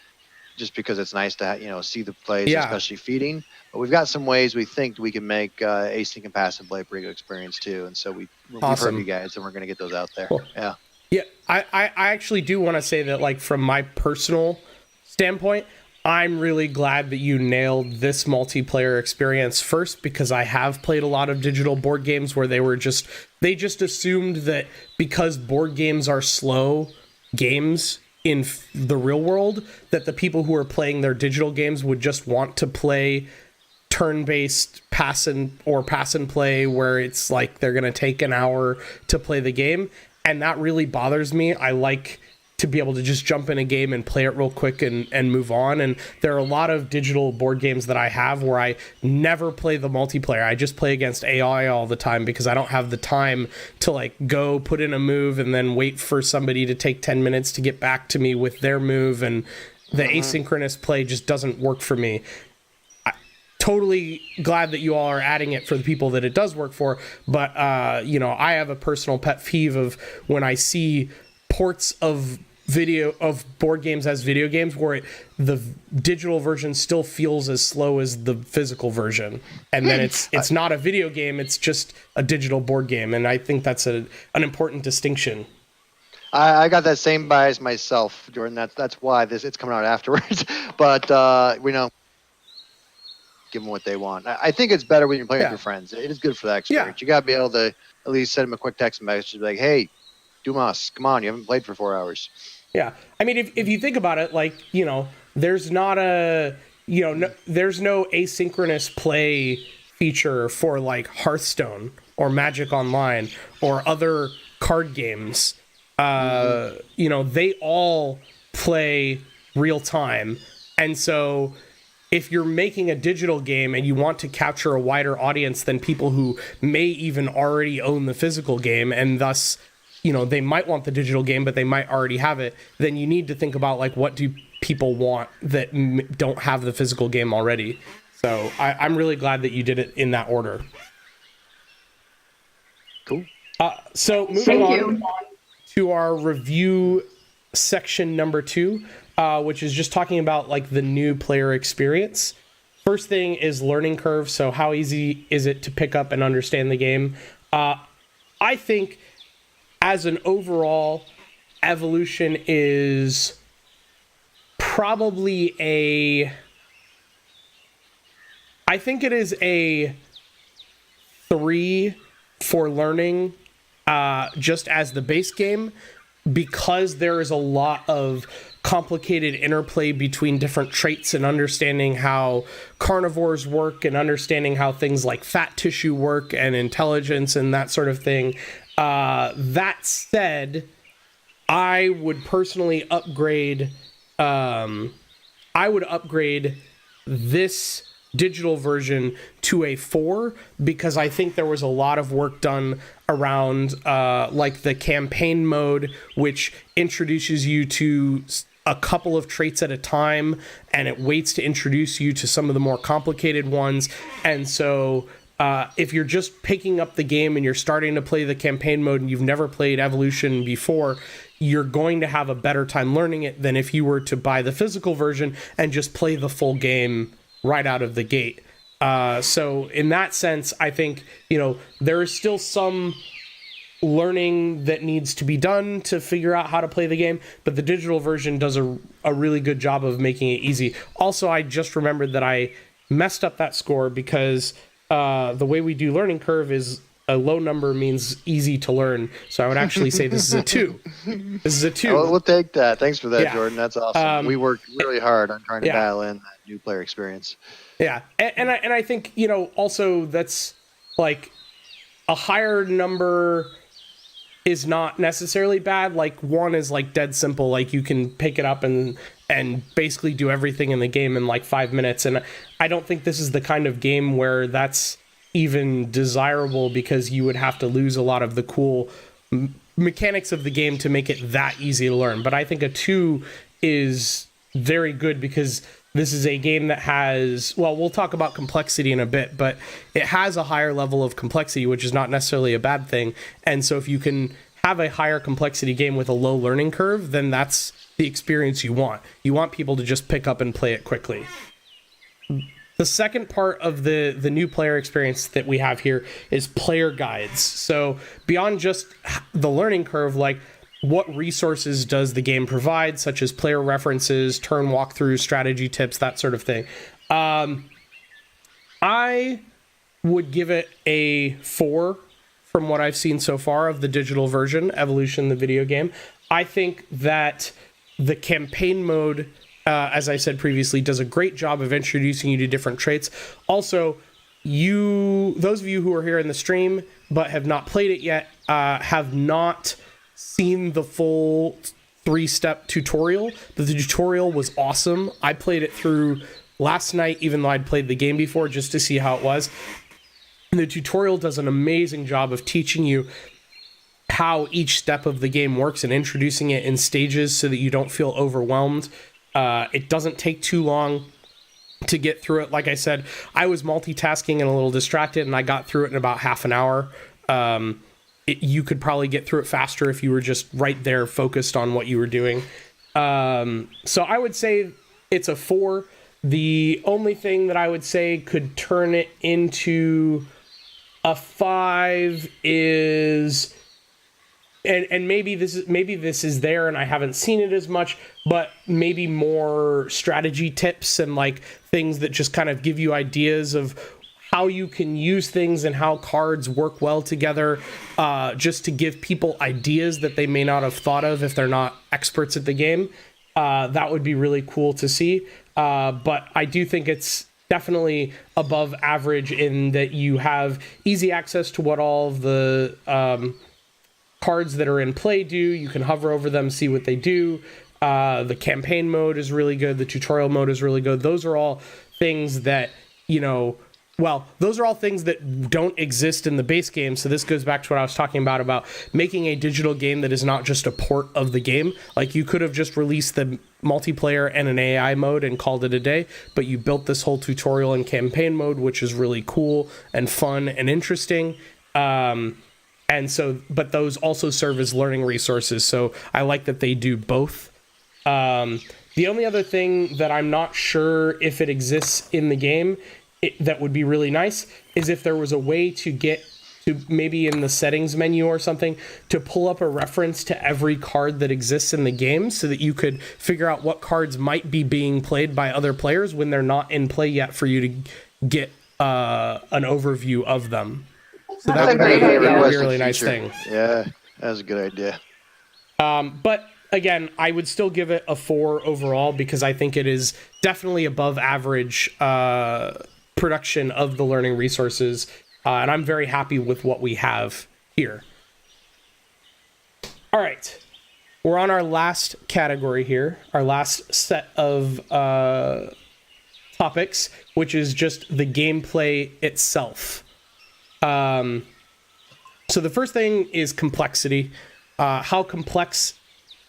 just because it's nice to see the plays, especially feeding. But we've got some ways we think we can make async and passive play a pretty good experience too. And so we've heard you guys, and we're going to get those out there. Cool. Yeah. Yeah, I actually do want to say that, like, from my personal standpoint, I'm really glad that you nailed this multiplayer experience first, because I have played a lot of digital board games where they just assumed that because board games are slow games in the real world, that the people who are playing their digital games would just want to play turn-based pass and play, where it's like they're going to take an hour to play the game. And that really bothers me. I like to be able to just jump in a game and play it real quick and move on. And there are a lot of digital board games that I have where I never play the multiplayer. I just play against AI all the time, because I don't have the time to like go put in a move and then wait for somebody to take 10 minutes to get back to me with their move. And the asynchronous play just doesn't work for me. Totally glad that you all are adding it for the people that it does work for, but I have a personal pet peeve of when I see ports of board games as video games where the digital version still feels as slow as the physical version, and then it's not a video game, it's just a digital board game. And I think that's an important distinction. I got that same bias myself, Jordan. That's why it's coming out afterwards. But give them what they want. I think it's better when you're playing with your friends. It is good for that experience. You got to be able to at least send them a quick text message like, hey, Dumas, come on, you haven't played for 4 hours. Yeah. I mean, if you think about it, like, there's not there's no asynchronous play feature for like Hearthstone or Magic Online or other card games. They all play real time. And so if you're making a digital game and you want to capture a wider audience than people who may even already own the physical game, and thus, they might want the digital game, but they might already have it, then you need to think about, like, what do people want that don't have the physical game already? So I'm really glad that you did it in that order. Cool. So moving on to our review section number 2. Which is just talking about like the new player experience. First thing is learning curve. So how easy is it to pick up and understand the game? I think as an overall, Evolution is probably I think it is a 3 for learning, just as the base game, because there is a lot of complicated interplay between different traits and understanding how carnivores work and understanding how things like fat tissue work and intelligence and that sort of thing. That said, I would personally upgrade this digital version to a 4, because I think there was a lot of work done around like the campaign mode, which introduces you to a couple of traits at a time, and it waits to introduce you to some of the more complicated ones. And so if you're just picking up the game and you're starting to play the campaign mode and you've never played Evolution before, you're going to have a better time learning it than if you were to buy the physical version and just play the full game right out of the gate. So in that sense, I think, there is still some learning that needs to be done to figure out how to play the game, but the digital version does a really good job of making it easy. Also, I just remembered that I messed up that score because the way we do learning curve is a low number means easy to learn. So I would actually say this is a 2. This is a 2. Well, we'll take that. Thanks for that, Jordan. That's awesome. We worked really hard on trying to dial in that new player experience. Yeah. And I think, also that's like a higher number is not necessarily bad. Like 1 is like dead simple. Like you can pick it up and basically do everything in the game in like 5 minutes. And I don't think this is the kind of game where that's even desirable, because you would have to lose a lot of the cool mechanics of the game to make it that easy to learn. But I think a 2 is very good, because this is a game that has, well, we'll talk about complexity in a bit, but it has a higher level of complexity, which is not necessarily a bad thing. And so if you can have a higher complexity game with a low learning curve, then that's the experience you want. You want people to just pick up and play it quickly. The second part of the new player experience that we have here is player guides. So beyond just the learning curve, like, what resources does the game provide, such as player references, turn walkthroughs, strategy tips, that sort of thing. I would give it a 4 from what I've seen so far of the digital version, Evolution, the video game. I think that the campaign mode, as I said previously, does a great job of introducing you to different traits. Also, those of you who are here in the stream but have not played it yet, have not seen the full 3-step tutorial. The tutorial was awesome. I played it through last night, even though I'd played the game before, just to see how it was. And the tutorial does an amazing job of teaching you how each step of the game works and introducing it in stages so that you don't feel overwhelmed. It doesn't take too long to get through it. Like I said, I was multitasking and a little distracted, and I got through it in about half an hour. You could probably get through it faster if you were just right there focused on what you were doing. So I would say it's a 4. The only thing that I would say could turn it into a 5 is, and maybe this is there and I haven't seen it as much, but maybe more strategy tips and like things that just kind of give you ideas of how you can use things and how cards work well together, just to give people ideas that they may not have thought of if they're not experts at the game. That would be really cool to see. But I do think it's definitely above average in that you have easy access to what all of the cards that are in play do. You can hover over them, see what they do. The campaign mode is really good. The tutorial mode is really good. Those are all things that, those are all things that don't exist in the base game. So this goes back to what I was talking about making a digital game that is not just a port of the game. Like, you could have just released the multiplayer and an AI mode and called it a day, but you built this whole tutorial and campaign mode, which is really cool and fun and interesting. But those also serve as learning resources. So I like that they do both. The only other thing that I'm not sure if it exists in the game that would be really nice is if there was a way to get to, maybe in the settings menu or something, to pull up a reference to every card that exists in the game so that you could figure out what cards might be being played by other players when they're not in play yet, for you to get an overview of them. So that would be a really nice thing. Yeah, that's a good idea. But again, I would still give it a 4 overall because I think it is definitely above average production of the learning resources, and I'm very happy with what we have here. All right, we're on our last category here, our last set of topics, which is just the gameplay itself. So the first thing is complexity. How complex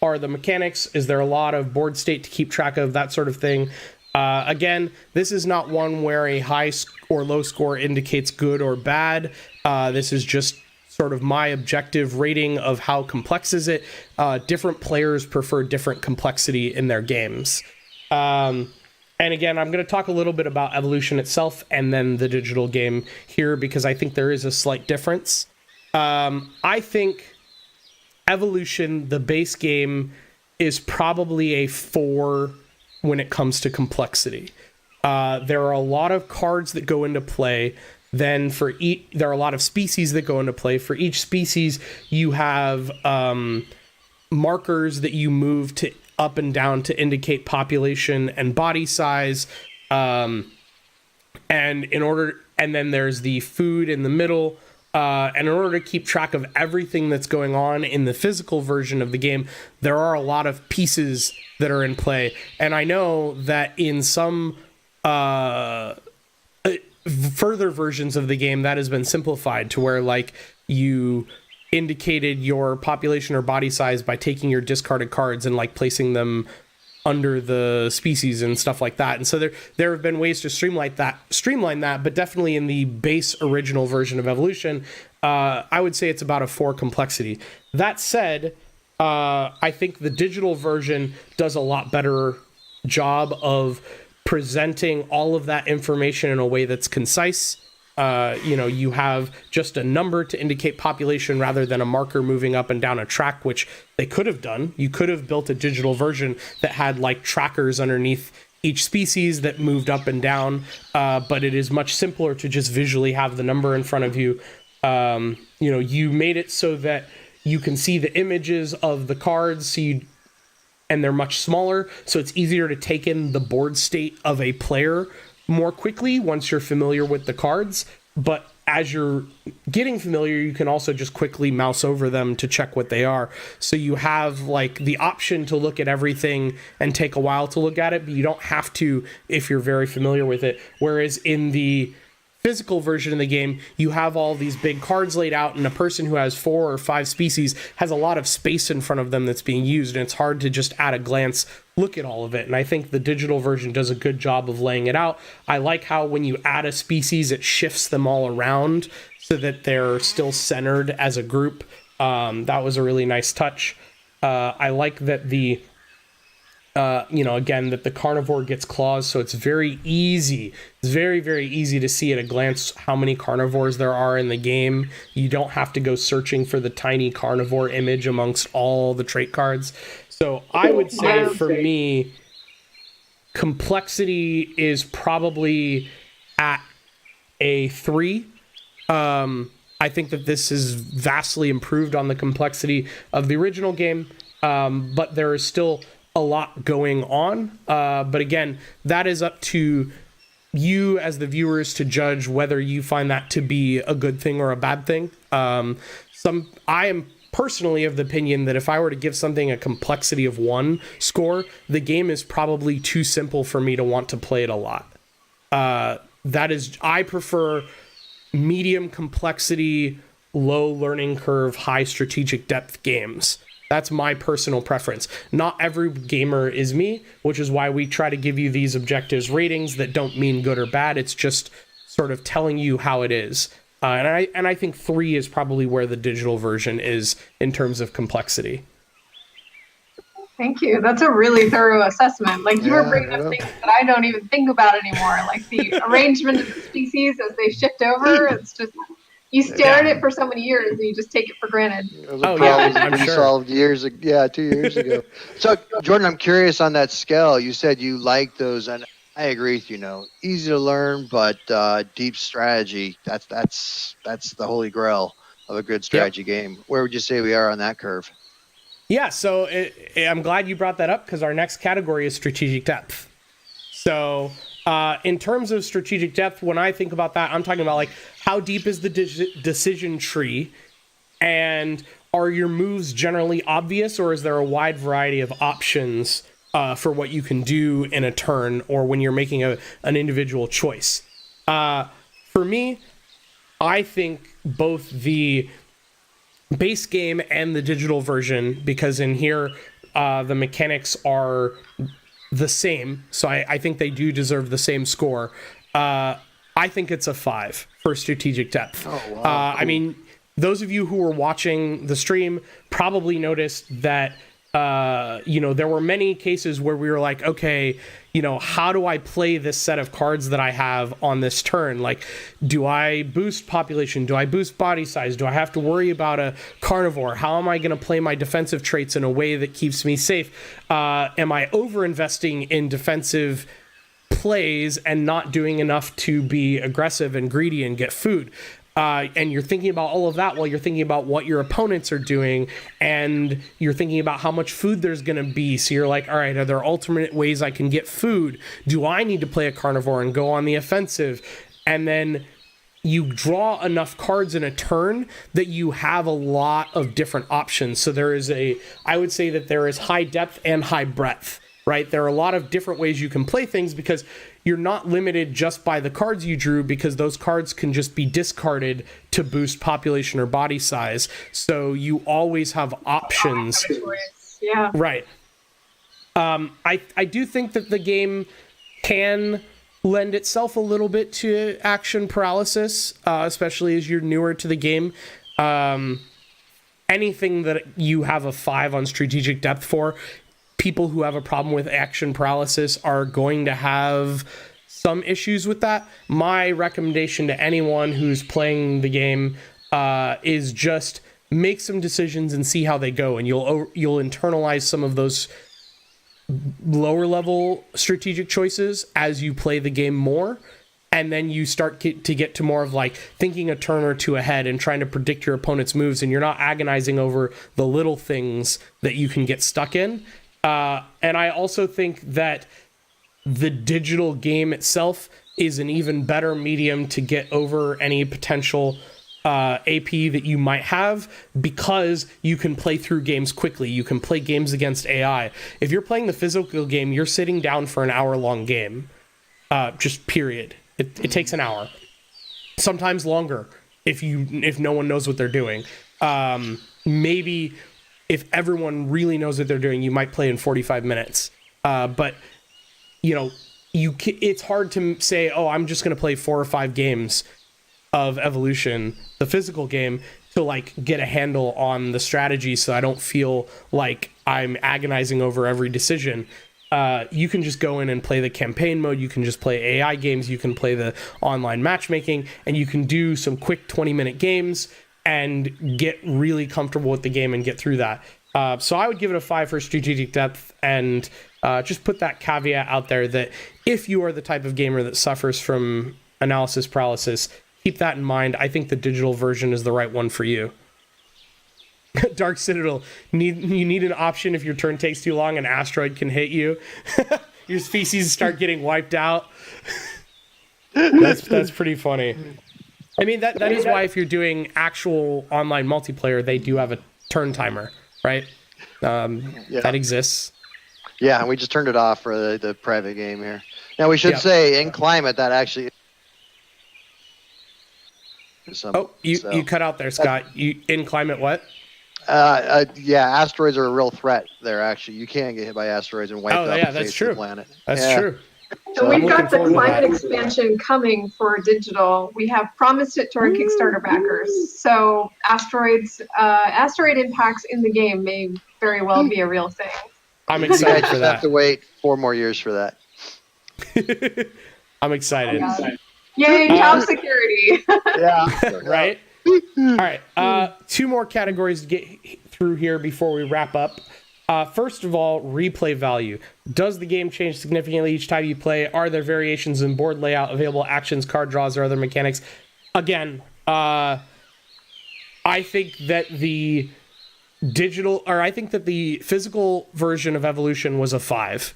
are the mechanics? Is there a lot of board state to keep track of, that sort of thing? Again, this is not one where a high or low score indicates good or bad. This is just sort of my objective rating of how complex is it. Different players prefer different complexity in their games. And again, I'm going to talk a little bit about Evolution itself and then the digital game here, because I think there is a slight difference. I think Evolution, the base game, is probably a 4 when it comes to complexity. There are a lot of cards that go into play. Then there are a lot of species that go into play. For each species, you have markers that you move to up and down to indicate population and body size. And then there's the food in the middle. And in order to keep track of everything that's going on in the physical version of the game, there are a lot of pieces that are in play. And I know that in some further versions of the game, that has been simplified to where, like, you indicated your population or body size by taking your discarded cards and like placing them under the species and stuff like that. And so there have been ways to streamline that, but definitely in the base original version of Evolution, I would say it's about a 4 complexity. That said, I think the digital version does a lot better job of presenting all of that information in a way that's concise. You have just a number to indicate population rather than a marker moving up and down a track, which they could have done. You could have built a digital version that had like trackers underneath each species that moved up and down, but it is much simpler to just visually have the number in front of you. You made it so that you can see the images of the cards, and they're much smaller, so it's easier to take in the board state of a player more quickly once you're familiar with the cards. But as you're getting familiar, you can also just quickly mouse over them to check what they are. So you have like the option to look at everything and take a while to look at it, but you don't have to if you're very familiar with it. Whereas in the physical version of the game, you have all these big cards laid out, and a person who has 4 or 5 species has a lot of space in front of them that's being used, and it's hard to just at a glance look at all of it. And I think the digital version does a good job of laying it out. I like how when you add a species, it shifts them all around so that they're still centered as a group. That was a really nice touch. I like that that the carnivore gets claws, so it's very easy. It's very, very easy to see at a glance how many carnivores there are in the game. You don't have to go searching for the tiny carnivore image amongst all the trait cards. So I would say for me, complexity is probably at a 3. I think that this is vastly improved on the complexity of the original game, but there is still a lot going on. But again, that is up to you as the viewers to judge whether you find that to be a good thing or a bad thing. I am personally of the opinion that if I were to give something a complexity of 1 score, the game is probably too simple for me to want to play it a lot. I prefer medium complexity, low learning curve, high strategic depth games. That's my personal preference. Not every gamer is me, which is why we try to give you these objectives ratings that don't mean good or bad. It's just sort of telling you how it is. And I think 3 is probably where the digital version is in terms of complexity. Thank you. That's a really thorough assessment. Like you were bringing up things that I don't even think about anymore, like the arrangement of the species as they shift over. It's just, you stare at it for so many years and you just take it for granted. I'm sure. Solved 2 years ago. So Jordan, I'm curious on that scale. You said you like those, and I agree with you. Easy to learn, but deep strategy. That's the holy grail of a good strategy game. Where would you say we are on that curve? Yeah, so I'm glad you brought that up because our next category is strategic depth. So in terms of strategic depth, when I think about that, I'm talking about like how deep is the decision tree, and are your moves generally obvious, or is there a wide variety of options for what you can do in a turn or when you're making an individual choice? For me, I think both the base game and the digital version, because in here the mechanics are the same, so I think they do deserve the same score. I think it's a 5 for strategic depth. Oh, wow. Cool. I mean, those of you who were watching the stream probably noticed that there were many cases where we were like, okay, how do I play this set of cards that I have on this turn? Like, do I boost population? Do I boost body size? Do I have to worry about a carnivore? How am I going to play my defensive traits in a way that keeps me safe? Am I over-investing in defensive plays and not doing enough to be aggressive and greedy and get food? And you're thinking about all of that while you're thinking about what your opponents are doing, and you're thinking about how much food there's going to be. So you're like, all right, are there alternate ways I can get food? Do I need to play a carnivore and go on the offensive? And then you draw enough cards in a turn that you have a lot of different options. So I would say that there is high depth and high breadth, right? There are a lot of different ways you can play things because you're not limited just by the cards you drew, because those cards can just be discarded to boost population or body size. So you always have options. Yeah. Right. I do think that the game can lend itself a little bit to action paralysis, especially as you're newer to the game. Anything that you have a 5 on strategic depth for, people who have a problem with action paralysis are going to have some issues with that. My recommendation to anyone who's playing the game is just make some decisions and see how they go, and you'll internalize some of those lower level strategic choices as you play the game more, and then you start to get to more of like thinking a turn or two ahead and trying to predict your opponent's moves, and you're not agonizing over the little things that you can get stuck in. And I also think that the digital game itself is an even better medium to get over any potential AP that you might have, because you can play through games quickly. You can play games against AI. If you're playing the physical game, you're sitting down for an hour-long game, just period. It takes an hour, sometimes longer if no one knows what they're doing. Maybe if everyone really knows what they're doing, you might play in 45 minutes. But it's hard to say, oh, I'm just going to play 4 or 5 games of Evolution, the physical game, to like get a handle on the strategy, so I don't feel like I'm agonizing over every decision. You can just go in and play the campaign mode. You can just play AI games. You can play the online matchmaking, and you can do some quick 20-minute games and get really comfortable with the game and get through that. So I would give it a 5 for strategic depth, and just put that caveat out there that if you are the type of gamer that suffers from analysis paralysis, keep that in mind. I think the digital version is the right one for you. Dark Citadel, you need an option if your turn takes too long, an asteroid can hit you. Your species start getting wiped out. That's pretty funny. I mean, that is why if you're doing actual online multiplayer, they do have a turn timer, right? That exists. Yeah, and we just turned it off for the private game here. Now, we should say, in climate, that actually... You cut out there, Scott. You in climate what? Yeah, asteroids are a real threat there, actually. You can get hit by asteroids and wipe out the face of the planet. That's true. So we've got the climate expansion coming for digital. We have promised it to our Kickstarter backers. So asteroid impacts in the game may very well be a real thing. I'm excited for that. You have to wait 4 more years for that. I'm excited. Yay, job security. Yeah. Right? All right. 2 more categories to get through here before we wrap up. First of all, replay value. Does the game change significantly each time you play? Are there variations in board layout, available actions, card draws, or other mechanics? Again, I think that the physical version of Evolution was a 5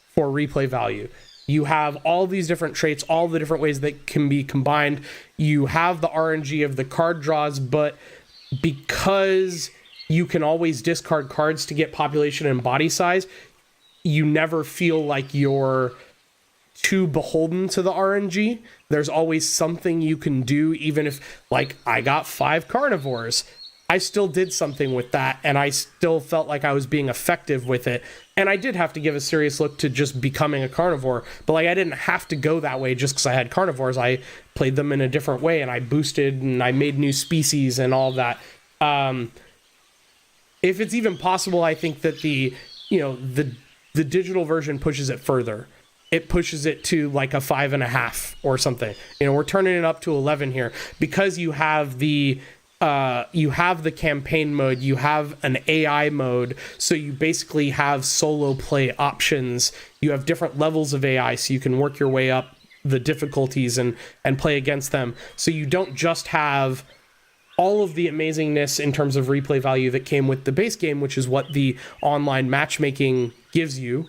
for replay value. You have all these different traits, all the different ways that can be combined. You have the RNG of the card draws, but because you can always discard cards to get population and body size, you never feel like you're too beholden to the RNG. There's always something you can do, even if, like, I got 5 carnivores. I still did something with that, and I still felt like I was being effective with it. And I did have to give a serious look to just becoming a carnivore, but like I didn't have to go that way just because I had carnivores. I played them in a different way, and I boosted, and I made new species and all that. If it's even possible, I think that the digital version pushes it further. It pushes it to like a 5.5 or something. We're turning it up to 11 here because you have the campaign mode, you have an AI mode, so you basically have solo play options. You have different levels of AI, so you can work your way up the difficulties and play against them. So you don't just have all of the amazingness in terms of replay value that came with the base game, which is what the online matchmaking gives you.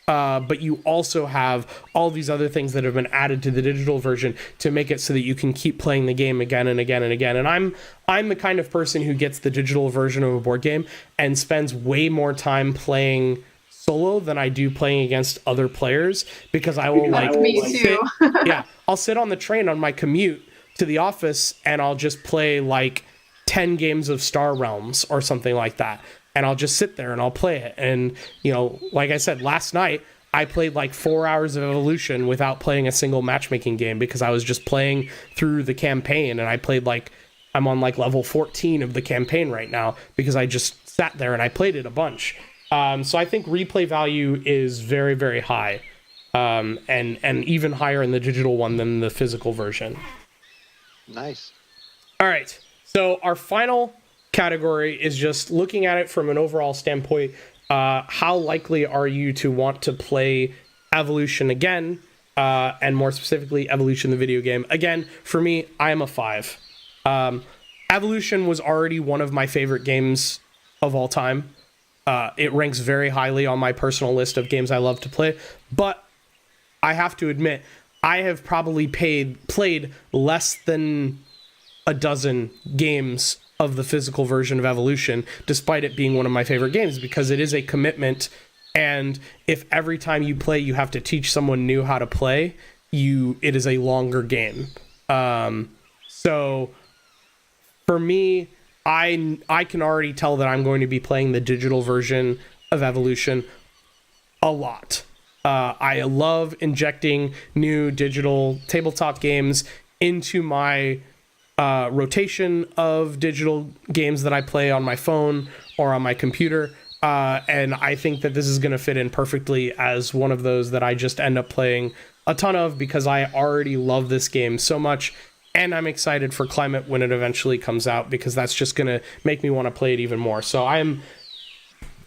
But you also have all these other things that have been added to the digital version to make it so that you can keep playing the game again and again and again. And I'm the kind of person who gets the digital version of a board game and spends way more time playing solo than I do playing against other players, because I will I'll sit on the train on my commute to the office and I'll just play like 10 games of Star Realms or something like that. and I'll just sit there and I'll play it. And, like I said, last night, I played like 4 hours of Evolution without playing a single matchmaking game because I was just playing through the campaign, and I played I'm on level 14 of the campaign right now because I just sat there and I played it a bunch. So I think replay value is very, very high, and even higher in the digital one than the physical version. Nice. All right. So our final category is just looking at it from an overall standpoint. How likely are you to want to play Evolution again? And more specifically, Evolution, the video game. Again, for me, I am a 5. Evolution was already one of my favorite games of all time. It ranks very highly on my personal list of games I love to play. But I have to admit, I have probably played less than a dozen games of the physical version of Evolution, despite it being one of my favorite games, because it is a commitment. And if every time you play, you have to teach someone new how to play, it is a longer game. So for me, I can already tell that I'm going to be playing the digital version of Evolution a lot. I love injecting new digital tabletop games into my rotation of digital games that I play on my phone or on my computer. And I think that this is going to fit in perfectly as one of those that I just end up playing a ton of because I already love this game so much. And I'm excited for Climate when it eventually comes out because that's just going to make me want to play it even more. So I'm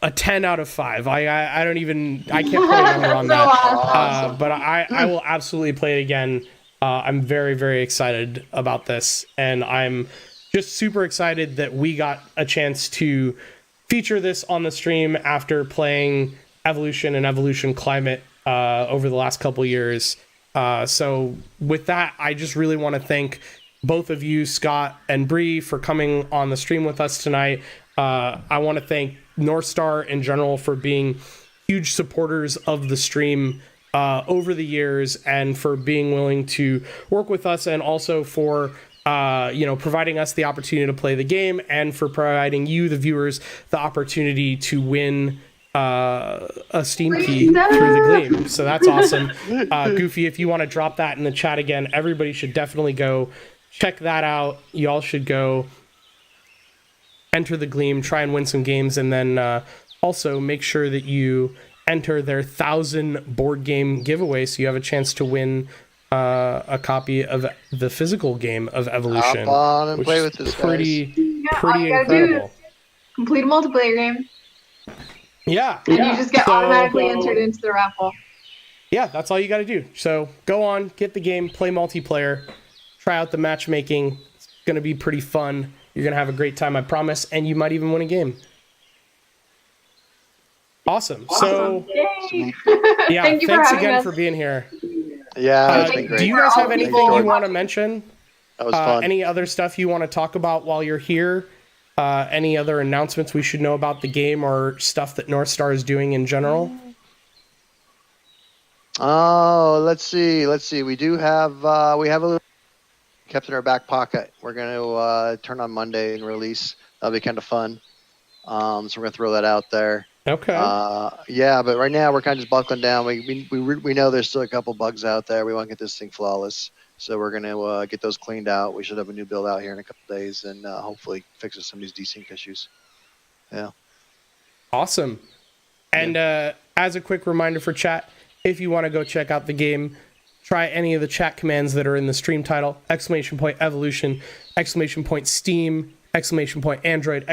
a 10 out of 5. I can't put a number on that. Awesome. But I will absolutely play it again. I'm very, very excited about this. And I'm just super excited that we got a chance to feature this on the stream after playing Evolution and Evolution Climate over the last couple years. So with that, I just really want to thank both of you, Scott and Bree, for coming on the stream with us tonight. I want to thank North Star in general for being huge supporters of the stream over the years and for being willing to work with us, and also for providing us the opportunity to play the game, and for providing you, the viewers, the opportunity to win a Steam key through the Gleam. So that's awesome. Goofy, if you want to drop that in the chat again, everybody should definitely go check that out. Y'all should go enter the Gleam, try and win some games, and then also make sure that you enter their 1,000 board game giveaway so you have a chance to win a copy of the physical game of Evolution. Hop on and play with this, pretty all you gotta incredible. Complete a multiplayer game. Yeah. And you just get automatically entered into the raffle. Yeah, that's all you got to do. So go on, get the game, play multiplayer, try out the matchmaking. It's going to be pretty fun. You're going to have a great time, I promise, and you might even win a game. Awesome. So, Yay. yeah, Thank you thanks for having again us. for being here. Yeah, it's been great. Do you guys have Thank you. anything you want to mention? That was fun. Any other stuff you want to talk about while you're here? Any other announcements we should know about the game or stuff that North Star is doing in general? Oh, let's see. We do have we have a little kept in our back pocket. We're going to turn on Monday and release. That'll be kind of fun. So we're going to throw that out there. Okay. Yeah, but right now we're kind of just buckling down. We know there's still a couple bugs out there. We want to get this thing flawless. So we're going to get those cleaned out. We should have a new build out here in a couple days and hopefully fixes some of these desync issues. Yeah. Awesome. And as a quick reminder for chat, if you want to go check out the game, try any of the chat commands that are in the stream title: !Evolution, !Steam, !Android,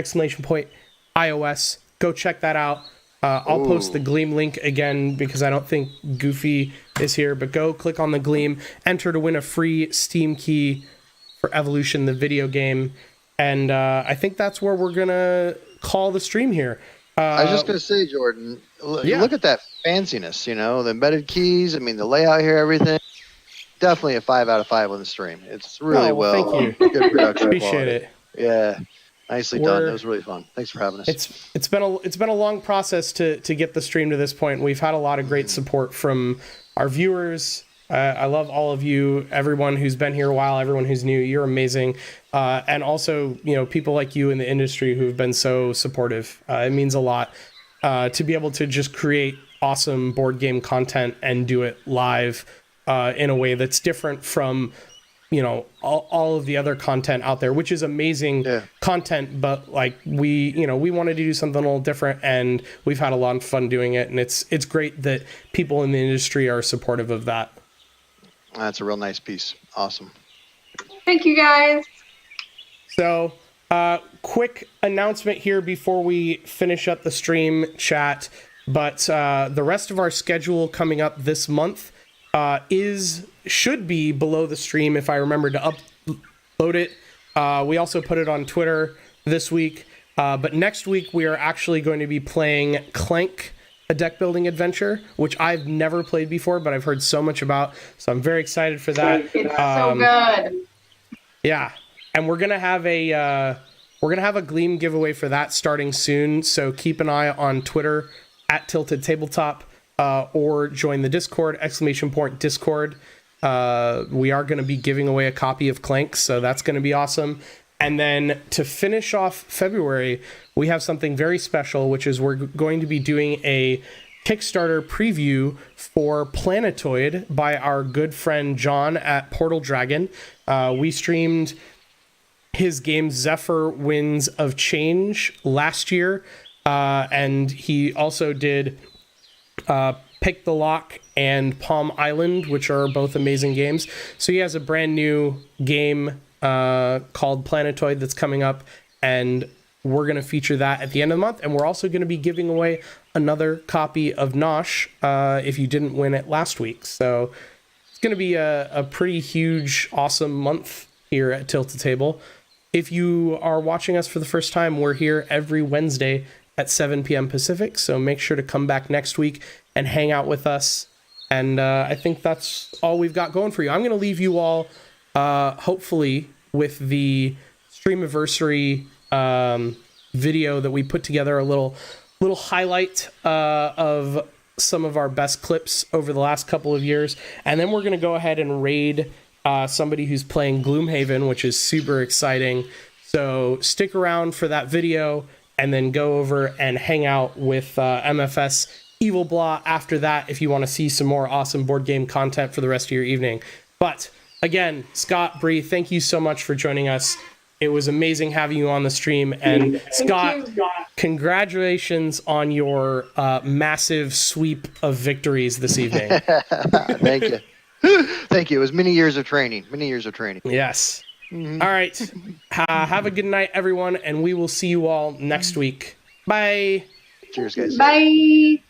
!iOS. Go check that out. I'll post the Gleam link again because I don't think Goofy is here, but go click on the Gleam, enter to win a free Steam key for Evolution, the video game. And I think that's where we're going to call the stream here. I was just going to say, Jordan, yeah. Look at that fanciness, the embedded keys. I mean, the layout here, everything. Definitely a 5 out of 5 on the stream. It's really thank you. Good production. Appreciate quality. it. Yeah. Nicely done. It was really fun. Thanks for having us. It's been a long process to get the stream to this point. We've had a lot of great support from our viewers, I love all of you, everyone who's been here a while, everyone who's new. You're amazing. And also, people like you in the industry who've been so supportive. It means a lot to be able to just create awesome board game content and do it live in a way that's different from all of the other content out there, which is amazing content, but like we wanted to do something a little different, and we've had a lot of fun doing it, and it's great that people in the industry are supportive of that. That's a real nice piece. Awesome. Thank you, guys. So quick announcement here before we finish up the stream chat, but the rest of our schedule coming up this month should be below the stream if I remember to upload it. We also put it on Twitter this week. But next week we are actually going to be playing Clank, a deck building adventure, which I've never played before, but I've heard so much about. So I'm very excited for that. It's so good. Yeah, and we're gonna have a Gleam giveaway for that starting soon. So keep an eye on Twitter at Tilted Tabletop. Or join the Discord, !Discord. We are going to be giving away a copy of Clank, so that's going to be awesome. And then to finish off February, we have something very special, which is we're going to be doing a Kickstarter preview for Planetoid by our good friend John at Portal Dragon. We streamed his game Zephyr Winds of Change last year, and he also did Pick the Lock and Palm Island, which are both amazing games. So he has a brand new game called Planetoid that's coming up, and we're going to feature that at the end of the month. And we're also going to be giving away another copy of Nosh if you didn't win it last week. So it's going to be a pretty huge, awesome month here at Tilted Table. If you are watching us for the first time, we're here every Wednesday at 7 p.m. Pacific, so make sure to come back next week and hang out with us. And I think that's all we've got going for you. I'm going to leave you all, hopefully, with the Streamiversary video that we put together, a little highlight of some of our best clips over the last couple of years. And then we're going to go ahead and raid somebody who's playing Gloomhaven, which is super exciting. So stick around for that video, and then go over and hang out with MFS Evil Blah after that if you want to see some more awesome board game content for the rest of your evening. But again, Scott, Bree, thank you so much for joining us. It was amazing having you on the stream. And Scott, congratulations on your massive sweep of victories this evening. Thank you. Thank you. It was many years of training. Yes. All right. Have a good night, everyone, and we will see you all next week. Bye. Cheers, guys. Bye.